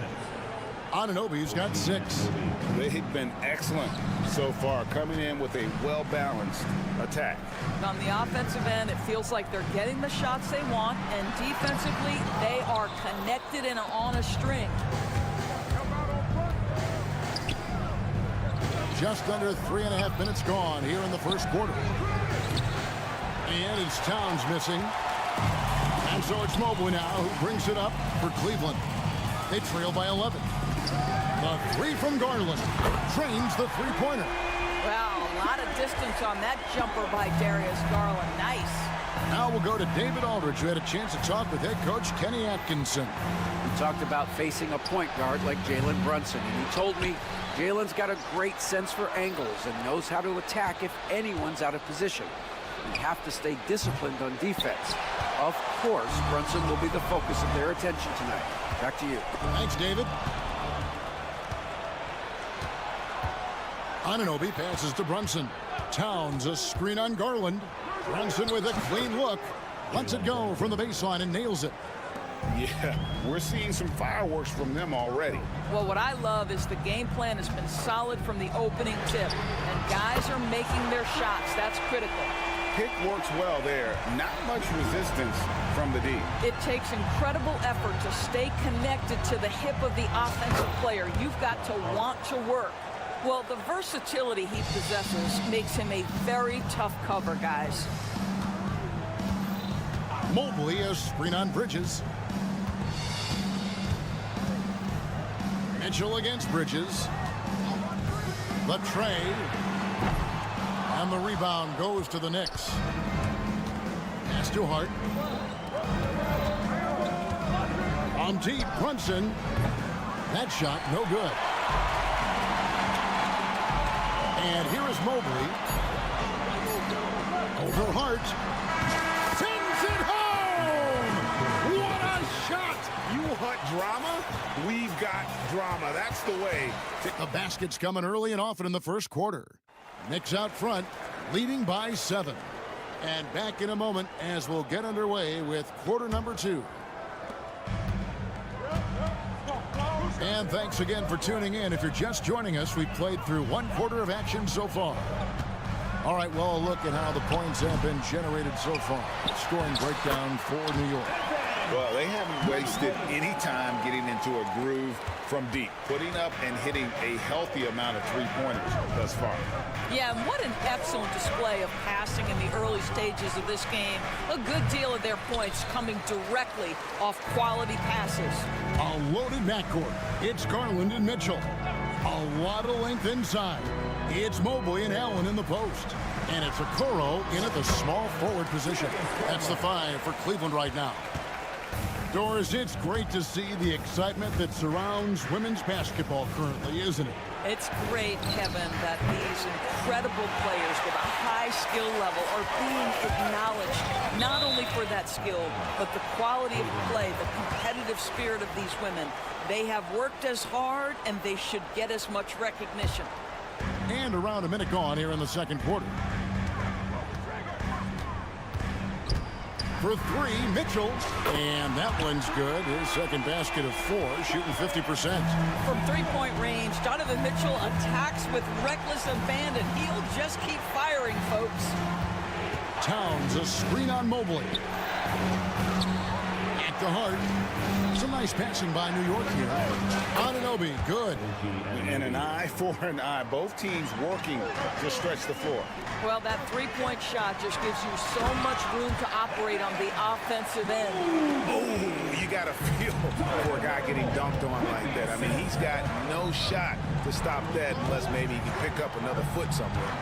Anunoby's got 6. They've been excellent so far, coming in with a well-balanced attack. On the offensive end, it feels like they're getting the shots they want, and defensively, they are connected and on a string. Just under 3.5 minutes gone here in the first quarter. And it's Towns missing. And so it's Mobley now who brings it up for Cleveland. They trail by 11. The 3 from Garland trains the three-pointer. Wow, a lot of distance on that jumper by Darius Garland. Nice. Now we'll go to David Aldridge, who had a chance to talk with head coach Kenny Atkinson. We talked about facing a point guard like Jalen Brunson, and he told me Jalen's got a great sense for angles and knows how to attack if anyone's out of position. You have to stay disciplined on defense. Of course, Brunson will be the focus of their attention tonight. Back to you. Thanks, David. Anunoby passes to Brunson. Towns a screen on Garland. Brunson with a clean look. Lets it go from the baseline and nails it. Yeah, we're seeing some fireworks from them already. Well, what I love is the game plan has been solid from the opening tip, and guys are making their shots. That's critical. Pick works well there. Not much resistance from the D. It takes incredible effort to stay connected to the hip of the offensive player. You've got to want to work. Well, the versatility he possesses makes him a very tough cover, guys. Mobley, a screen on Bridges. Mitchell against Bridges. The tray. And the rebound goes to the Knicks. Pass to Hart. On deep, Brunson. That shot, no good. And here is Mobley. Over Hart. Sends it home! What a shot! You want drama? We've got drama. That's the way. The basket's coming early and often in the first quarter. Knicks out front, leading by 7. And back in a moment as we'll get underway with quarter number 2. And thanks again for tuning in. If you're just joining us, we've played through 1 quarter of action so far. All right, well, a look at how the points have been generated so far. Scoring breakdown for New York. Well, they haven't wasted any time getting into a groove from deep, putting up and hitting a healthy amount of three-pointers thus far. Yeah, and what an excellent display of passing in the early stages of this game. A good deal of their points coming directly off quality passes. A loaded backcourt. It's Garland and Mitchell. A lot of length inside. It's Mobley and Allen in the post. And it's Okoro in at the small forward position. That's the 5 for Cleveland right now. Doris, it's great to see the excitement that surrounds women's basketball currently, isn't it? It's great, Kevin, that these incredible players with a high skill level are being acknowledged, not only for that skill, but the quality of play, the competitive spirit of these women. They have worked as hard, and they should get as much recognition. And around a minute gone here in the second quarter. For 3, Mitchell. And that one's good. His second basket of 4, shooting 50%. From three-point range, Donovan Mitchell attacks with reckless abandon. He'll just keep firing, folks. Towns, a screen on Mobley. At the Hart. Some nice passing by New York here. Anunoby, good. And an eye for an eye. Both teams working to stretch the floor. Well, that three-point shot just gives you so much room to operate on the offensive end. Oh, you got to feel for a guy getting dunked on like that. I mean, he's got no shot to stop that unless maybe he can pick up another foot somewhere.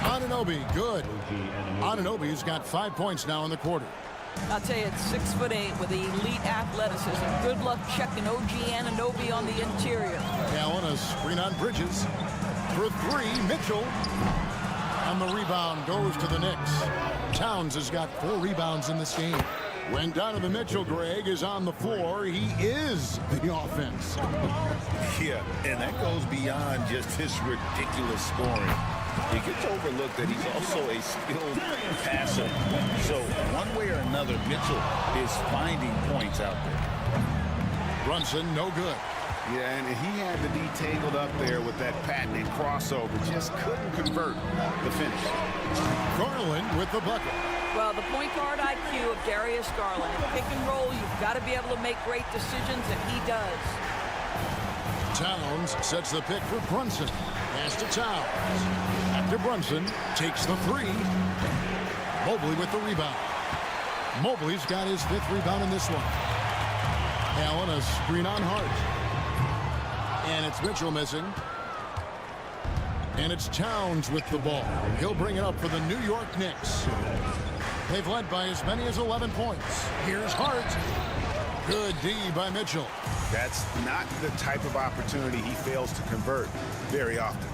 Anunoby, good. Anunoby's got 5 points now in the quarter. I'll tell you, it's 6'8" with elite athleticism. Good luck checking OG Anunoby on the interior. Allen, a screen on Bridges. For 3, Mitchell. And the rebound goes to the Knicks. Towns has got 4 rebounds in this game. When Donovan Mitchell, Greg, is on the floor, he is the offense. Yeah, and that goes beyond just his ridiculous scoring. It gets overlooked that he's also a skilled passer. So one way or another, Mitchell is finding points out there. Brunson, no good. Yeah, and he had to be tangled up there with that patented crossover. Just couldn't convert the finish. Garland with the bucket. Well, the point guard IQ of Darius Garland. In pick and roll, you've got to be able to make great decisions, and he does. Towns sets the pick for Brunson. Pass to Towns. After Brunson takes the 3. Mobley with the rebound. Mobley's got his 5th rebound in this one. Allen, a screen on Hart. And it's Mitchell missing. And it's Towns with the ball. He'll bring it up for the New York Knicks. They've led by as many as 11 points. Here's Hart. Good D by Mitchell. That's not the type of opportunity he fails to convert very often.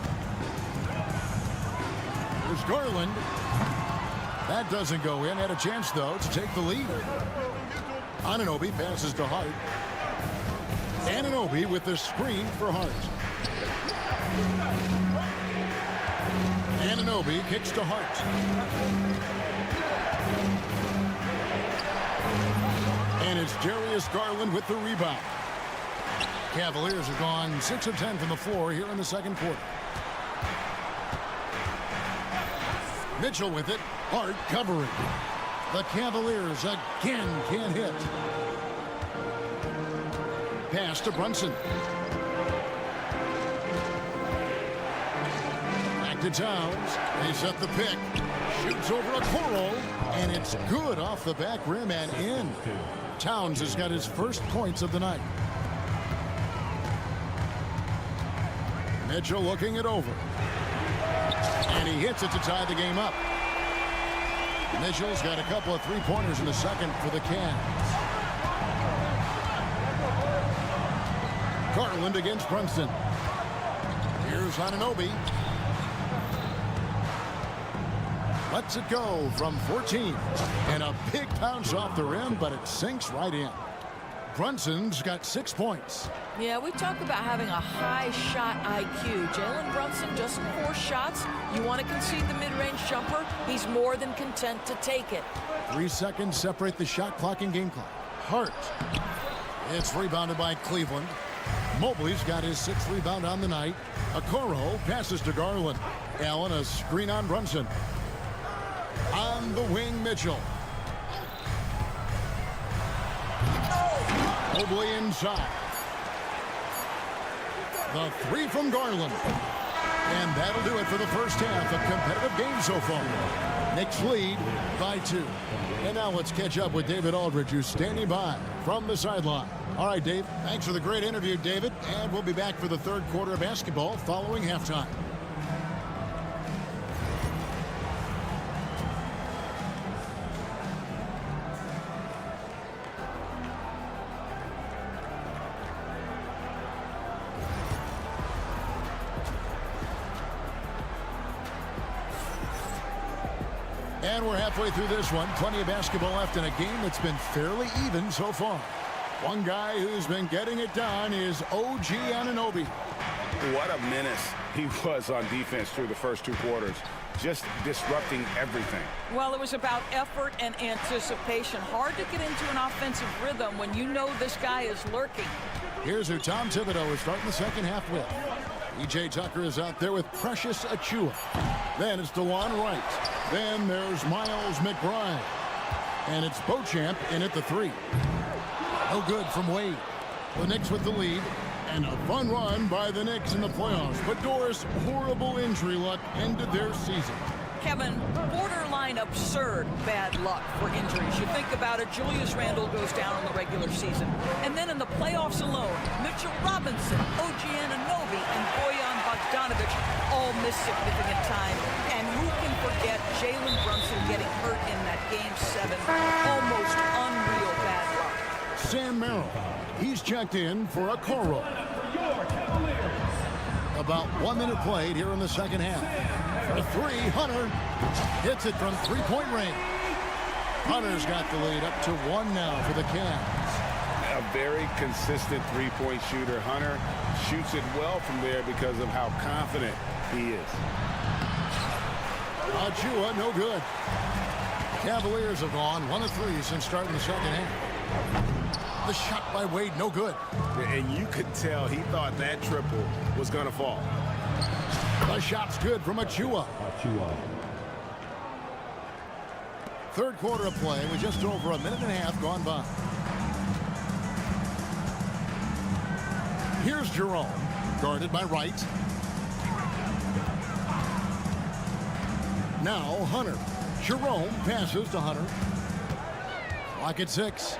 Here's Garland. That doesn't go in. Had a chance, though, to take the lead. Anunoby passes to Hart. Anunoby with the screen for Hart. Anunoby kicks to Hart. And it's Darius Garland with the rebound. Cavaliers have gone 6 of 10 from the floor here in the second quarter. Mitchell with it. Hart covering. The Cavaliers again can't hit. Pass to Brunson. to Towns. They set the pick. Shoots over a Coro, and it's good off the back rim and in. Towns has got his first points of the night. Mitchell looking it over. And he hits it to tie the game up. Mitchell's got a couple of three-pointers in the second for the Cavs. Garland against Brunson. Here's Anunoby. Lets it go from 14. And a big bounce off the rim, but it sinks right in. Brunson's got 6 points. Yeah, we talk about having a high shot IQ. Jalen Brunson, just 4 shots. You want to concede the mid-range jumper, he's more than content to take it. 3 seconds separate the shot clock and game clock. Hart. It's rebounded by Cleveland. Mobley's got his 6th rebound on the night. Okoro passes to Garland. Allen, a screen on Brunson. On the wing, Mitchell. Mobley inside. The 3 from Garland. And that'll do it for the first half. A competitive game so far. Knicks lead by 2. And now let's catch up with David Aldridge, who's standing by from the sideline. All right, Dave, thanks for the great interview, David. And we'll be back for the third quarter of basketball following halftime. And we're halfway through this one. Plenty of basketball left in a game that's been fairly even so far. One guy who's been getting it done is OG Anunoby. What a menace he was on defense through the first 2 quarters. Just disrupting everything. Well, it was about effort and anticipation. Hard to get into an offensive rhythm when you know this guy is lurking. Here's who Tom Thibodeau is starting the second half with. E.J. Tucker is out there with Precious Achiuwa. Then it's DeLon Wright. Then there's Miles McBride. And it's Beauchamp in at the 3. No good from Wade. The Knicks with the lead. And a fun run by the Knicks in the playoffs. But Doris' horrible injury luck ended their season. Kevin, borderline absurd bad luck for injuries. You think about it, Julius Randle goes down in the regular season. And then in the playoffs alone, Mitchell Robinson, OG Anunoby, and Bojan Bogdanovic all miss significant time. And who can forget Jalen Brunson getting hurt in that Game 7? Almost unreal bad luck. Sam Merrill, he's checked in for Okoro. About 1 minute played here in the second half. For 3, Hunter hits it from 3-point range. Hunter's got the lead up to 1 now for the Cavs. A very consistent 3-point shooter. Hunter shoots it well from there because of how confident he is. Achiuwa, no good. Cavaliers have gone 1 of 3 since starting the second half. The shot by Wade, no good. And you could tell he thought that triple was going to fall. The shot's good from Achiuwa. Third quarter of play with just over a minute and a half gone by. Here's Jerome, guarded by Wright. Now Hunter. Jerome passes to Hunter. Clock at 6.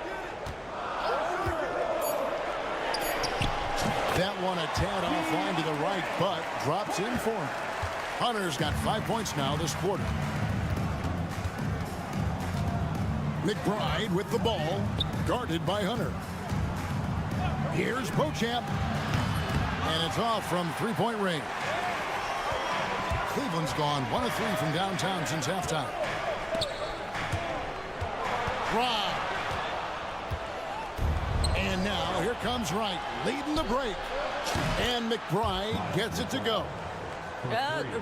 That one a tad offline to the right, but drops in for him. Hunter's got 5 points now this quarter. McBride with the ball, guarded by Hunter. Here's Beauchamp, and it's off from 3-point range. Cleveland's gone 1 of 3 from downtown since halftime. Rob. And now here comes Wright, leading the break. And McBride gets it to go.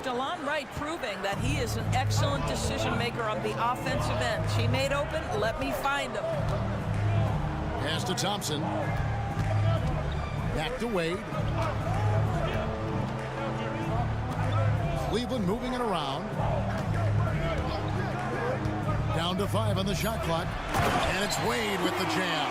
DeLon Wright proving that he is an excellent decision maker on the offensive end. She made open, let me find him. Pass to Thompson. Back to Wade. Cleveland moving it around. Down to 5 on the shot clock. And it's Wade with the jam.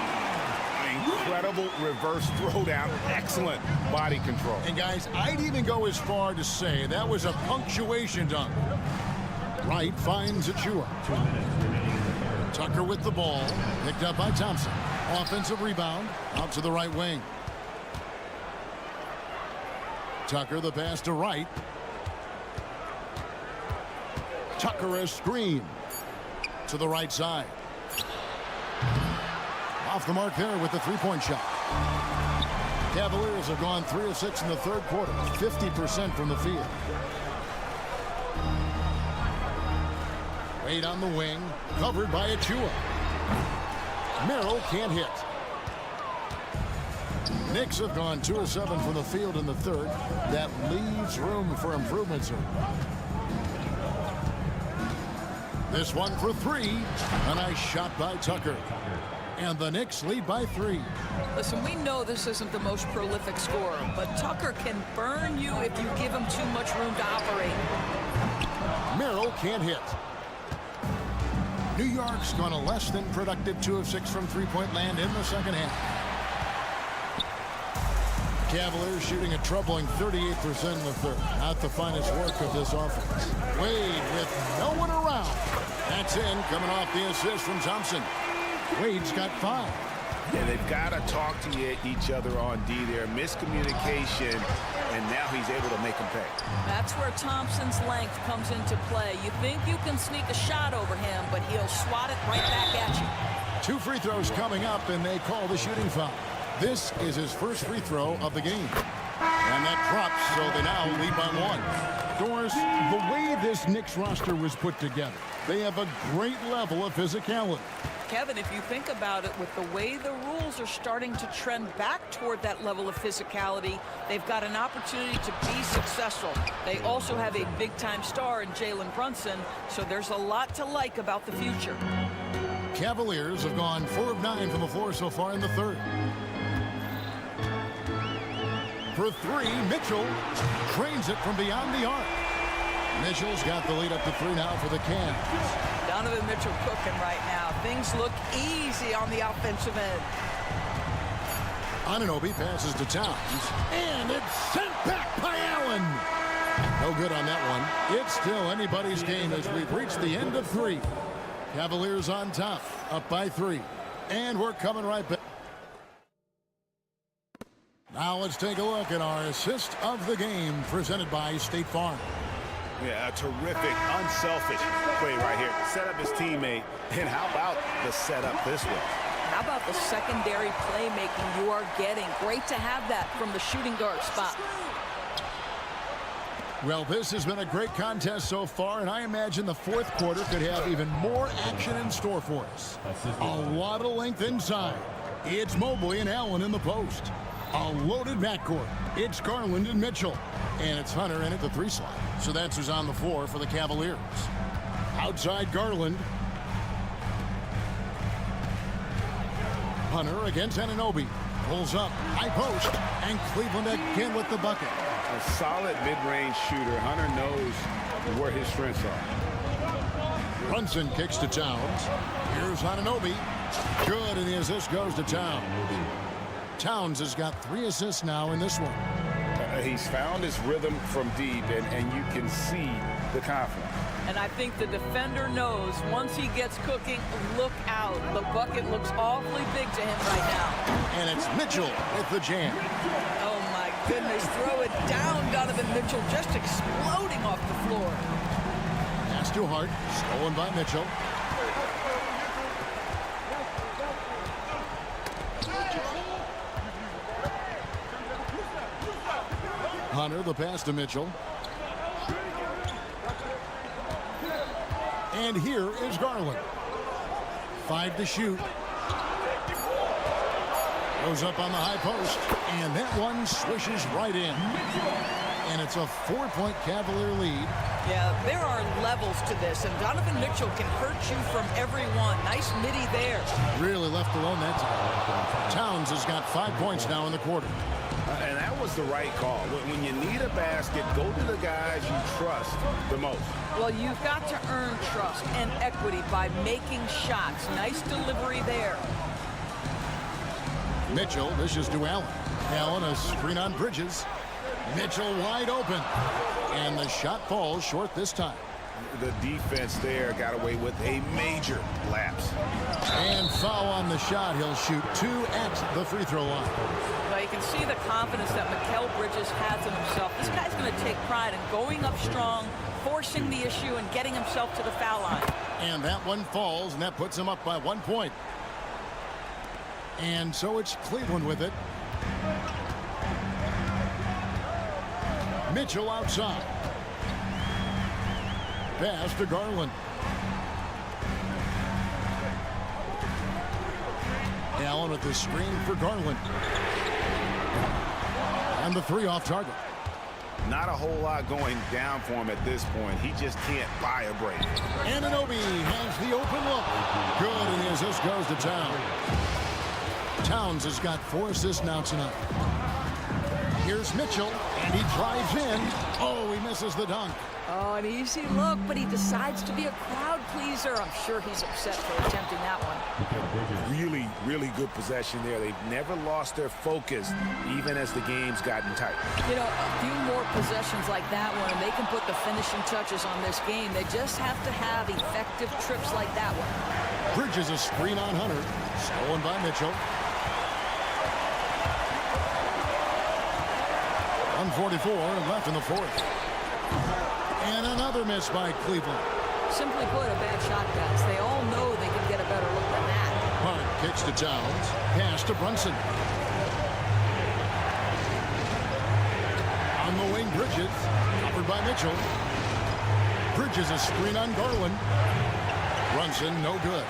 incredible reverse throwdown. Excellent body control. And guys, I'd even go as far to say that was a punctuation dunk. Wright finds Achua. Tucker with the ball. Picked up by Thompson. Offensive rebound. Out to the right wing. Tucker the pass to Wright. Tucker a screen. To the right side. Off the mark there with the three-point shot. Cavaliers have gone 3 of 6 in the third quarter. 50% from the field. Wade on the wing. Covered by Achua. Merrill can't hit. Knicks have gone 2 of 7 from the field in the third. That leaves room for improvement, sir. This one for 3. A nice shot by Tucker. And the Knicks lead by 3. Listen, we know this isn't the most prolific scorer, but Tucker can burn you if you give him too much room to operate. Merrill can't hit. New York's gone a less than productive 2 of 6 from three-point land in the second half. Cavaliers shooting a troubling 38% in the third. Not the finest work of this offense. Wade with no one around. That's in, coming off the assist from Thompson. Wade's got 5. And they've got to talk to each other on D there. Miscommunication, and now he's able to make them pay. That's where Thompson's length comes into play. You think you can sneak a shot over him, but he'll swat it right back at you. 2 free throws coming up, and they call the shooting foul. This is his first free throw of the game. And that drops, so they now lead by 1. Doris, the way this Knicks roster was put together, they have a great level of physicality. Kevin, if you think about it, with the way the rules are starting to trend back toward that level of physicality, they've got an opportunity to be successful. They also have a big-time star in Jalen Brunson, so there's a lot to like about the future. Cavaliers have gone 4 of 9 from the floor so far in the third. For 3, Mitchell trains it from beyond the arc. Mitchell's got the lead up to 3 now for the Cavs. Donovan Mitchell cooking right now. Things look easy on the offensive end. Anunoby passes to Towns, and it's sent back by Allen. No good on that one. It's still anybody's game as we've reached the end of 3. Cavaliers on top, up by 3. And we're coming right back. Now let's take a look at our assist of the game presented by State Farm. Yeah, a terrific, unselfish play right here. Set up his teammate, and how about the setup this way? How about the secondary playmaking you are getting? Great to have that from the shooting guard spot. Well, this has been a great contest so far, and I imagine the fourth quarter could have even more action in store for us. A lot of length inside. It's Mobley and Allen in the post. A loaded backcourt. It's Garland and Mitchell. And it's Hunter in at the 3 slot. So that's who's on the floor for the Cavaliers. Outside Garland. Hunter against Anunoby. Pulls up. High post. And Cleveland again with the bucket. A solid mid-range shooter. Hunter knows where his strengths are. Brunson kicks to Towns. Here's Anunoby. Good, and the assist goes to Towns. Towns has got 3 assists now in this one. He's found his rhythm from deep, and you can see the confidence. And I think the defender knows once he gets cooking, look out. The bucket looks awfully big to him right now. And it's Mitchell with the jam. Oh, my goodness. Throw it down, Donovan Mitchell, just exploding off the floor. Pass to Hart. Stolen by Mitchell. Hunter, the pass to Mitchell. And here is Garland. 5 to shoot. Goes up on the high post. And that one swishes right in. And it's a 4-point Cavalier lead. Yeah, there are levels to this. And Donovan Mitchell can hurt you from everyone. Nice midi there. Really left alone that time. Towns has got 5 points now in the quarter. And that was the right call. When you need a basket, go to the guys you trust the most. Well, you've got to earn trust and equity by making shots. Nice delivery there. Mitchell dishes to Allen. Allen a screen on Bridges. Mitchell wide open. And the shot falls short this time. The defense there got away with a major lapse. And foul on the shot. He'll shoot 2 at the free throw line. Well, you can see the confidence that Mikal Bridges has in himself. This guy's going to take pride in going up strong, forcing the issue, and getting himself to the foul line. And that one falls, and that puts him up by 1 point. And so it's Cleveland with it. Mitchell outside. Pass to Garland. Allen with the screen for Garland. And the 3 off target. Not a whole lot going down for him at this point. He just can't buy a break. Anunoby has the open look. Good, and the assist goes to Towns. Towns has got 4 assists now tonight. Here's Mitchell, and he drives in. Oh, he misses the dunk. Oh, an easy look, but he decides to be a crowd pleaser. I'm sure he's upset for attempting that one. Really, really good possession there. They've never lost their focus, even as the game's gotten tight. You know, a few more possessions like that one, and they can put the finishing touches on this game. They just have to have effective trips like that one. Bridges a screen on Hunter. Stolen by Mitchell. 1:44 left in the 4th. And another miss by Cleveland. Simply put, a bad shot, guys. They all know they can get a better look than that. Hunt kicks to Towns. Pass to Brunson. On the wing, Bridges. Covered by Mitchell. Bridges a screen on Garland. Brunson, no good.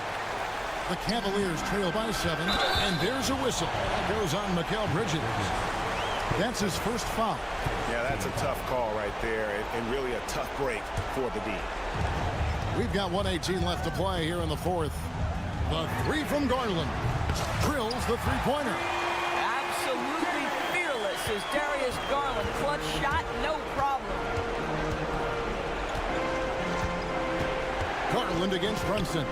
The Cavaliers trail by 7. And there's a whistle. That goes on Mikal Bridges. That's his first foul. Yeah, that's a tough call right there, and really a tough break for the D. We've got 1:18 left to play here in the 4th. The 3 from Garland. Drills the three-pointer. Absolutely fearless is Darius Garland. Clutch shot, no problem. Garland against Brunson.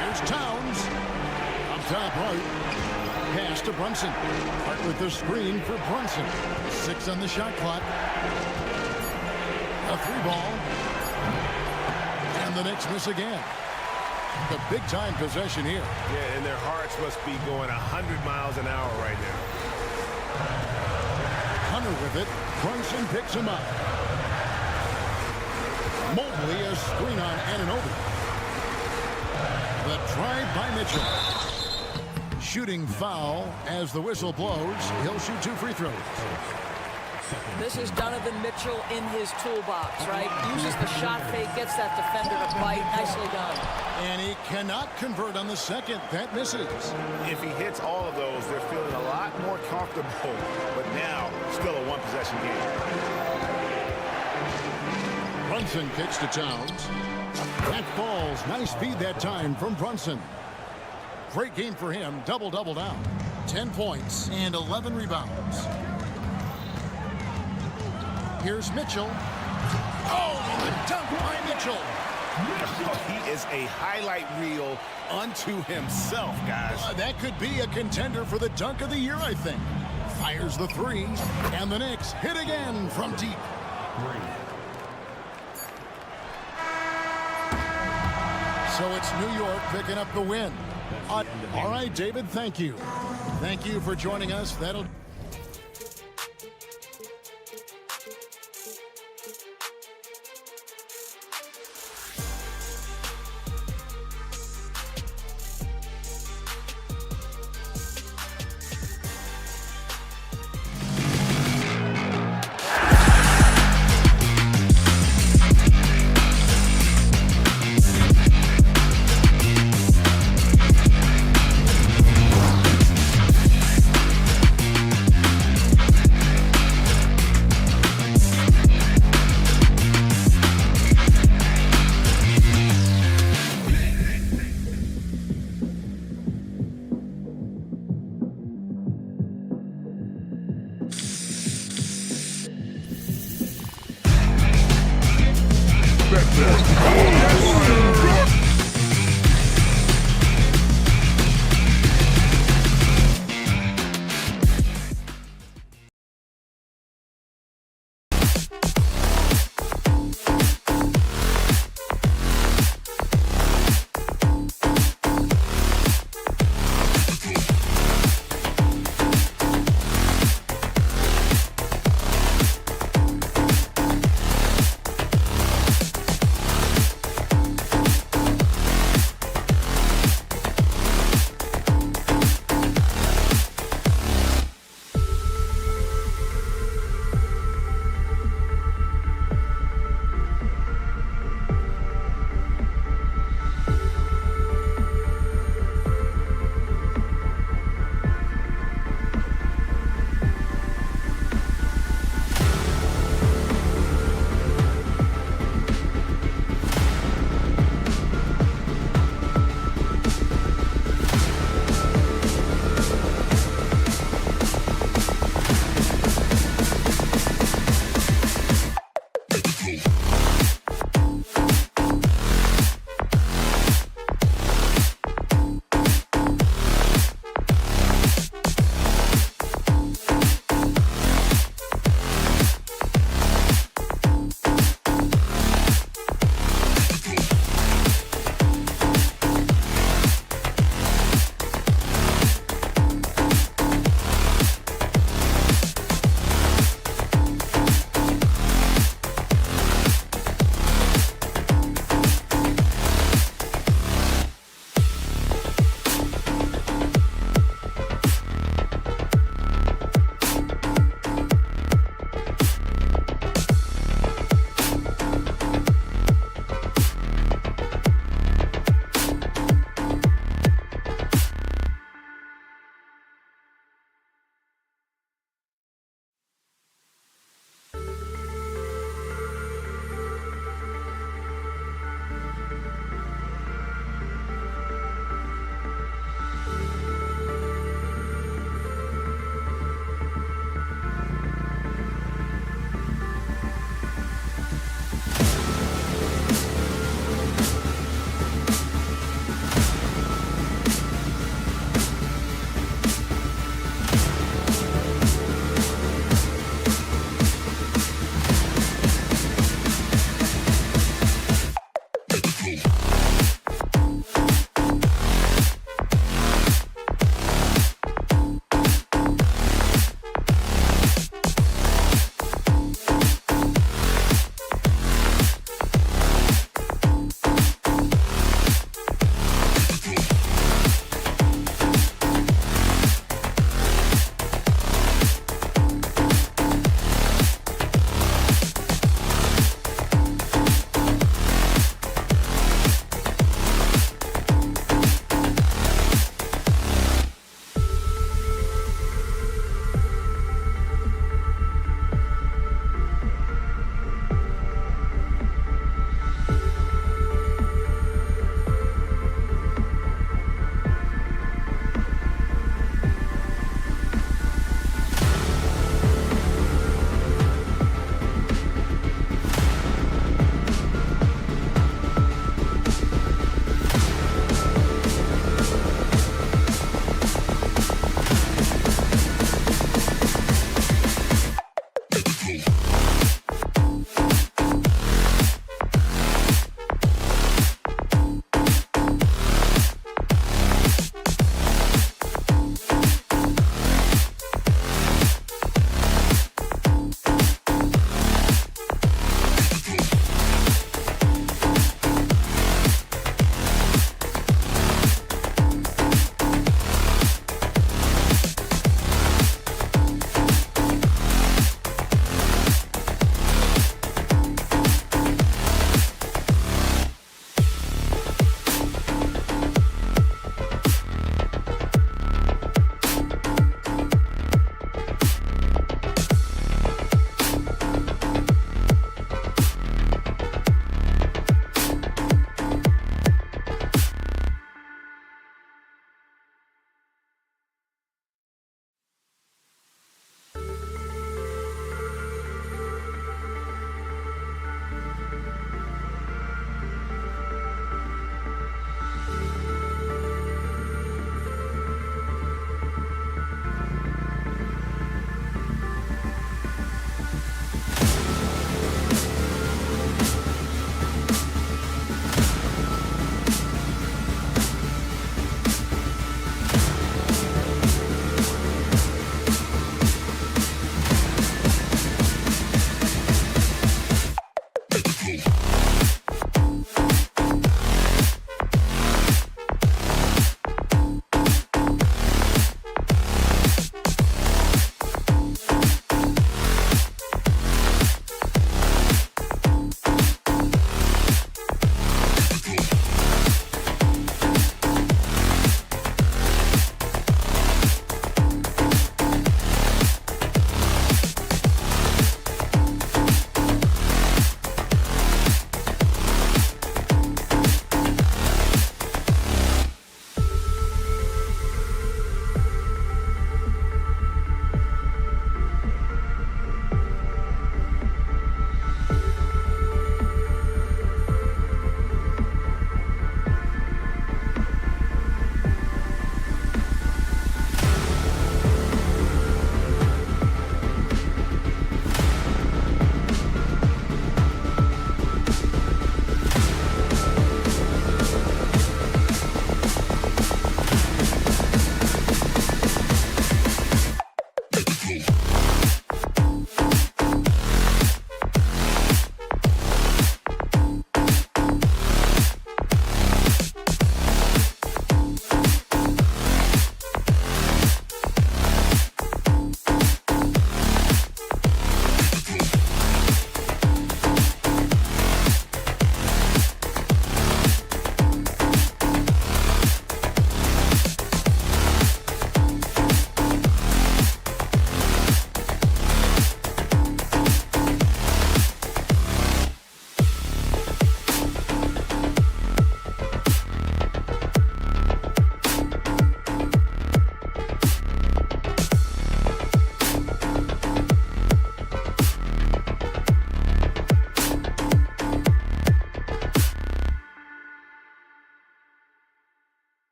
Here's Towns. Up top right. Pass to Brunson. Hart with the screen for Brunson. 6 on the shot clock. A 3-ball. And the Knicks miss again. The big-time possession here. Yeah, and their hearts must be going 100 miles an hour right now. Hunter with it. Brunson picks him up. Mobley a screen on Anunoby. The drive by Mitchell. Shooting foul as the whistle blows. He'll shoot 2 free throws. This is Donovan Mitchell in his toolbox, right? Uses the shot fake, gets that defender to bite. Nicely done. And he cannot convert on the second. That misses. If he hits all of those, they're feeling a lot more comfortable. But now, still a one-possession game. Brunson kicks to Towns. That falls. Nice feed that time from Brunson. Great game for him. Double-double now. 10 points and 11 rebounds. Here's Mitchell. Oh, and the dunk by Mitchell. He is a highlight reel unto himself, guys. That could be a contender for the dunk of the year, I think. Fires the 3, and the Knicks hit again from deep. So it's New York picking up the win. All right, David, thank you. Thank you for joining us. That'll...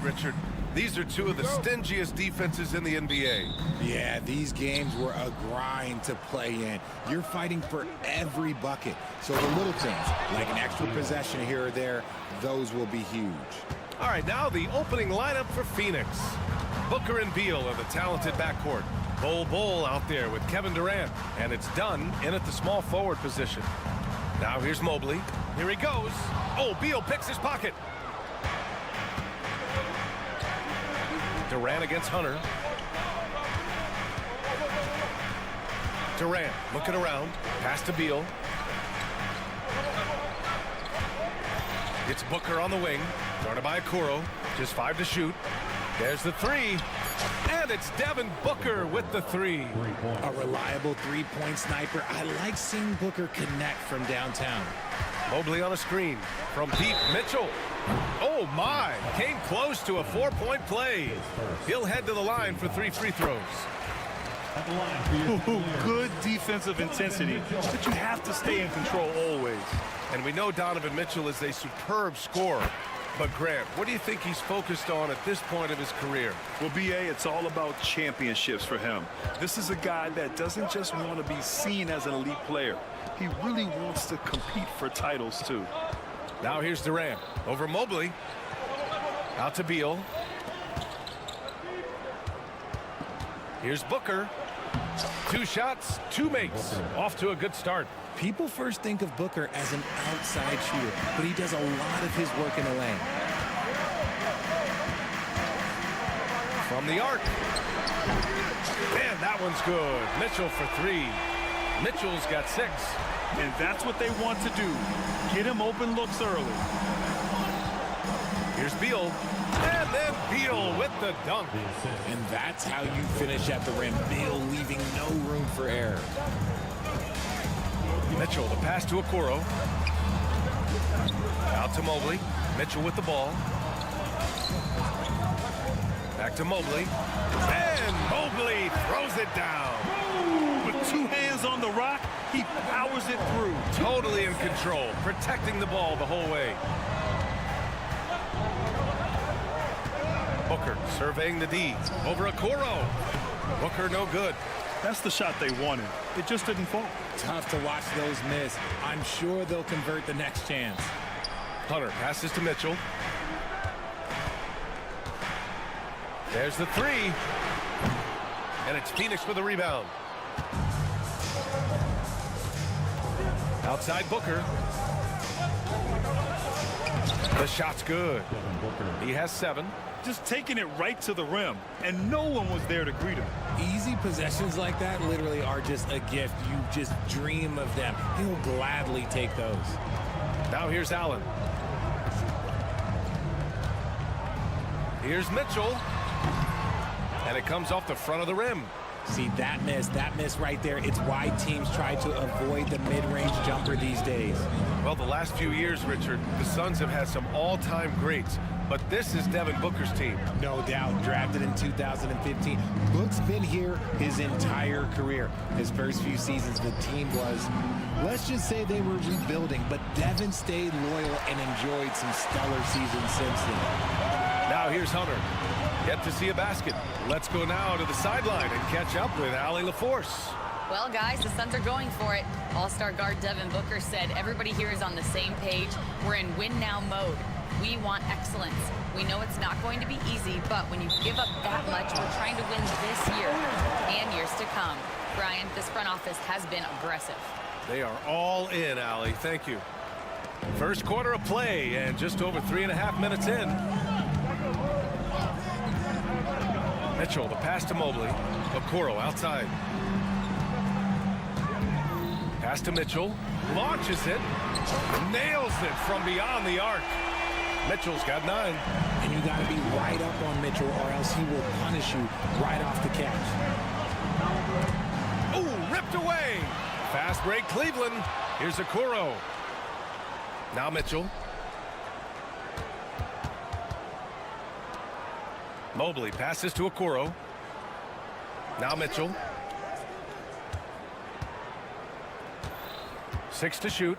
Richard, these are two of the stingiest defenses in the NBA. Yeah, these games were a grind to play in. You're fighting for every bucket. So the little things, like an extra possession here or there, those will be huge. All right, now the opening lineup for Phoenix. Booker and Beal are the talented backcourt. Bol out there with Kevin Durant, and it's done in at the small forward position. Now here's Mobley. Here he goes. Oh, Beal picks his pocket. Durant against Hunter. Durant looking around. Pass to Beal. It's Booker on the wing. Guarded by Okoro. Just 5 to shoot. There's the three. And it's Devin Booker with the three. A reliable three-point sniper. I like seeing Booker connect from downtown. Mobley on a screen. From deep, Mitchell. Oh, my. Came close to a 4-point play. He'll head to the line for 3 free throws. Good defensive intensity, but you have to stay in control always. And we know Donovan Mitchell is a superb scorer. But, Grant, what do you think he's focused on at this point of his career? Well, B.A., it's all about championships for him. This is a guy that doesn't just want to be seen as an elite player. He really wants to compete for titles, too. Now here's Durant over Mobley. Out to Beal. Here's Booker. 2 shots, 2 makes. Off to a good start. People first think of Booker as an outside shooter, but he does a lot of his work in the lane. From the arc. Man, that one's good. Mitchell for 3. Mitchell's got 6. And that's what they want to do. Get him open looks early. Here's Beal. And then Beal with the dunk. And that's how you finish at the rim. Beal leaving no room for error. Mitchell, the pass to Okoro. Out to Mobley. Mitchell with the ball. Back to Mobley. And Mobley throws it down. With 2 hands on the rock, he powers it through. Totally in control, protecting the ball the whole way. Booker surveying the D. Over Okoro. Booker no good. That's the shot they wanted. It just didn't fall. Tough to watch those miss. I'm sure they'll convert the next chance. Hunter passes to Mitchell. There's the 3. And it's Phoenix with a rebound. Outside Booker. The shot's good. He has 7. Just taking it right to the rim, and no one was there to greet him. Easy possessions like that literally are just a gift. You just dream of them. He'll gladly take those. Now here's Allen. Here's Mitchell. And it comes off the front of the rim. See, that miss right there, it's why teams try to avoid the mid-range jumper these days. Well, the last few years, Richard, the Suns have had some all-time greats, but this is Devin Booker's team. No doubt, drafted in 2015. Book's been here his entire career. His first few seasons, the team was, let's just say they were rebuilding, but Devin stayed loyal and enjoyed some stellar seasons since then. Now here's Hunter. Yet to see a basket. Let's go now to the sideline and catch up with Allie LaForce. Well, guys, the Suns are going for it. All-star guard Devin Booker said everybody here is on the same page. We're in win-now mode. We want excellence. We know it's not going to be easy, but when you give up that much, we're trying to win this year and years to come. Brian, this front office has been aggressive. They are all in, Allie. Thank you. First quarter of play and just over 3.5 minutes in. Mitchell, the pass to Mobley. Okoro outside. Pass to Mitchell. Launches it. Nails it from beyond the arc. Mitchell's got 9. And you got to be right up on Mitchell or else he will punish you right off the catch. stripped away. Fast break Cleveland. Here's Okoro. Now Mitchell. Mobley passes to Okoro. Now Mitchell. 6 to shoot.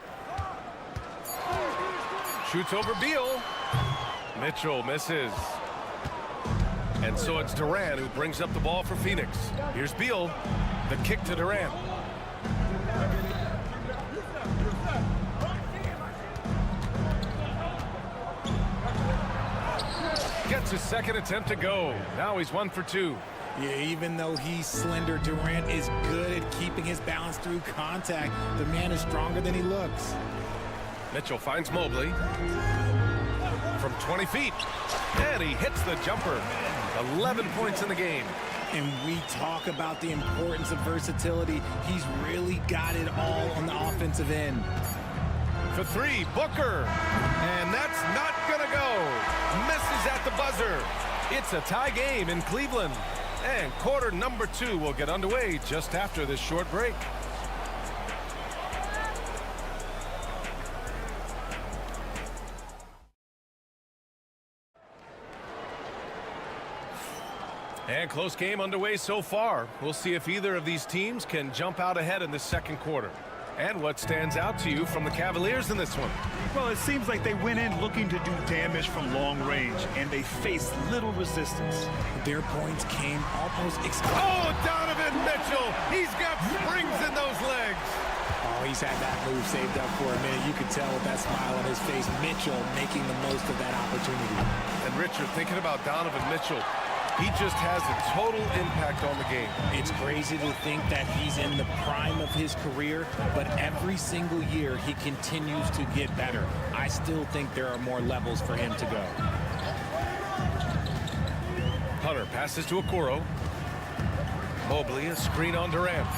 Shoots over Beal. Mitchell misses. And so it's Durant who brings up the ball for Phoenix. Here's Beal. The kick to Durant. Gets his second attempt to go. Now he's 1 for 2. Yeah, even though he's slender, Durant is good at keeping his balance through contact. The man is stronger than he looks. Mitchell finds Mobley. From 20 feet. And he hits the jumper. 11 points in the game. And we talk about the importance of versatility. He's really got it all on the offensive end. For 3, Booker. And that's not going to go. Misses at the buzzer. It's a tie game in Cleveland. And quarter number 2 will get underway just after this short break. And close game underway so far. We'll see if either of these teams can jump out ahead in the second quarter. And what stands out to you from the Cavaliers in this one? Well, it seems like they went in looking to do damage from long range, and they faced little resistance. Their points came almost Oh, Donovan Mitchell! He's got springs in those legs! Oh, he's had that move saved up for a minute. You could tell with that smile on his face. Mitchell making the most of that opportunity. And Richard, thinking about Donovan Mitchell, he just has a total impact on the game. It's crazy to think that he's in the prime of his career, but every single year he continues to get better. I still think there are more levels for him to go. Hunter passes to Okoro. Mobley, a screen on Durant.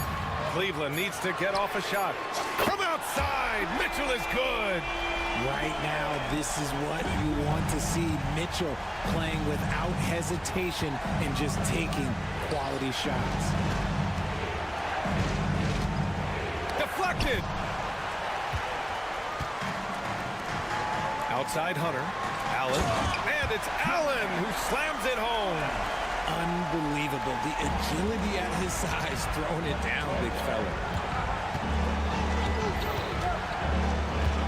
Cleveland needs to get off a shot. From outside, Mitchell is good. Right now, this is what you want to see. Mitchell playing without hesitation and just taking quality shots. Deflected. Outside Hunter. Allen. And it's Allen who slams it home. Unbelievable. The agility at his size, throwing it down, big fella.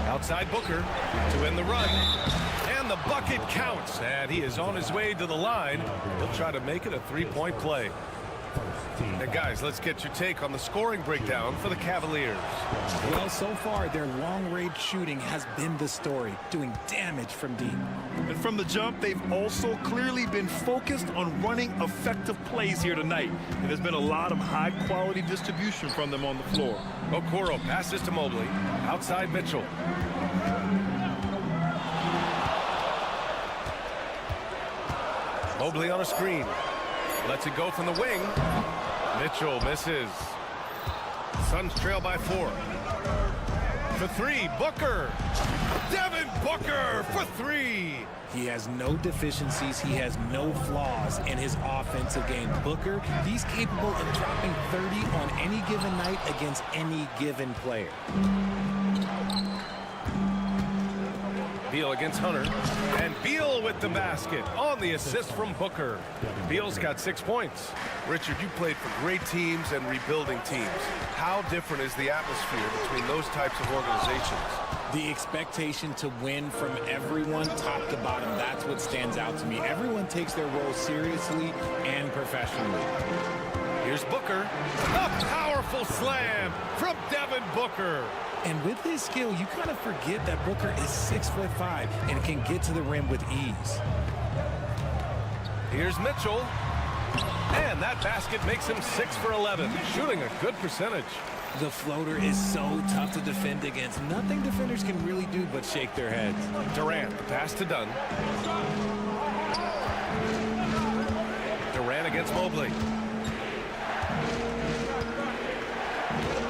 Outside Booker to end the run. And the bucket counts. And he is on his way to the line. He'll try to make it a three-point play. And guys, let's get your take on the scoring breakdown for the Cavaliers. Well, so far, their long-range shooting has been the story, doing damage from deep. And from the jump, they've also clearly been focused on running effective plays here tonight. And there's been a lot of high-quality distribution from them on the floor. Okoro passes to Mobley. Outside Mitchell. Mobley on a screen. Lets it go from the wing. Mitchell misses. Suns trail by 4. For 3, Booker. Devin Booker for 3. He has no deficiencies. He has no flaws in his offensive game. Booker, he's capable of dropping 30 on any given night against any given player. Beal against Hunter. And Beal with the basket on the assist from Booker. Beal's got 6 points. Richard, you played for great teams and rebuilding teams. How different is the atmosphere between those types of organizations? The expectation to win from everyone top to bottom, that's what stands out to me. Everyone takes their role seriously and professionally. Here's Booker. A powerful slam from Devin Booker. And with his skill, you kind of forget that Booker is 6'5" and can get to the rim with ease. Here's Mitchell. And that basket makes him 6 for 11, shooting a good percentage. The floater is so tough to defend against. Nothing defenders can really do but shake their heads. Durant, the pass to Dunn. Durant against Mobley.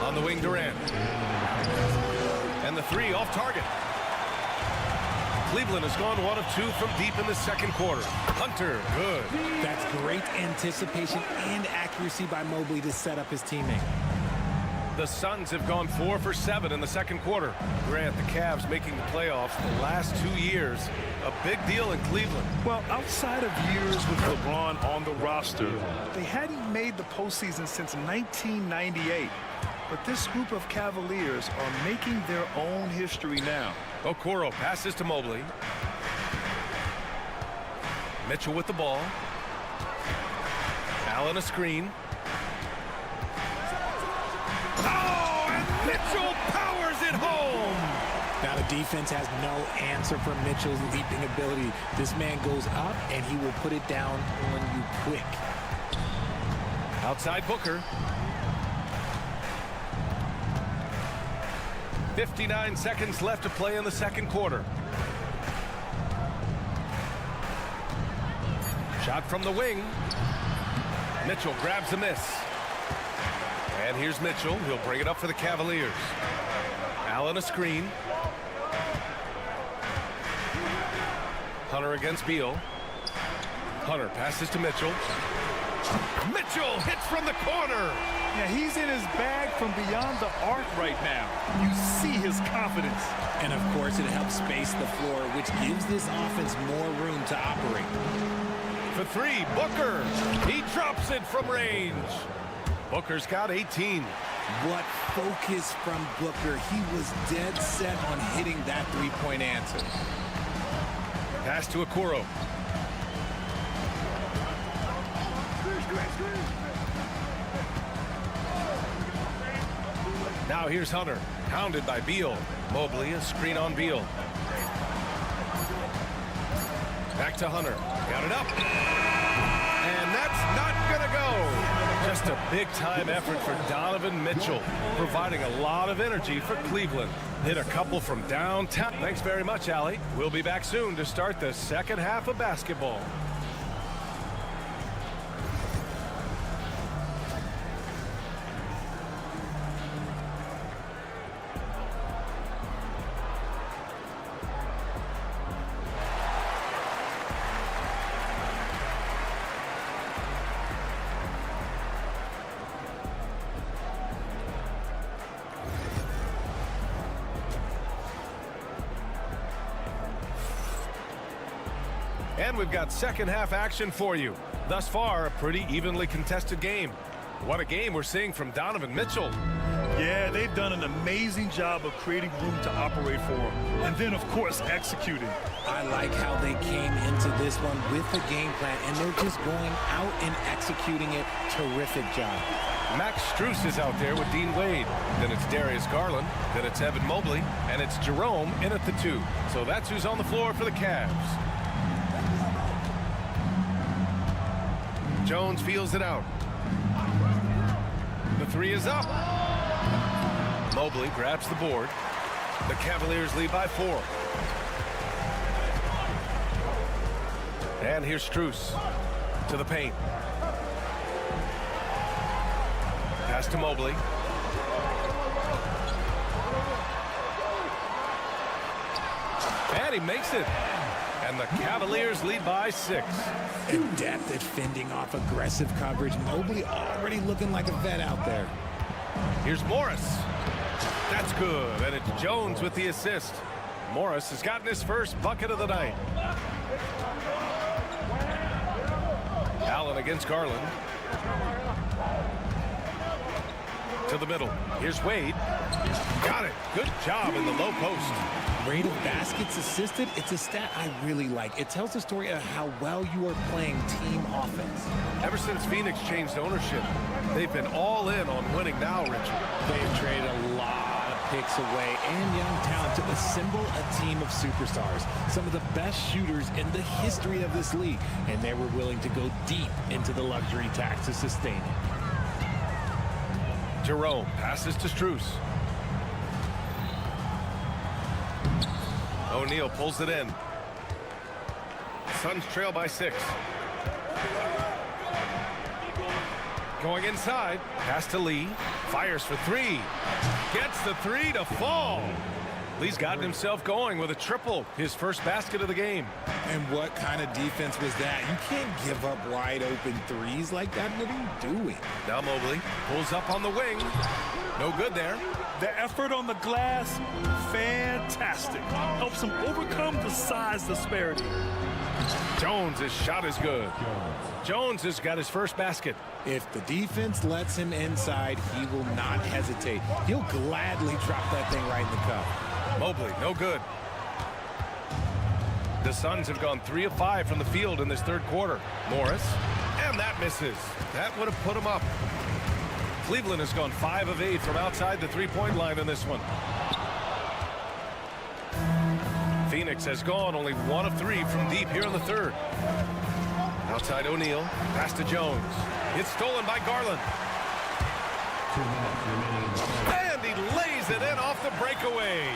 On the wing, Durant. And the 3 off target. Cleveland has gone 1 of 2 from deep in the second quarter. Hunter, good. That's great anticipation and accuracy by Mobley to set up his teammate. The Suns have gone 4 for 7 in the second quarter. Grant, the Cavs making the playoffs the last 2 years. A big deal in Cleveland. Well, outside of years with LeBron on the roster, they hadn't made the postseason since 1998. But this group of Cavaliers are making their own history now. Okoro passes to Mobley. Mitchell with the ball. Allen a screen. Oh, and Mitchell powers it home. Now the defense has no answer for Mitchell's leaping ability. This man goes up and he will put it down on you quick. Outside Booker. 59 seconds left to play in the second quarter. Shot from the wing. Mitchell grabs a miss. And here's Mitchell. He'll bring it up for the Cavaliers. Allen a screen. Hunter against Beal. Hunter passes to Mitchell. Mitchell hits from the corner. Yeah, he's in his bag from beyond the arc right now. You see his confidence. And of course it helps space the floor, which gives this offense more room to operate. For three, Booker. He drops it from range. Booker's got 18. What focus from Booker. He was dead set on hitting that three-point answer. Pass to Okoro. Now here's Hunter, hounded by Beal. Mobley, a screen on Beal. Back to Hunter. Got it up. And that's not going to go. Just a big-time effort for Donovan Mitchell, providing a lot of energy for Cleveland. Hit a couple from downtown. Thanks very much, Allie. We'll be back soon to start the second half of basketball. And we've got second half action for you. Thus far, a pretty evenly contested game. What a game we're seeing from Donovan Mitchell. Yeah, they've done an amazing job of creating room to operate for him. And then, of course, executing. I like how they came into this one with a game plan, and they're just going out and executing it. Terrific job. Max Strus is out there with Dean Wade. Then it's Darius Garland. Then it's Evan Mobley. And it's Jerome in at the 2. So that's who's on the floor for the Cavs. Jones feels it out. The 3 is up. Mobley grabs the board. The Cavaliers lead by 4. And here's Strus to the paint. Pass to Mobley. And he makes it. And the Cavaliers lead by 6. And depth at fending off aggressive coverage. Mobley already looking like a vet out there. Here's Morris. That's good. And it's Jones with the assist. Morris has gotten his first bucket of the night. Allen against Garland. To the middle. Here's Wade. Got it. Good job in the low post. Rate of baskets assisted, it's a stat I really like. It tells the story of how well you are playing team offense. Ever since Phoenix changed ownership, they've been all in on winning now, Richard. They've traded a lot of picks away and young talent to assemble a team of superstars. Some of the best shooters in the history of this league. And they were willing to go deep into the luxury tax to sustain it. Jerome passes to Strus. O'Neal pulls it in. Suns trail by 6. Going inside. Pass to Lee. Fires for 3. Gets the 3 to fall. He's gotten himself going with a triple, his first basket of the game. And what kind of defense was that? You can't give up wide open threes like that. What are you doing? Now Mobley pulls up on the wing. No good there. The effort on the glass, fantastic. Helps him overcome the size disparity. Jones' shot is good. Jones has got his first basket. If the defense lets him inside, he will not hesitate. He'll gladly drop that thing right in the cup. Mobley, no good. The Suns have gone 3 of 5 from the field in this third quarter. Morris, and that misses. That would have put him up. Cleveland has gone 5 of 8 from outside the three-point line in this one. Phoenix has gone only 1 of 3 from deep here in the third. Outside O'Neal, pass to Jones. It's stolen by Garland. 2 minutes remaining. And he lays it in off the breakaway.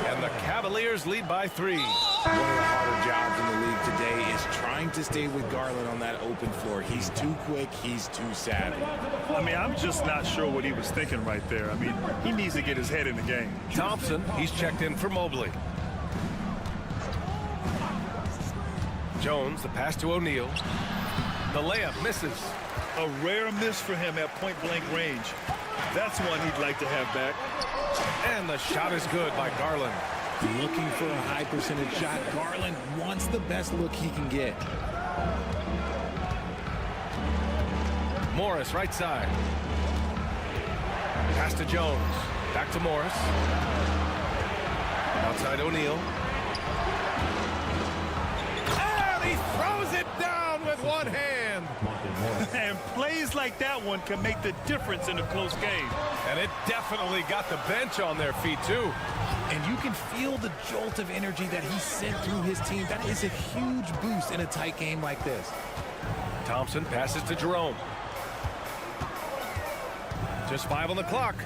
And the Cavaliers lead by 3. One of the harder jobs in the league today is trying to stay with Garland on that open floor. He's too quick. He's too savvy. I mean, I'm just not sure what he was thinking right there. I mean, he needs to get his head in the game. Thompson, he's checked in for Mobley. Jones, the pass to O'Neal. The layup misses. A rare miss for him at point-blank range. That's one he'd like to have back. And the shot is good by Garland. Looking for a high percentage shot. Garland wants the best look he can get. Morris, right side. Pass to Jones. Back to Morris. Outside O'Neal. And he throws it down with one hand. And plays like that one can make the difference in a close game. And it definitely got the bench on their feet, too. And you can feel the jolt of energy that he sent through his team. That is a huge boost in a tight game like this. Thompson passes to Jerome. Just 5 on the clock.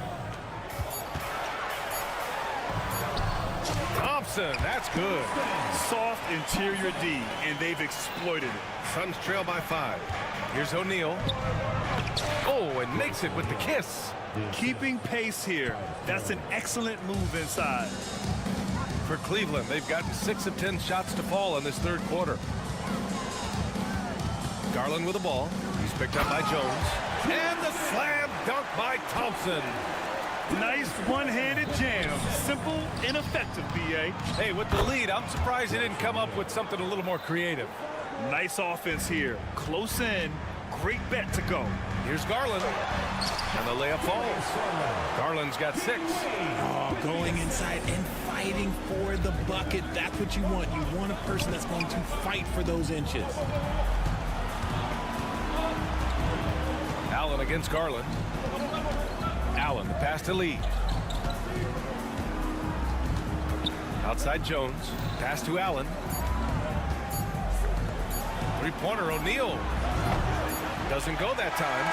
Thompson, that's good. Soft interior D, and they've exploited it. Suns trail by 5. Here's O'Neal. Oh, and makes it with the kiss. Keeping pace here. That's an excellent move inside. For Cleveland, they've gotten 6 of 10 shots to fall in this third quarter. Garland with the ball. He's picked up by Jones. And the slam dunk by Thompson. Nice one-handed jam. Simple and effective, B.A. Hey, with the lead, I'm surprised he didn't come up with something a little more creative. Nice offense here. Close in. Great bet to go. Here's Garland. And the layup falls. Garland's got 6. Oh, going inside and fighting for the bucket. That's what you want. You want a person that's going to fight for those inches. Allen against Garland. Allen, the pass to Lee. Outside Jones. Pass to Allen. Three-pointer, O'Neal. Doesn't go that time.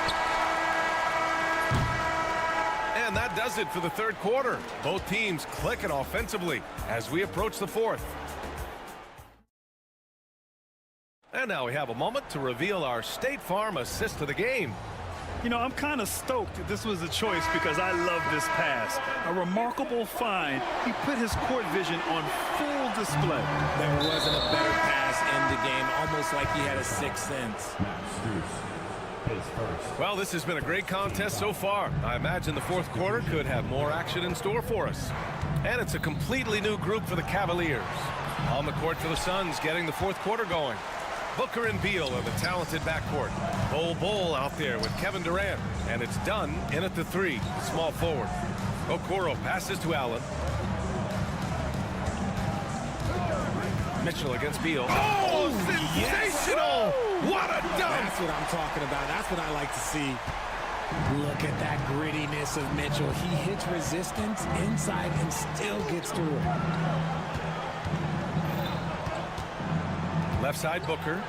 And that does it for the third quarter. Both teams clicking offensively as we approach the fourth. And now we have a moment to reveal our State Farm assist of the game. You know, I'm kind of stoked that this was a choice because I love this pass. A remarkable find. He put his court vision on full display. There wasn't a better pass in the game, almost like he had a sixth sense. Well, this has been a great contest so far. I imagine the fourth quarter could have more action in store for us. And it's a completely new group for the Cavaliers. On the court for the Suns, getting the fourth quarter going. Booker and Beal are the talented backcourt. Bol out there with Kevin Durant. And it's done in at the 3, small forward. Okoro passes to Allen. Mitchell against Beal. Oh, sensational! Yes. What a dunk! That's what I'm talking about. That's what I like to see. Look at that grittiness of Mitchell. He hits resistance inside and still gets through it. Left side, Booker.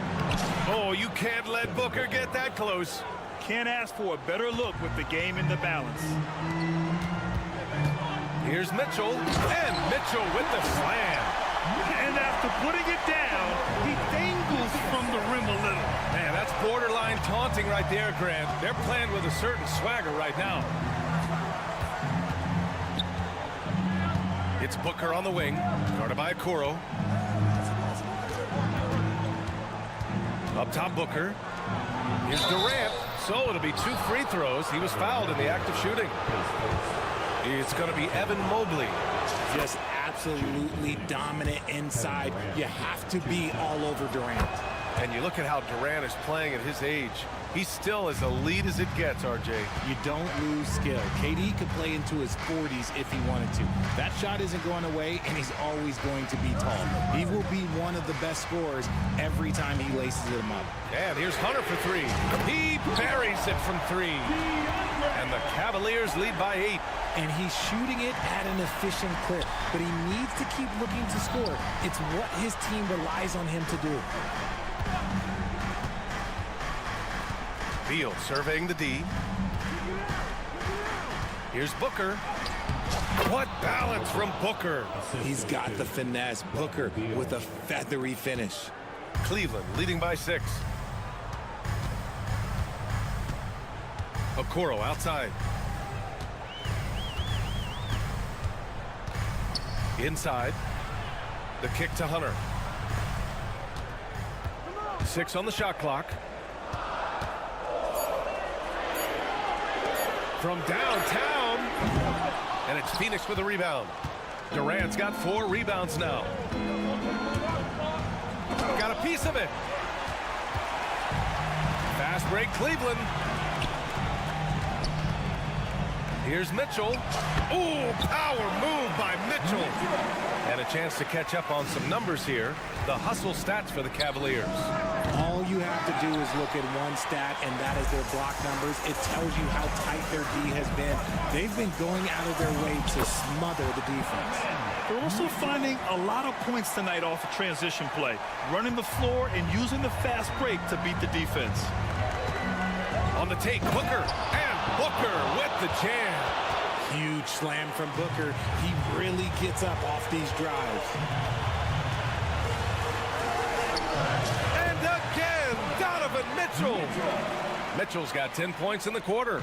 Oh, you can't let Booker get that close. Can't ask for a better look with the game in the balance. Here's Mitchell, and Mitchell with the slam. And after putting it down, he dangles from the rim a little. Man, that's borderline taunting right there, Grant. They're playing with a certain swagger right now. It's Booker on the wing, guarded by Okoro. Up top, Booker. Here's Durant. So it'll be 2 free throws. He was fouled in the act of shooting. It's going to be Evan Mobley. Just absolutely dominant inside. You have to be all over Durant. And you look at how Durant is playing at his age. He's still as elite as it gets, RJ. You don't lose skill. KD could play into his 40s if he wanted to. That shot isn't going away, and he's always going to be tall. He will be one of the best scorers every time he laces them up. And here's Hunter for 3. He buries it from 3. And the Cavaliers lead by 8. And he's shooting it at an efficient clip, but he needs to keep looking to score. It's what his team relies on him to do. Beal surveying the D. Here's Booker. What balance from Booker. He's got the finesse. Booker with a feathery finish. Cleveland leading by 6. Okoro outside. Inside. The kick to Hunter. 6 on the shot clock. From downtown. And it's Phoenix with a rebound. Durant's got 4 rebounds now. Got a piece of it. Fast break, Cleveland. Here's Mitchell. Ooh, power move by Mitchell. And a chance to catch up on some numbers here. The hustle stats for the Cavaliers. All you have to do is look at one stat, and that is their block numbers. It tells you how tight their D has been. They've been going out of their way to smother the defense. They're also finding a lot of points tonight off of transition play, running the floor and using the fast break to beat the defense. On the take, Booker, and Booker with the jam. Huge slam from Booker. He really gets up off these drives. And again, Donovan Mitchell. Mitchell's got 10 points in the quarter.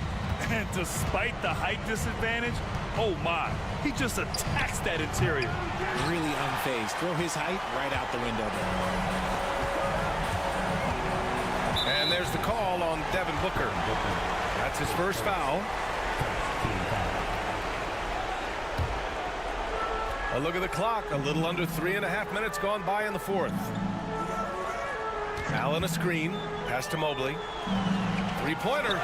And despite the height disadvantage, oh my, he just attacks that interior. Really unfazed. Throw his height right out the window there. And there's the call on Devin Booker. That's his first foul. A look at the clock. A little under 3.5 minutes gone by in the 4th. Allen a screen. Pass to Mobley. 3-pointer.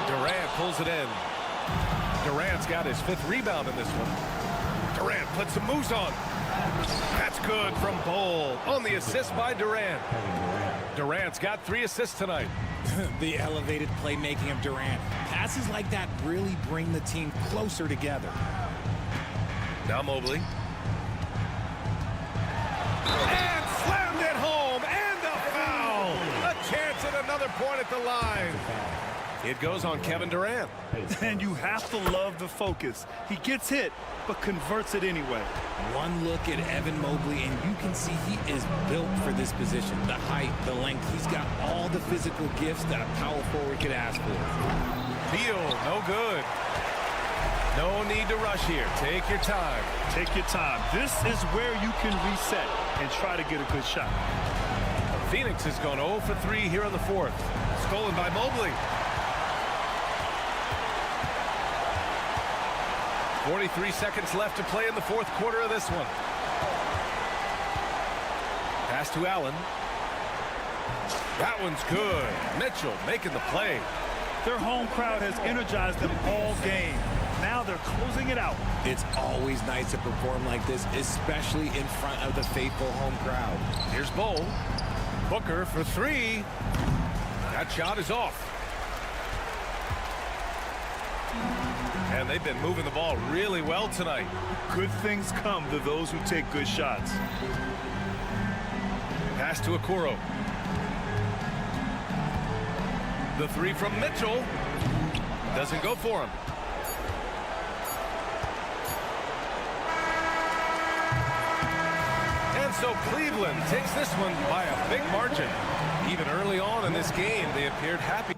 Durant pulls it in. Durant's got his 5th rebound in this one. Durant puts some moves on. That's good from Bol on the assist by Durant. Durant's got 3 assists tonight. The elevated playmaking of Durant. Passes like that really bring the team closer together. Now Mobley. And slammed it home. And a foul. A chance at another point at the line. It goes on Kevin Durant. And you have to love the focus. He gets hit, but converts it anyway. One look at Evan Mobley, and you can see he is built for this position. The height, the length. He's got all the physical gifts that a power forward could ask for. Beal, no good. No need to rush here. Take your time. Take your time. This is where you can reset and try to get a good shot. Phoenix has gone 0 for 3 here in the 4th. Stolen by Mobley. 43 seconds left to play in the 4th quarter of this one. Pass to Allen. That one's good. Mitchell making the play. Their home crowd has energized them all game. Now they're closing it out. It's always nice to perform like this, especially in front of the faithful home crowd. Here's Bol. Booker for 3. That shot is off. And they've been moving the ball really well tonight. Good things come to those who take good shots. Pass to Okoro. The 3 from Mitchell. Doesn't go for him. And so Cleveland takes this one by a big margin. Even early on in this game, they appeared happy.